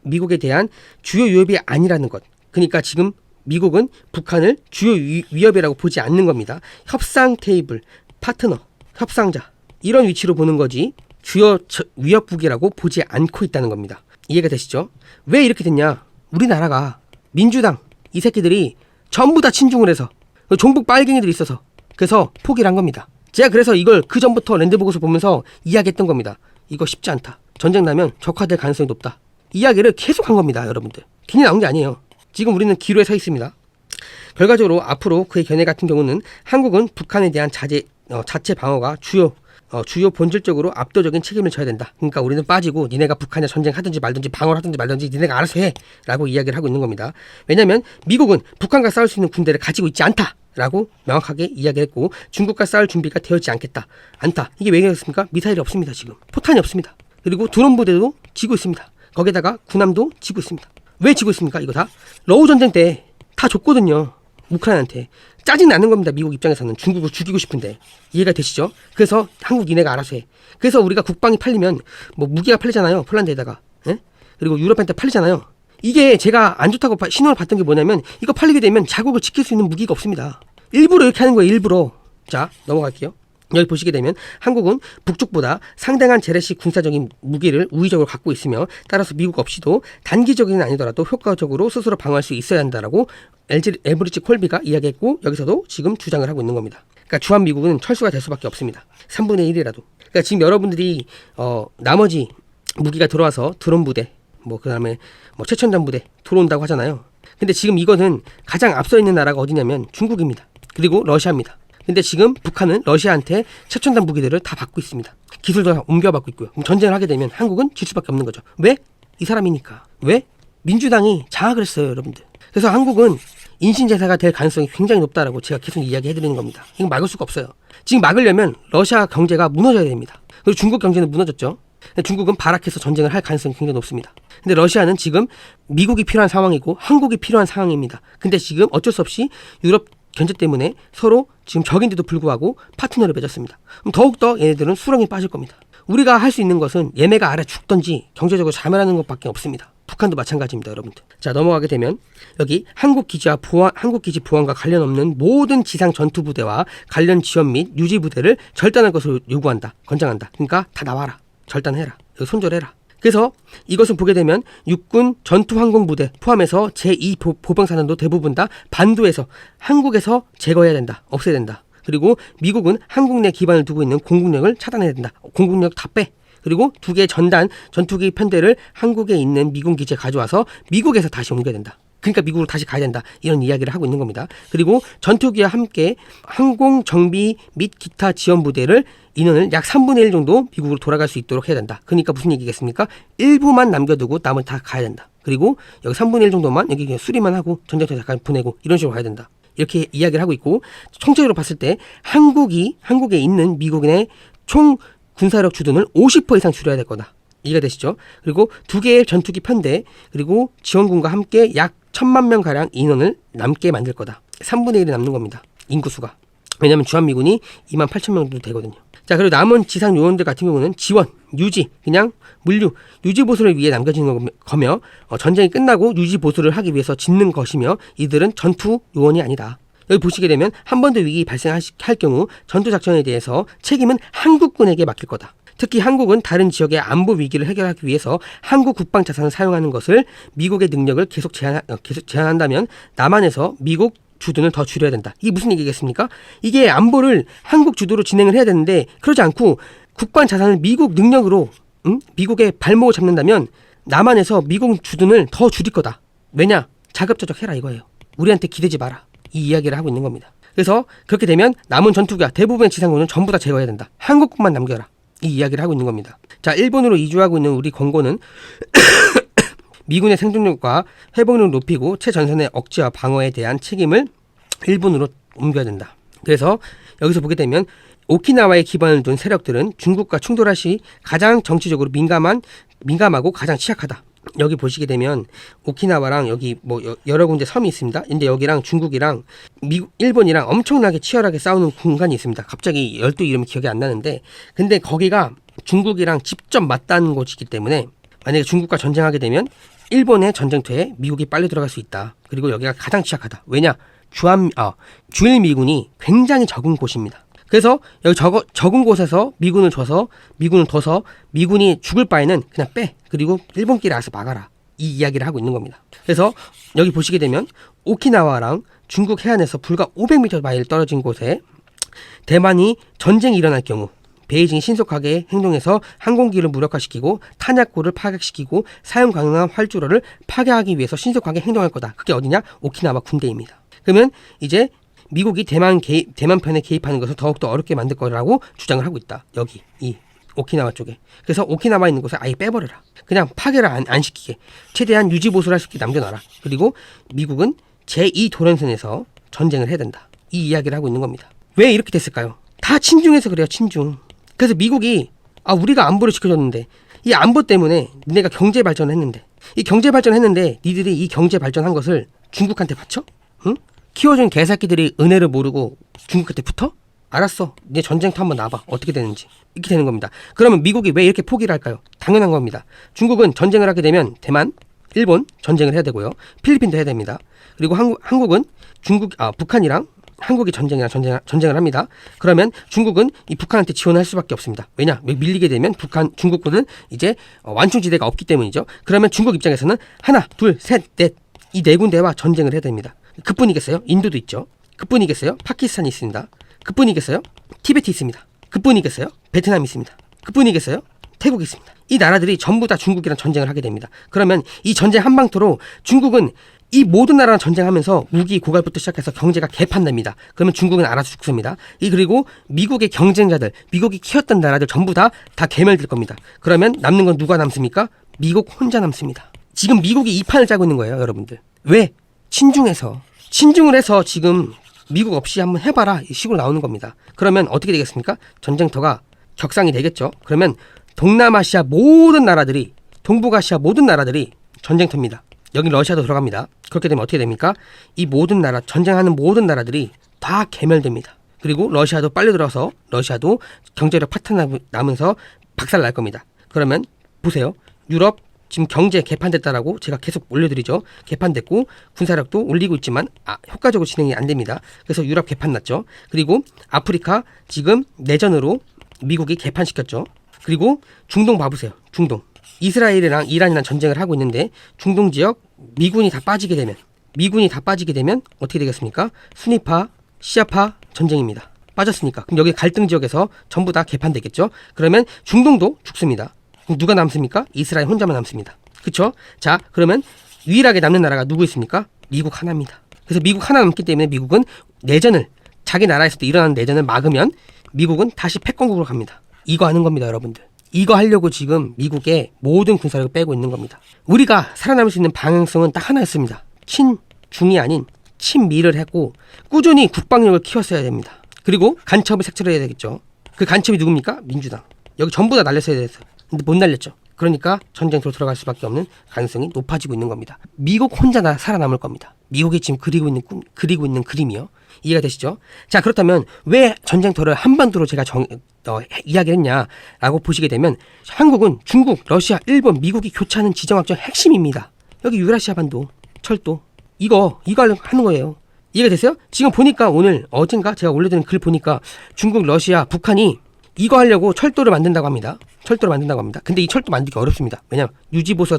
미국에 대한 주요 위협이 아니라는 것. 그러니까 지금 미국은 북한을 주요 위협이라고 보지 않는 겁니다. 협상 테이블, 파트너, 협상자 이런 위치로 보는 거지 주요 위협국이라고 보지 않고 있다는 겁니다. 이해가 되시죠? 왜 이렇게 됐냐? 우리나라가 민주당 이 새끼들이 전부 다 친중을 해서 종북 빨갱이들이 있어서 그래서 포기를 한 겁니다. 제가 그래서 이걸 그 전부터 랜드보고서 보면서 이야기했던 겁니다. 이거 쉽지 않다. 전쟁 나면 적화될 가능성이 높다. 이야기를 계속 한 겁니다. 여러분들. 괜히 나온 게 아니에요. 지금 우리는 기로에 서 있습니다. 결과적으로 앞으로 그의 견해 같은 경우는 한국은 북한에 대한 자체 방어가 주요 주요 본질적으로 압도적인 책임을 져야 된다. 그러니까 우리는 빠지고 니네가 북한에 전쟁하든지 말든지 방어를 하든지 말든지 니네가 알아서 해 라고 이야기를 하고 있는 겁니다. 왜냐하면 미국은 북한과 싸울 수 있는 군대를 가지고 있지 않다 라고 명확하게 이야기했고, 중국과 싸울 준비가 되어있지 않다. 이게 왜 그렇습니까? 미사일이 없습니다. 지금 포탄이 없습니다. 그리고 드론 부대도 지고 있습니다. 거기에다가 군함도 지고 있습니다. 왜 지고 있습니까? 이거 다 러우 전쟁 때 다 줬거든요. 우크라이나한테. 짜증 나는 겁니다. 미국 입장에서는 중국을 죽이고 싶은데. 이해가 되시죠? 그래서 한국 니네가 알아서 해. 그래서 우리가 국방이 팔리면 뭐 무기가 팔리잖아요. 폴란드에다가. 예? 그리고 유럽한테 팔리잖아요. 이게 제가 안 좋다고 신호를 봤던 게 뭐냐면, 이거 팔리게 되면 자국을 지킬 수 있는 무기가 없습니다. 일부러 이렇게 하는 거예요. 일부러. 자, 넘어갈게요. 여기 보시게 되면 한국은 북쪽보다 상당한 재래식 군사적인 무기를 우위적으로 갖고 있으며, 따라서 미국 없이도 단기적인 아니더라도 효과적으로 스스로 방어할 수 있어야 한다라고 엘브리치 콜비가 이야기했고, 여기서도 지금 주장을 하고 있는 겁니다. 그러니까 주한미국은 철수가 될 수밖에 없습니다. 3분의 1이라도. 그러니까 지금 여러분들이 나머지 무기가 들어와서 드론 부대, 그다음에 최첨단 부대 들어온다고 하잖아요. 근데 지금 이거는 가장 앞서 있는 나라가 어디냐면 중국입니다. 그리고 러시아입니다. 근데 지금 북한은 러시아한테 최첨단 무기들을 다 받고 있습니다. 기술도 다 옮겨받고 있고요. 그럼 전쟁을 하게 되면 한국은 질 수밖에 없는 거죠. 왜? 이 사람이니까. 왜? 민주당이 장악을 했어요, 여러분들. 그래서 한국은 인신제사가 될 가능성이 굉장히 높다라고 제가 계속 이야기해드리는 겁니다. 이건 막을 수가 없어요. 지금 막으려면 러시아 경제가 무너져야 됩니다. 그리고 중국 경제는 무너졌죠. 중국은 발악해서 전쟁을 할 가능성이 굉장히 높습니다. 근데 러시아는 지금 미국이 필요한 상황이고 한국이 필요한 상황입니다. 근데 지금 어쩔 수 없이 유럽 견제 때문에 서로 지금 적인데도 불구하고 파트너를 맺었습니다. 그럼 더욱더 얘네들은 수렁에 빠질 겁니다. 우리가 할 수 있는 것은 얘네가 알아 죽던지 경제적으로 자멸하는 것밖에 없습니다. 북한도 마찬가지입니다, 여러분들. 자, 넘어가게 되면 여기 한국 기지 보안과 관련 없는 모든 지상 전투 부대와 관련 지원 및 유지 부대를 절단할 것을 요구한다, 권장한다. 그러니까 다 나와라, 절단해라, 손절해라. 그래서 이것을 보게 되면 육군 전투항공부대 포함해서 제2 보병사단도 대부분 다 반도에서 한국에서 제거해야 된다, 없애야 된다. 그리고 미국은 한국 내 기반을 두고 있는 공군력을 차단해야 된다. 공군력 다 빼. 그리고 2개의 전단 전투기 편대를 한국에 있는 미군 기지에 가져와서 미국에서 다시 옮겨야 된다. 그러니까 미국으로 다시 가야 된다. 이런 이야기를 하고 있는 겁니다. 그리고 전투기와 함께 항공 정비 및 기타 지원 부대를 인원을 약 3분의 1 정도 미국으로 돌아갈 수 있도록 해야 된다. 그러니까 무슨 얘기겠습니까? 일부만 남겨두고 나머지 다 가야 된다. 그리고 여기 3분의 1 정도만 여기 그냥 수리만 하고 전쟁터 잠깐 보내고 이런 식으로 가야 된다. 이렇게 이야기를 하고 있고, 총체적으로 봤을 때 한국에 있는 미국인의 총 군사력 주둔을 50% 이상 줄여야 될 거다. 이해가 되시죠? 그리고 2개의 전투기 편대 그리고 지원군과 함께 약 1000만 명 가량 인원을 남게 만들 거다. 3분의 1이 남는 겁니다. 인구수가. 왜냐하면 주한미군이 28,000명 정도 되거든요. 자, 그리고 남은 지상 요원들 같은 경우는 지원, 유지, 그냥 물류, 유지 보수를 위해 남겨지는 거며, 전쟁이 끝나고 유지 보수를 하기 위해서 짓는 것이며, 이들은 전투 요원이 아니다. 여기 보시게 되면 한 번 더 위기 발생할 경우 전투 작전에 대해서 책임은 한국군에게 맡길 거다. 특히 한국은 다른 지역의 안보 위기를 해결하기 위해서 한국 국방 자산을 사용하는 것을 미국의 능력을 계속 제한한다면 남한에서 미국 주둔을 더 줄여야 된다. 이게 무슨 얘기겠습니까? 이게 안보를 한국 주도로 진행을 해야 되는데, 그러지 않고 국방 자산을 미국 능력으로 미국의 발목을 잡는다면 남한에서 미국 주둔을 더 줄일 거다. 왜냐? 자급자족해라 이거예요. 우리한테 기대지 마라. 이 이야기를 하고 있는 겁니다. 그래서 그렇게 되면 남은 전투기와 대부분의 지상군은 전부 다 제거해야 된다. 한국군만 남겨라. 이 이야기를 하고 있는 겁니다. 자, 일본으로 이주하고 있는 우리 권고는 미군의 생존력과 회복력을 높이고 최전선의 억제와 방어에 대한 책임을 일본으로 옮겨야 된다. 그래서 여기서 보게 되면 오키나와에 기반을 둔 세력들은 중국과 충돌할 시 가장 정치적으로 민감하고 가장 취약하다. 여기 보시게 되면 오키나와랑 여기 여러 군데 섬이 있습니다. 근데 여기랑 중국이랑 일본이랑 엄청나게 치열하게 싸우는 공간이 있습니다. 갑자기 열도 이름이 기억이 안 나는데, 근데 거기가 중국이랑 직접 맞닿는 곳이기 때문에 만약에 중국과 전쟁하게 되면 일본의 전쟁터에 미국이 빨리 들어갈 수 있다. 그리고 여기가 가장 취약하다. 왜냐? 주일 미군이 굉장히 적은 곳입니다. 그래서 여기 적은 곳에서 미군을 둬서 미군이 죽을 바에는 그냥 빼. 그리고 일본끼리 알아서 막아라. 이 이야기를 하고 있는 겁니다. 그래서 여기 보시게 되면 오키나와랑 중국 해안에서 불과 500m 마일 떨어진 곳에 대만이 전쟁이 일어날 경우 베이징이 신속하게 행동해서 항공기를 무력화시키고 탄약고를 파괴시키고 사용 가능한 활주로를 파괴하기 위해서 신속하게 행동할 거다. 그게 어디냐? 오키나와 군대입니다. 그러면 이제 미국이 대만 편에 개입하는 것을 더욱더 어렵게 만들 거라고 주장을 하고 있다. 여기 이 오키나와 쪽에. 그래서 오키나와에 있는 곳을 아예 빼버려라. 그냥 파괴를 안 시키게. 최대한 유지보수를 할 수 있게 남겨놔라. 그리고 미국은 제2 도련선에서 전쟁을 해야 된다. 이 이야기를 하고 있는 겁니다. 왜 이렇게 됐을까요? 다 친중해서 그래요. 친중. 그래서 미국이 우리가 안보를 지켜줬는데 이 안보 때문에 니네가 경제 발전했는데 이 경제 발전했는데 니들이 이 경제 발전한 것을 중국한테 바쳐? 응? 키워준 개새끼들이 은혜를 모르고 중국한테 붙어? 알았어. 네 전쟁터 한번 놔봐. 어떻게 되는지. 이렇게 되는 겁니다. 그러면 미국이 왜 이렇게 포기를 할까요? 당연한 겁니다. 중국은 전쟁을 하게 되면 대만, 일본 전쟁을 해야 되고요. 필리핀도 해야 됩니다. 그리고 한국은 북한이랑 한국이 전쟁을 합니다. 그러면 중국은 이 북한한테 지원할 수밖에 없습니다. 왜냐? 밀리게 되면 중국군은 이제 완충지대가 없기 때문이죠. 그러면 중국 입장에서는 하나, 둘, 셋, 넷 이 네 군데와 전쟁을 해야 됩니다. 그뿐이겠어요? 인도도 있죠. 그뿐이겠어요? 파키스탄이 있습니다. 그뿐이겠어요? 티베트 있습니다. 그뿐이겠어요? 베트남이 있습니다. 그뿐이겠어요? 태국이 있습니다. 이 나라들이 전부 다 중국이랑 전쟁을 하게 됩니다. 그러면 이 전쟁 한방토로 중국은 이 모든 나라랑 전쟁하면서 무기 고갈부터 시작해서 경제가 개판됩니다. 그러면 중국은 알아서 죽습니다. 그리고 미국의 경쟁자들, 미국이 키웠던 나라들 전부 다 개멸될 겁니다. 그러면 남는 건 누가 남습니까? 미국 혼자 남습니다. 지금 미국이 이 판을 짜고 있는 거예요, 여러분들. 왜? 친중을 해서 지금 미국 없이 한번 해봐라 이 식으로 나오는 겁니다. 그러면 어떻게 되겠습니까? 전쟁터가 격상이 되겠죠. 그러면 동남아시아 모든 나라들이, 동북아시아 모든 나라들이 전쟁터입니다. 여기 러시아도 들어갑니다. 그렇게 되면 어떻게 됩니까? 이 모든 나라, 전쟁하는 모든 나라들이 다 개멸됩니다. 그리고 러시아도 빨리 들어서 러시아도 경제력 파탄 나면서 박살 날 겁니다. 그러면 보세요. 유럽 지금 경제 개판됐다라고 제가 계속 올려드리죠. 개판됐고 군사력도 올리고 있지만 효과적으로 진행이 안 됩니다. 그래서 유럽 개판 났죠. 그리고 아프리카 지금 내전으로 미국이 개판시켰죠. 그리고 중동 봐보세요. 중동. 이스라엘이랑 이란이랑 전쟁을 하고 있는데 중동 지역 미군이 다 빠지게 되면 어떻게 되겠습니까? 순위파, 시아파 전쟁입니다. 빠졌으니까. 그럼 여기 갈등 지역에서 전부 다 개판되겠죠. 그러면 중동도 죽습니다. 그럼 누가 남습니까? 이스라엘 혼자만 남습니다. 그쵸? 자, 그러면 유일하게 남는 나라가 누구 있습니까? 미국 하나입니다. 그래서 미국 하나 남기 때문에 미국은 내전을, 자기 나라에서도 일어나는 내전을 막으면 미국은 다시 패권국으로 갑니다. 이거 하는 겁니다, 여러분들. 이거 하려고 지금 미국의 모든 군사력을 빼고 있는 겁니다. 우리가 살아남을 수 있는 방향성은 딱 하나였습니다. 친중이 아닌 친미를 했고 꾸준히 국방력을 키웠어야 됩니다. 그리고 간첩을 색출해야 되겠죠. 그 간첩이 누굽니까? 민주당. 여기 전부 다 날렸어야 됐어요. 근데 못 날렸죠. 그러니까 전쟁터로 들어갈 수밖에 없는 가능성이 높아지고 있는 겁니다. 미국 혼자 살아남을 겁니다. 미국이 지금 그리고 있는 그림이요. 이해가 되시죠? 자, 그렇다면 왜 전쟁터를 한반도로 제가 이야기를 했냐라고 보시게 되면 한국은 중국, 러시아, 일본, 미국이 교차하는 지정학적 핵심입니다. 여기 유라시아 반도, 철도 이거 하는 거예요. 이해가 되세요? 지금 보니까 어젠가 제가 올려드린 글 보니까 중국, 러시아, 북한이 이거 하려고 철도를 만든다고 합니다. 근데 이 철도 만들기 어렵습니다. 왜냐면 유지보수가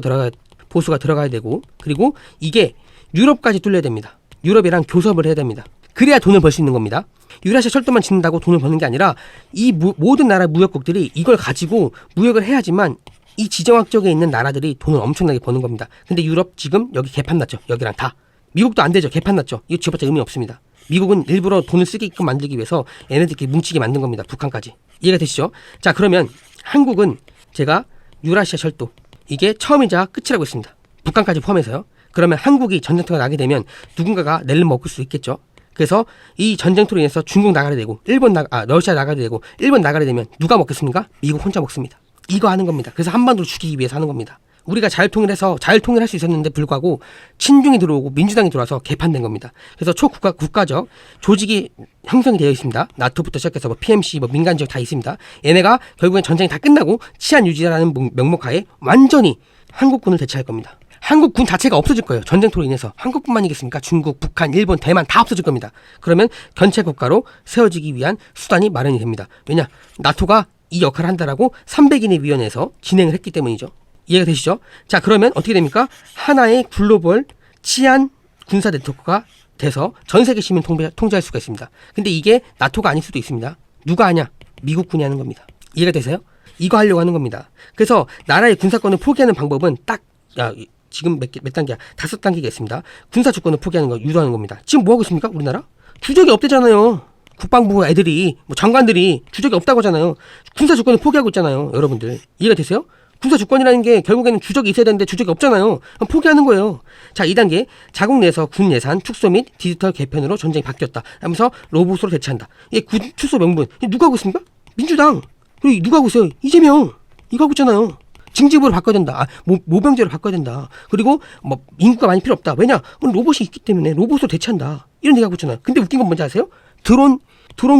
들어가야 되고 그리고 이게 유럽까지 뚫려야 됩니다. 유럽이랑 교섭을 해야 됩니다. 그래야 돈을 벌 수 있는 겁니다. 유라시아 철도만 짓는다고 돈을 버는 게 아니라 이 모든 나라 무역국들이 이걸 가지고 무역을 해야지만 이 지정학 쪽에 있는 나라들이 돈을 엄청나게 버는 겁니다. 근데 유럽 지금 여기 개판 났죠. 여기랑 다. 미국도 안 되죠. 개판 났죠. 이거 지어봤자 의미 없습니다. 미국은 일부러 돈을 쓰게끔 만들기 위해서 얘네들끼리 뭉치게 만든 겁니다. 북한까지. 이해가 되시죠? 자, 그러면 한국은 제가 유라시아 철도 이게 처음이자 끝이라고 했습니다. 북한까지 포함해서요. 그러면 한국이 전쟁터가 나게 되면 누군가가 내를 먹을 수 있겠죠. 그래서 이 전쟁터로 인해서 중국 나가게 되고 러시아 나가게 되고 일본 나가게 되면 누가 먹겠습니까? 미국 혼자 먹습니다. 이거 하는 겁니다. 그래서 한반도를 죽이기 위해서 하는 겁니다. 우리가 자율통일할 수 있었는데 불구하고 친중이 들어오고 민주당이 들어와서 개판된 겁니다. 그래서 국가적 조직이 형성이 되어 있습니다. 나토부터 시작해서 PMC, 민간 지역 다 있습니다. 얘네가 결국엔 전쟁이 다 끝나고 치안 유지라는 명목하에 완전히 한국군을 대체할 겁니다. 한국군 자체가 없어질 거예요. 전쟁터로 인해서. 한국뿐만이겠습니까? 중국, 북한, 일본, 대만 다 없어질 겁니다. 그러면 견체 국가로 세워지기 위한 수단이 마련이 됩니다. 왜냐? 나토가 이 역할을 한다라고 300인의 위원회에서 진행을 했기 때문이죠. 이해가 되시죠? 자, 그러면 어떻게 됩니까? 하나의 글로벌 치안 군사 네트워크가 돼서 전 세계 시민 통제할 수가 있습니다. 근데 이게 나토가 아닐 수도 있습니다. 누가 하냐? 미국군이 하는 겁니다. 이해가 되세요? 이거 하려고 하는 겁니다. 그래서 나라의 군사권을 포기하는 방법은 지금 몇 단계야? 5단계가 있습니다. 군사 주권을 포기하는 거 유도하는 겁니다. 지금 뭐 하고 있습니까? 우리나라? 주적이 없대잖아요. 국방부 애들이 뭐 장관들이 주적이 없다고 하잖아요. 군사 주권을 포기하고 있잖아요. 여러분들 이해가 되세요? 군사 주권이라는 게 결국에는 주적이 있어야 되는데 주적이 없잖아요. 포기하는 거예요. 자, 2단계 자국 내에서 군 예산 축소 및 디지털 개편으로 전쟁이 바뀌었다 하면서 로봇으로 대체한다. 이게 군 축소 명분 누가 하고 있습니까? 민주당. 그리고 누가 하고 있어요? 이재명. 이거 하고 있잖아요. 징집으로 바꿔야 된다. 모병제로 바꿔야 된다. 그리고 뭐 인구가 많이 필요 없다. 왜냐? 오늘 로봇이 있기 때문에 로봇으로 대체한다. 이런 얘기 하고 있잖아요. 근데 웃긴 건 뭔지 아세요? 드론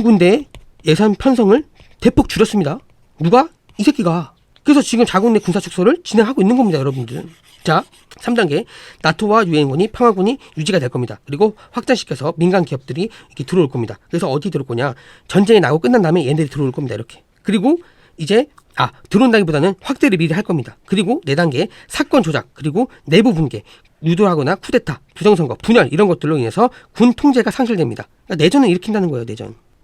군대 예산 편성을 대폭 줄였습니다. 누가? 이 새끼가. 그래서 지금 자국 내 군사 축소를 진행하고 있는 겁니다, 여러분들. 자, 3단계 나토와 유엔군이 평화군이 유지가 될 겁니다. 그리고 확장시켜서 민간 기업들이 이렇게 들어올 겁니다. 그래서 어디 들어올 거냐? 전쟁이 나고 끝난 다음에 얘네들이 들어올 겁니다. 이렇게. 그리고 이제 들어온다기보다는 확대를 미리 할 겁니다. 그리고 4단계 사건 조작, 그리고 내부 붕괴, 유도하거나 쿠데타, 부정선거, 분열 이런 것들로 인해서 군 통제가 상실됩니다. 그러니까 내전을 일으킨다는 거예요.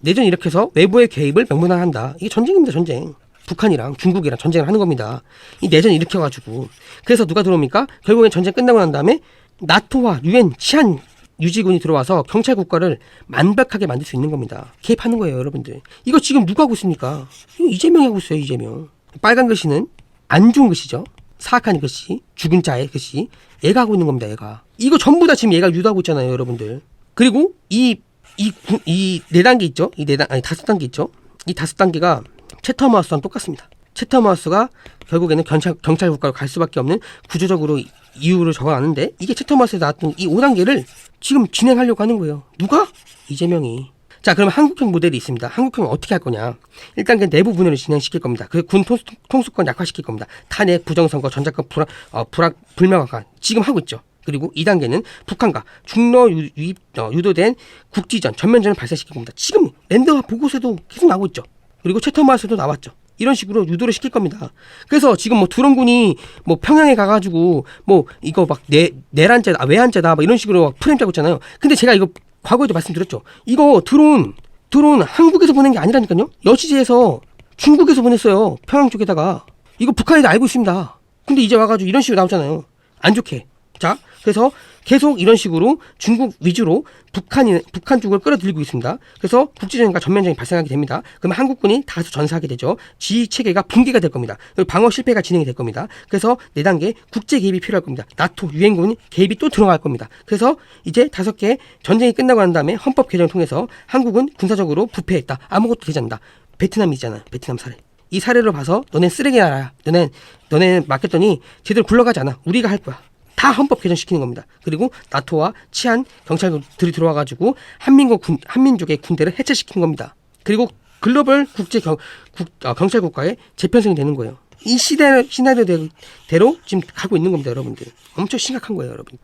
내전 일으켜서 외부의 개입을 명분화한다. 이게 전쟁입니다. 전쟁. 북한이랑 중국이랑 전쟁을 하는 겁니다. 이 내전 일으켜가지고. 그래서 누가 들어옵니까? 결국엔 전쟁 끝나고 난 다음에 나토와 유엔 치안 유지군이 들어와서 경찰 국가를 완벽하게 만들 수 있는 겁니다. 개입하는 거예요, 여러분들. 이거 지금 누가 하고 있습니까? 이거 이재명이 하고 있어요, 이재명. 빨간 글씨는 안 좋은 글씨죠. 사악한 글씨, 죽은 자의 글씨. 얘가 하고 있는 겁니다, 얘가. 이거 전부 다 지금 얘가 유도하고 있잖아요, 여러분들. 그리고 이 4단계 있죠? 이 5단계 있죠? 이 5단계가 채텀하우스랑 똑같습니다. 채텀하우스가 결국에는 경찰 국가로 갈 수밖에 없는 구조적으로 이유를 적어놨는데 이게 채텀하우스에서 나왔던 이 5단계를 지금 진행하려고 하는 거예요. 누가? 이재명이. 자, 그러면 한국형 모델이 있습니다. 한국형은 어떻게 할 거냐? 1단계 내부 분열을 진행시킬 겁니다. 그리고 군 통수권 약화시킬 겁니다. 탄핵, 부정선거, 전작권 불명확화 지금 하고 있죠. 그리고 2단계는 북한과 중러 유도된 국지전, 전면전을 발생시킬 겁니다. 지금 랜더와 보고서도 계속 나오고 있죠. 그리고 채텀하우스도 나왔죠. 이런 식으로 유도를 시킬 겁니다. 그래서 지금 뭐 드론군이 뭐 평양에 가가지고 뭐 이거 막 내란죄다, 외환죄다 막 이런 식으로 막 프레임 짜고 있잖아요. 근데 제가 이거 과거에도 말씀드렸죠. 이거 드론 한국에서 보낸 게 아니라니까요. 여시지에서 중국에서 보냈어요. 평양 쪽에다가. 이거 북한에도 알고 있습니다. 근데 이제 와가지고 이런 식으로 나오잖아요. 안 좋게. 자, 그래서 계속 이런 식으로 중국 위주로 북한 쪽을 끌어들이고 있습니다. 그래서 국지전과 전면전이 발생하게 됩니다. 그러면 한국군이 다수 전사하게 되죠. 지휘 체계가 붕괴가 될 겁니다. 그리고 방어 실패가 진행이 될 겁니다. 그래서 4단계 국제 개입이 필요할 겁니다. 나토, 유엔군 개입이 또 들어갈 겁니다. 그래서 이제 5개 전쟁이 끝나고 난 다음에 헌법 개정을 통해서 한국은 군사적으로 부패했다. 아무것도 되지 않는다. 베트남이잖아요. 베트남 사례. 이 사례를 봐서 너네 쓰레기 나라야. 너네 맡겼더니 제대로 굴러가지 않아. 우리가 할 거야. 다 헌법 개정시키는 겁니다. 그리고 나토와 치안 경찰들이 들어와가지고 한민족의 군대를 해체시키는 겁니다. 그리고 글로벌 국제 경찰 국가의 재편성이 되는 거예요. 이 시나리오대로 지금 가고 있는 겁니다, 여러분들. 엄청 심각한 거예요, 여러분.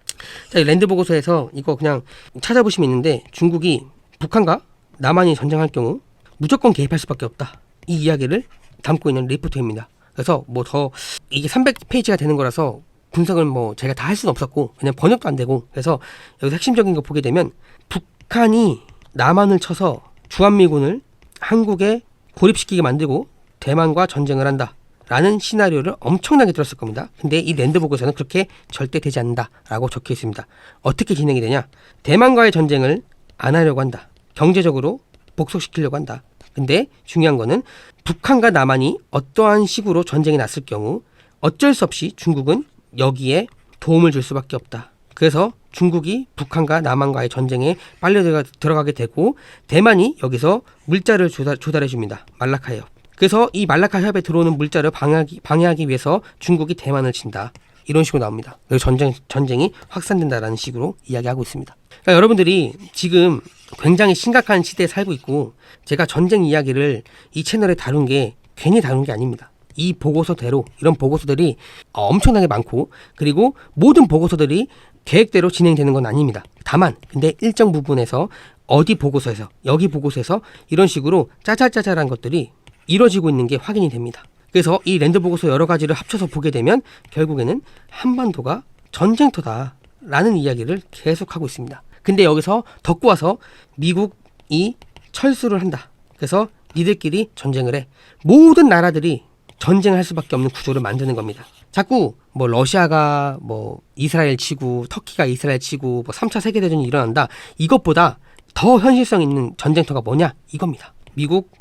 자, 이 랜드 보고서에서 이거 그냥 찾아보시면 있는데 중국이 북한과 남한이 전쟁할 경우 무조건 개입할 수밖에 없다. 이 이야기를 담고 있는 리포트입니다. 그래서 뭐 더 이게 300페이지가 되는 거라서 분석은 뭐 제가 다 할 수는 없었고 그냥 번역도 안 되고 그래서 여기서 핵심적인 거 보게 되면 북한이 남한을 쳐서 주한미군을 한국에 고립시키게 만들고 대만과 전쟁을 한다 라는 시나리오를 엄청나게 들었을 겁니다. 근데 이 랜드 보고서는 그렇게 절대 되지 않는다 라고 적혀 있습니다. 어떻게 진행이 되냐? 대만과의 전쟁을 안 하려고 한다. 경제적으로 복속시키려고 한다. 근데 중요한 거는 북한과 남한이 어떠한 식으로 전쟁이 났을 경우 어쩔 수 없이 중국은 여기에 도움을 줄 수밖에 없다. 그래서 중국이 북한과 남한과의 전쟁에 빨리 들어가게 되고 대만이 여기서 물자를 조달해 줍니다. 말라카 협. 그래서 이 말라카 협에 들어오는 물자를 방해하기 위해서 중국이 대만을 친다. 이런 식으로 나옵니다. 그래서 전쟁이 확산된다라는 식으로 이야기하고 있습니다. 그러니까 여러분들이 지금 굉장히 심각한 시대에 살고 있고 제가 전쟁 이야기를 이 채널에 다룬 게 괜히 다룬 게 아닙니다. 이 보고서대로 이런 보고서들이 엄청나게 많고 그리고 모든 보고서들이 계획대로 진행되는 건 아닙니다. 다만 근데 일정 부분에서 어디 보고서에서 여기 보고서에서 이런 식으로 짜잘짜잘한 것들이 이루어지고 있는 게 확인이 됩니다. 그래서 이 랜드 보고서 여러 가지를 합쳐서 보게 되면 결국에는 한반도가 전쟁터다라는 이야기를 계속하고 있습니다. 근데 여기서 덮고 와서 미국이 철수를 한다. 그래서 니들끼리 전쟁을 해. 모든 나라들이 전쟁을 할 수밖에 없는 구조를 만드는 겁니다. 자꾸 뭐 러시아가 뭐 이스라엘 치고 터키가 이스라엘 치고 뭐 3차 세계대전이 일어난다. 이것보다 더 현실성 있는 전쟁터가 뭐냐 이겁니다. 미국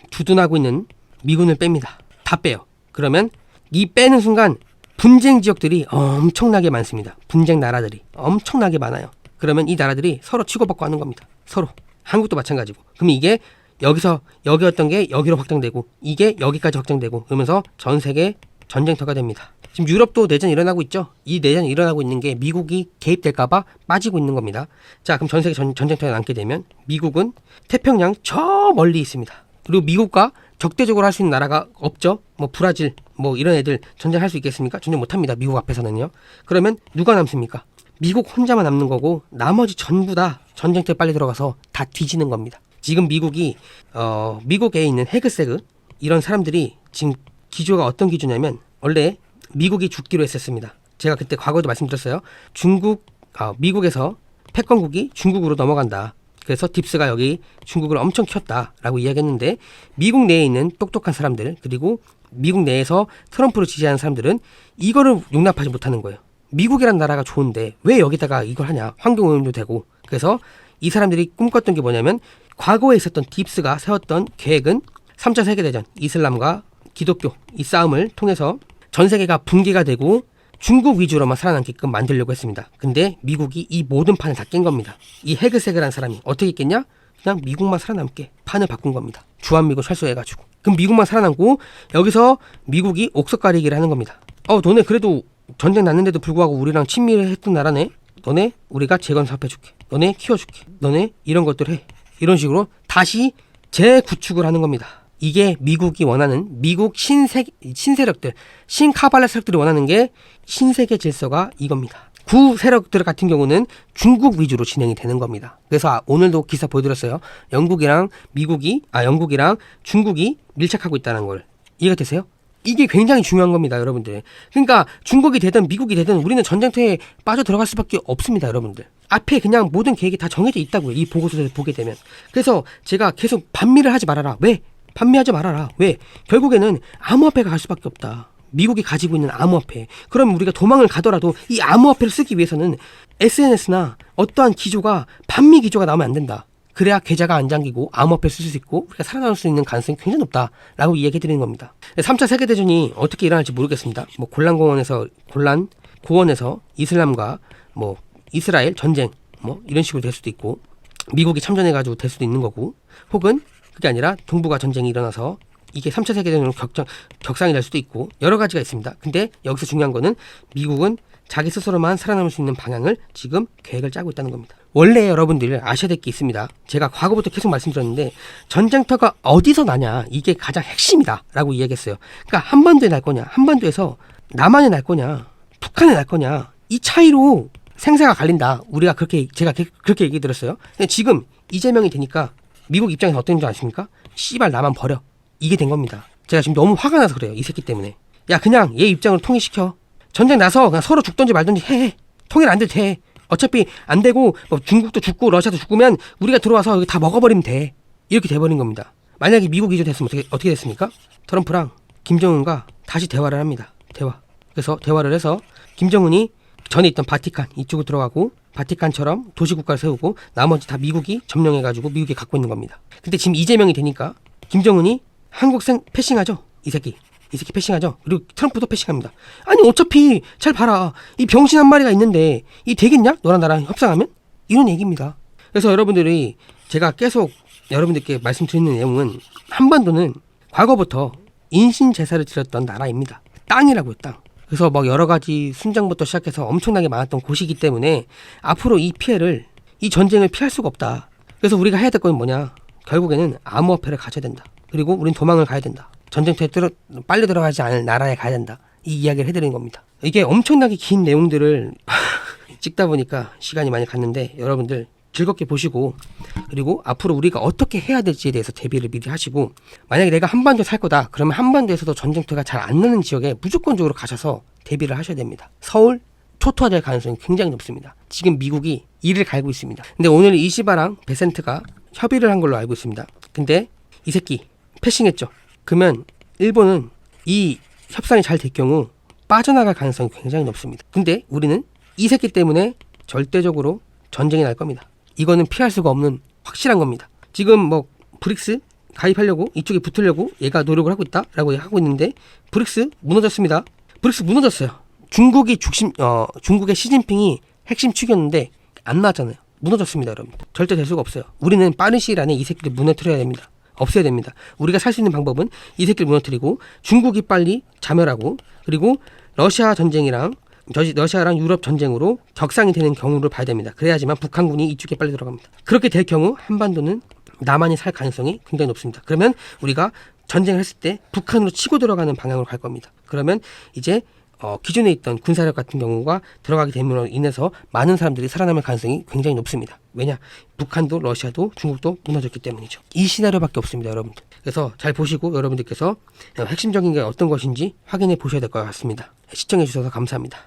주둔하고 있는 미군을 뺍니다. 다 빼요. 그러면 이 빼는 순간 분쟁 지역들이 엄청나게 많습니다. 분쟁 나라들이 엄청나게 많아요. 그러면 이 나라들이 서로 치고받고 하는 겁니다. 서로. 한국도 마찬가지고. 그럼 이게 여기서 여기였던 게 여기로 확장되고 이게 여기까지 확장되고 그러면서 전 세계 전쟁터가 됩니다. 지금 유럽도 내전이 일어나고 있죠. 이 내전이 일어나고 있는 게 미국이 개입될까봐 빠지고 있는 겁니다. 자, 그럼 전 세계 전쟁터에 남게 되면 미국은 태평양 저 멀리 있습니다. 그리고 미국과 적대적으로 할 수 있는 나라가 없죠. 뭐 브라질 뭐 이런 애들 전쟁할 수 있겠습니까? 전쟁 못합니다. 미국 앞에서는요. 그러면 누가 남습니까? 미국 혼자만 남는 거고 나머지 전부 다 전쟁터에 빨리 들어가서 다 뒤지는 겁니다. 지금 미국이 미국에 있는 헤그세그 이런 사람들이 지금 기조가 어떤 기조냐면 원래 미국이 죽기로 했었습니다. 제가 그때 과거에도 말씀드렸어요. 미국에서 패권국이 중국으로 넘어간다. 그래서 딥스가 여기 중국을 엄청 켰다라고 이야기했는데 미국 내에 있는 똑똑한 사람들 그리고 미국 내에서 트럼프를 지지하는 사람들은 이거를 용납하지 못하는 거예요. 미국이란 나라가 좋은데 왜 여기다가 이걸 하냐. 환경오염도 되고. 그래서 이 사람들이 꿈꿨던 게 뭐냐면 과거에 있었던 딥스가 세웠던 계획은 3차 세계대전 이슬람과 기독교 이 싸움을 통해서 전 세계가 붕괴가 되고 중국 위주로만 살아남게끔 만들려고 했습니다. 근데 미국이 이 모든 판을 다 깬 겁니다. 이 헤그세그라는 사람이 어떻게 깼냐? 그냥 미국만 살아남게 판을 바꾼 겁니다. 주한미군 철수해가지고. 그럼 미국만 살아남고 여기서 미국이 옥석가리기를 하는 겁니다. 너네 그래도 전쟁 났는데도 불구하고 우리랑 친밀했던 나라네. 너네 우리가 재건 사업해줄게. 너네 키워줄게. 너네 이런 것들 해. 이런 식으로 다시 재구축을 하는 겁니다. 이게 미국이 원하는 미국 신세력들, 신카발라 세력들이 원하는 게 신세계 질서가 이겁니다. 구 세력들 같은 경우는 중국 위주로 진행이 되는 겁니다. 그래서 오늘도 기사 보여드렸어요. 영국이랑 중국이 밀착하고 있다는 걸. 이해가 되세요? 이게 굉장히 중요한 겁니다, 여러분들. 그러니까 중국이 되든 미국이 되든 우리는 전쟁터에 빠져 들어갈 수밖에 없습니다, 여러분들. 앞에 그냥 모든 계획이 다 정해져 있다고요. 이 보고서를 보게 되면. 그래서 제가 계속 반미를 하지 말아라. 왜? 반미하지 말아라. 왜? 결국에는 암호화폐가 갈 수밖에 없다. 미국이 가지고 있는 암호화폐. 그럼 우리가 도망을 가더라도 이 암호화폐를 쓰기 위해서는 SNS나 어떠한 기조가 반미 기조가 나오면 안 된다. 그래야 계좌가 안 잠기고 암호화폐를 쓸 수 있고 우리가 살아남을 수 있는 가능성이 굉장히 높다라고 이야기해드리는 겁니다. 3차 세계대전이 어떻게 일어날지 모르겠습니다. 뭐 고원에서 이슬람과 뭐 이스라엘 전쟁 뭐 이런 식으로 될 수도 있고 미국이 참전해가지고 될 수도 있는 거고 혹은 그게 아니라 동북아 전쟁이 일어나서 이게 3차 세계대전으로 격상이 될 수도 있고 여러 가지가 있습니다. 근데 여기서 중요한 거는 미국은 자기 스스로만 살아남을 수 있는 방향을 지금 계획을 짜고 있다는 겁니다. 원래 여러분들 아셔야 될 게 있습니다. 제가 과거부터 계속 말씀드렸는데 전쟁터가 어디서 나냐 이게 가장 핵심이다 라고 이야기했어요. 그러니까 한반도에 날 거냐 한반도에서 남한에 날 거냐 북한에 날 거냐 이 차이로 생사가 갈린다. 제가 그렇게 얘기 드렸어요. 근데 지금 이재명이 되니까 미국 입장에서 어떤 줄 아십니까? 씨발 나만 버려. 이게 된 겁니다. 제가 지금 너무 화가 나서 그래요. 이 새끼 때문에. 야 그냥 얘 입장으로 통일시켜. 전쟁 나서 그냥 서로 죽든지 말든지 해. 통일 안 돼도 돼. 어차피 안 되고 뭐 중국도 죽고 러시아도 죽으면 우리가 들어와서 여기 다 먹어버리면 돼. 이렇게 돼버린 겁니다. 만약에 미국 이주 됐으면 어떻게 됐습니까? 트럼프랑 김정은과 다시 대화를 합니다. 그래서 대화를 해서 김정은이 전에 있던 바티칸 이쪽으로 들어가고 바티칸처럼 도시국가를 세우고 나머지 다 미국이 점령해가지고 미국이 갖고 있는 겁니다. 근데 지금 이재명이 되니까 김정은이 한국 패싱하죠. 이 새끼 패싱하죠. 그리고 트럼프도 패싱합니다. 아니 어차피 잘 봐라. 이 병신 한 마리가 있는데 이 되겠냐? 너랑 나랑 협상하면? 이런 얘기입니다. 그래서 여러분들이 제가 계속 여러분들께 말씀드리는 내용은 한반도는 과거부터 인신제사를 드렸던 나라입니다. 땅이라고요. 땅. 그래서 막 여러 가지 순장부터 시작해서 엄청나게 많았던 곳이기 때문에 앞으로 이 전쟁을 피할 수가 없다. 그래서 우리가 해야 될 건 뭐냐? 결국에는 암호화폐를 가져야 된다. 그리고 우린 도망을 가야 된다. 전쟁터에 빨리 들어가지 않을 나라에 가야 된다. 이 이야기를 해드리는 겁니다. 이게 엄청나게 긴 내용들을 찍다 보니까 시간이 많이 갔는데 여러분들 즐겁게 보시고 그리고 앞으로 우리가 어떻게 해야 될지에 대해서 대비를 미리 하시고 만약에 내가 한반도에 살 거다 그러면 한반도에서도 전쟁터가 잘 안 나는 지역에 무조건적으로 가셔서 대비를 하셔야 됩니다. 서울 초토화될 가능성이 굉장히 높습니다. 지금 미국이 이를 갈고 있습니다. 근데 오늘 이시바랑 베센트가 협의를 한 걸로 알고 있습니다. 근데 이 새끼 패싱했죠. 그러면 일본은 이 협상이 잘 될 경우 빠져나갈 가능성이 굉장히 높습니다. 근데 우리는 이 새끼 때문에 절대적으로 전쟁이 날 겁니다. 이거는 피할 수가 없는 확실한 겁니다. 지금 뭐 브릭스 가입하려고 이쪽에 붙으려고 얘가 노력을 하고 있다라고 하고 있는데 브릭스 무너졌습니다. 브릭스 무너졌어요. 중국의 시진핑이 핵심 축이었는데 안 나왔잖아요. 무너졌습니다, 여러분. 절대 될 수가 없어요. 우리는 빠른 시일 안에 이 새끼를 무너뜨려야 됩니다. 없애야 됩니다. 우리가 살 수 있는 방법은 이 새끼를 무너뜨리고 중국이 빨리 자멸하고 그리고 러시아랑 유럽 전쟁으로 적상이 되는 경우를 봐야 됩니다. 그래야지만 북한군이 이쪽에 빨리 들어갑니다. 그렇게 될 경우 한반도는 남한이 살 가능성이 굉장히 높습니다. 그러면 우리가 전쟁을 했을 때 북한으로 치고 들어가는 방향으로 갈 겁니다. 그러면 이제 기존에 있던 군사력 같은 경우가 들어가게 됨으로 인해서 많은 사람들이 살아남을 가능성이 굉장히 높습니다. 왜냐? 북한도 러시아도 중국도 무너졌기 때문이죠. 이 시나리오밖에 없습니다, 여러분들. 그래서 잘 보시고 여러분들께서 핵심적인 게 어떤 것인지 확인해 보셔야 될 것 같습니다. 시청해 주셔서 감사합니다.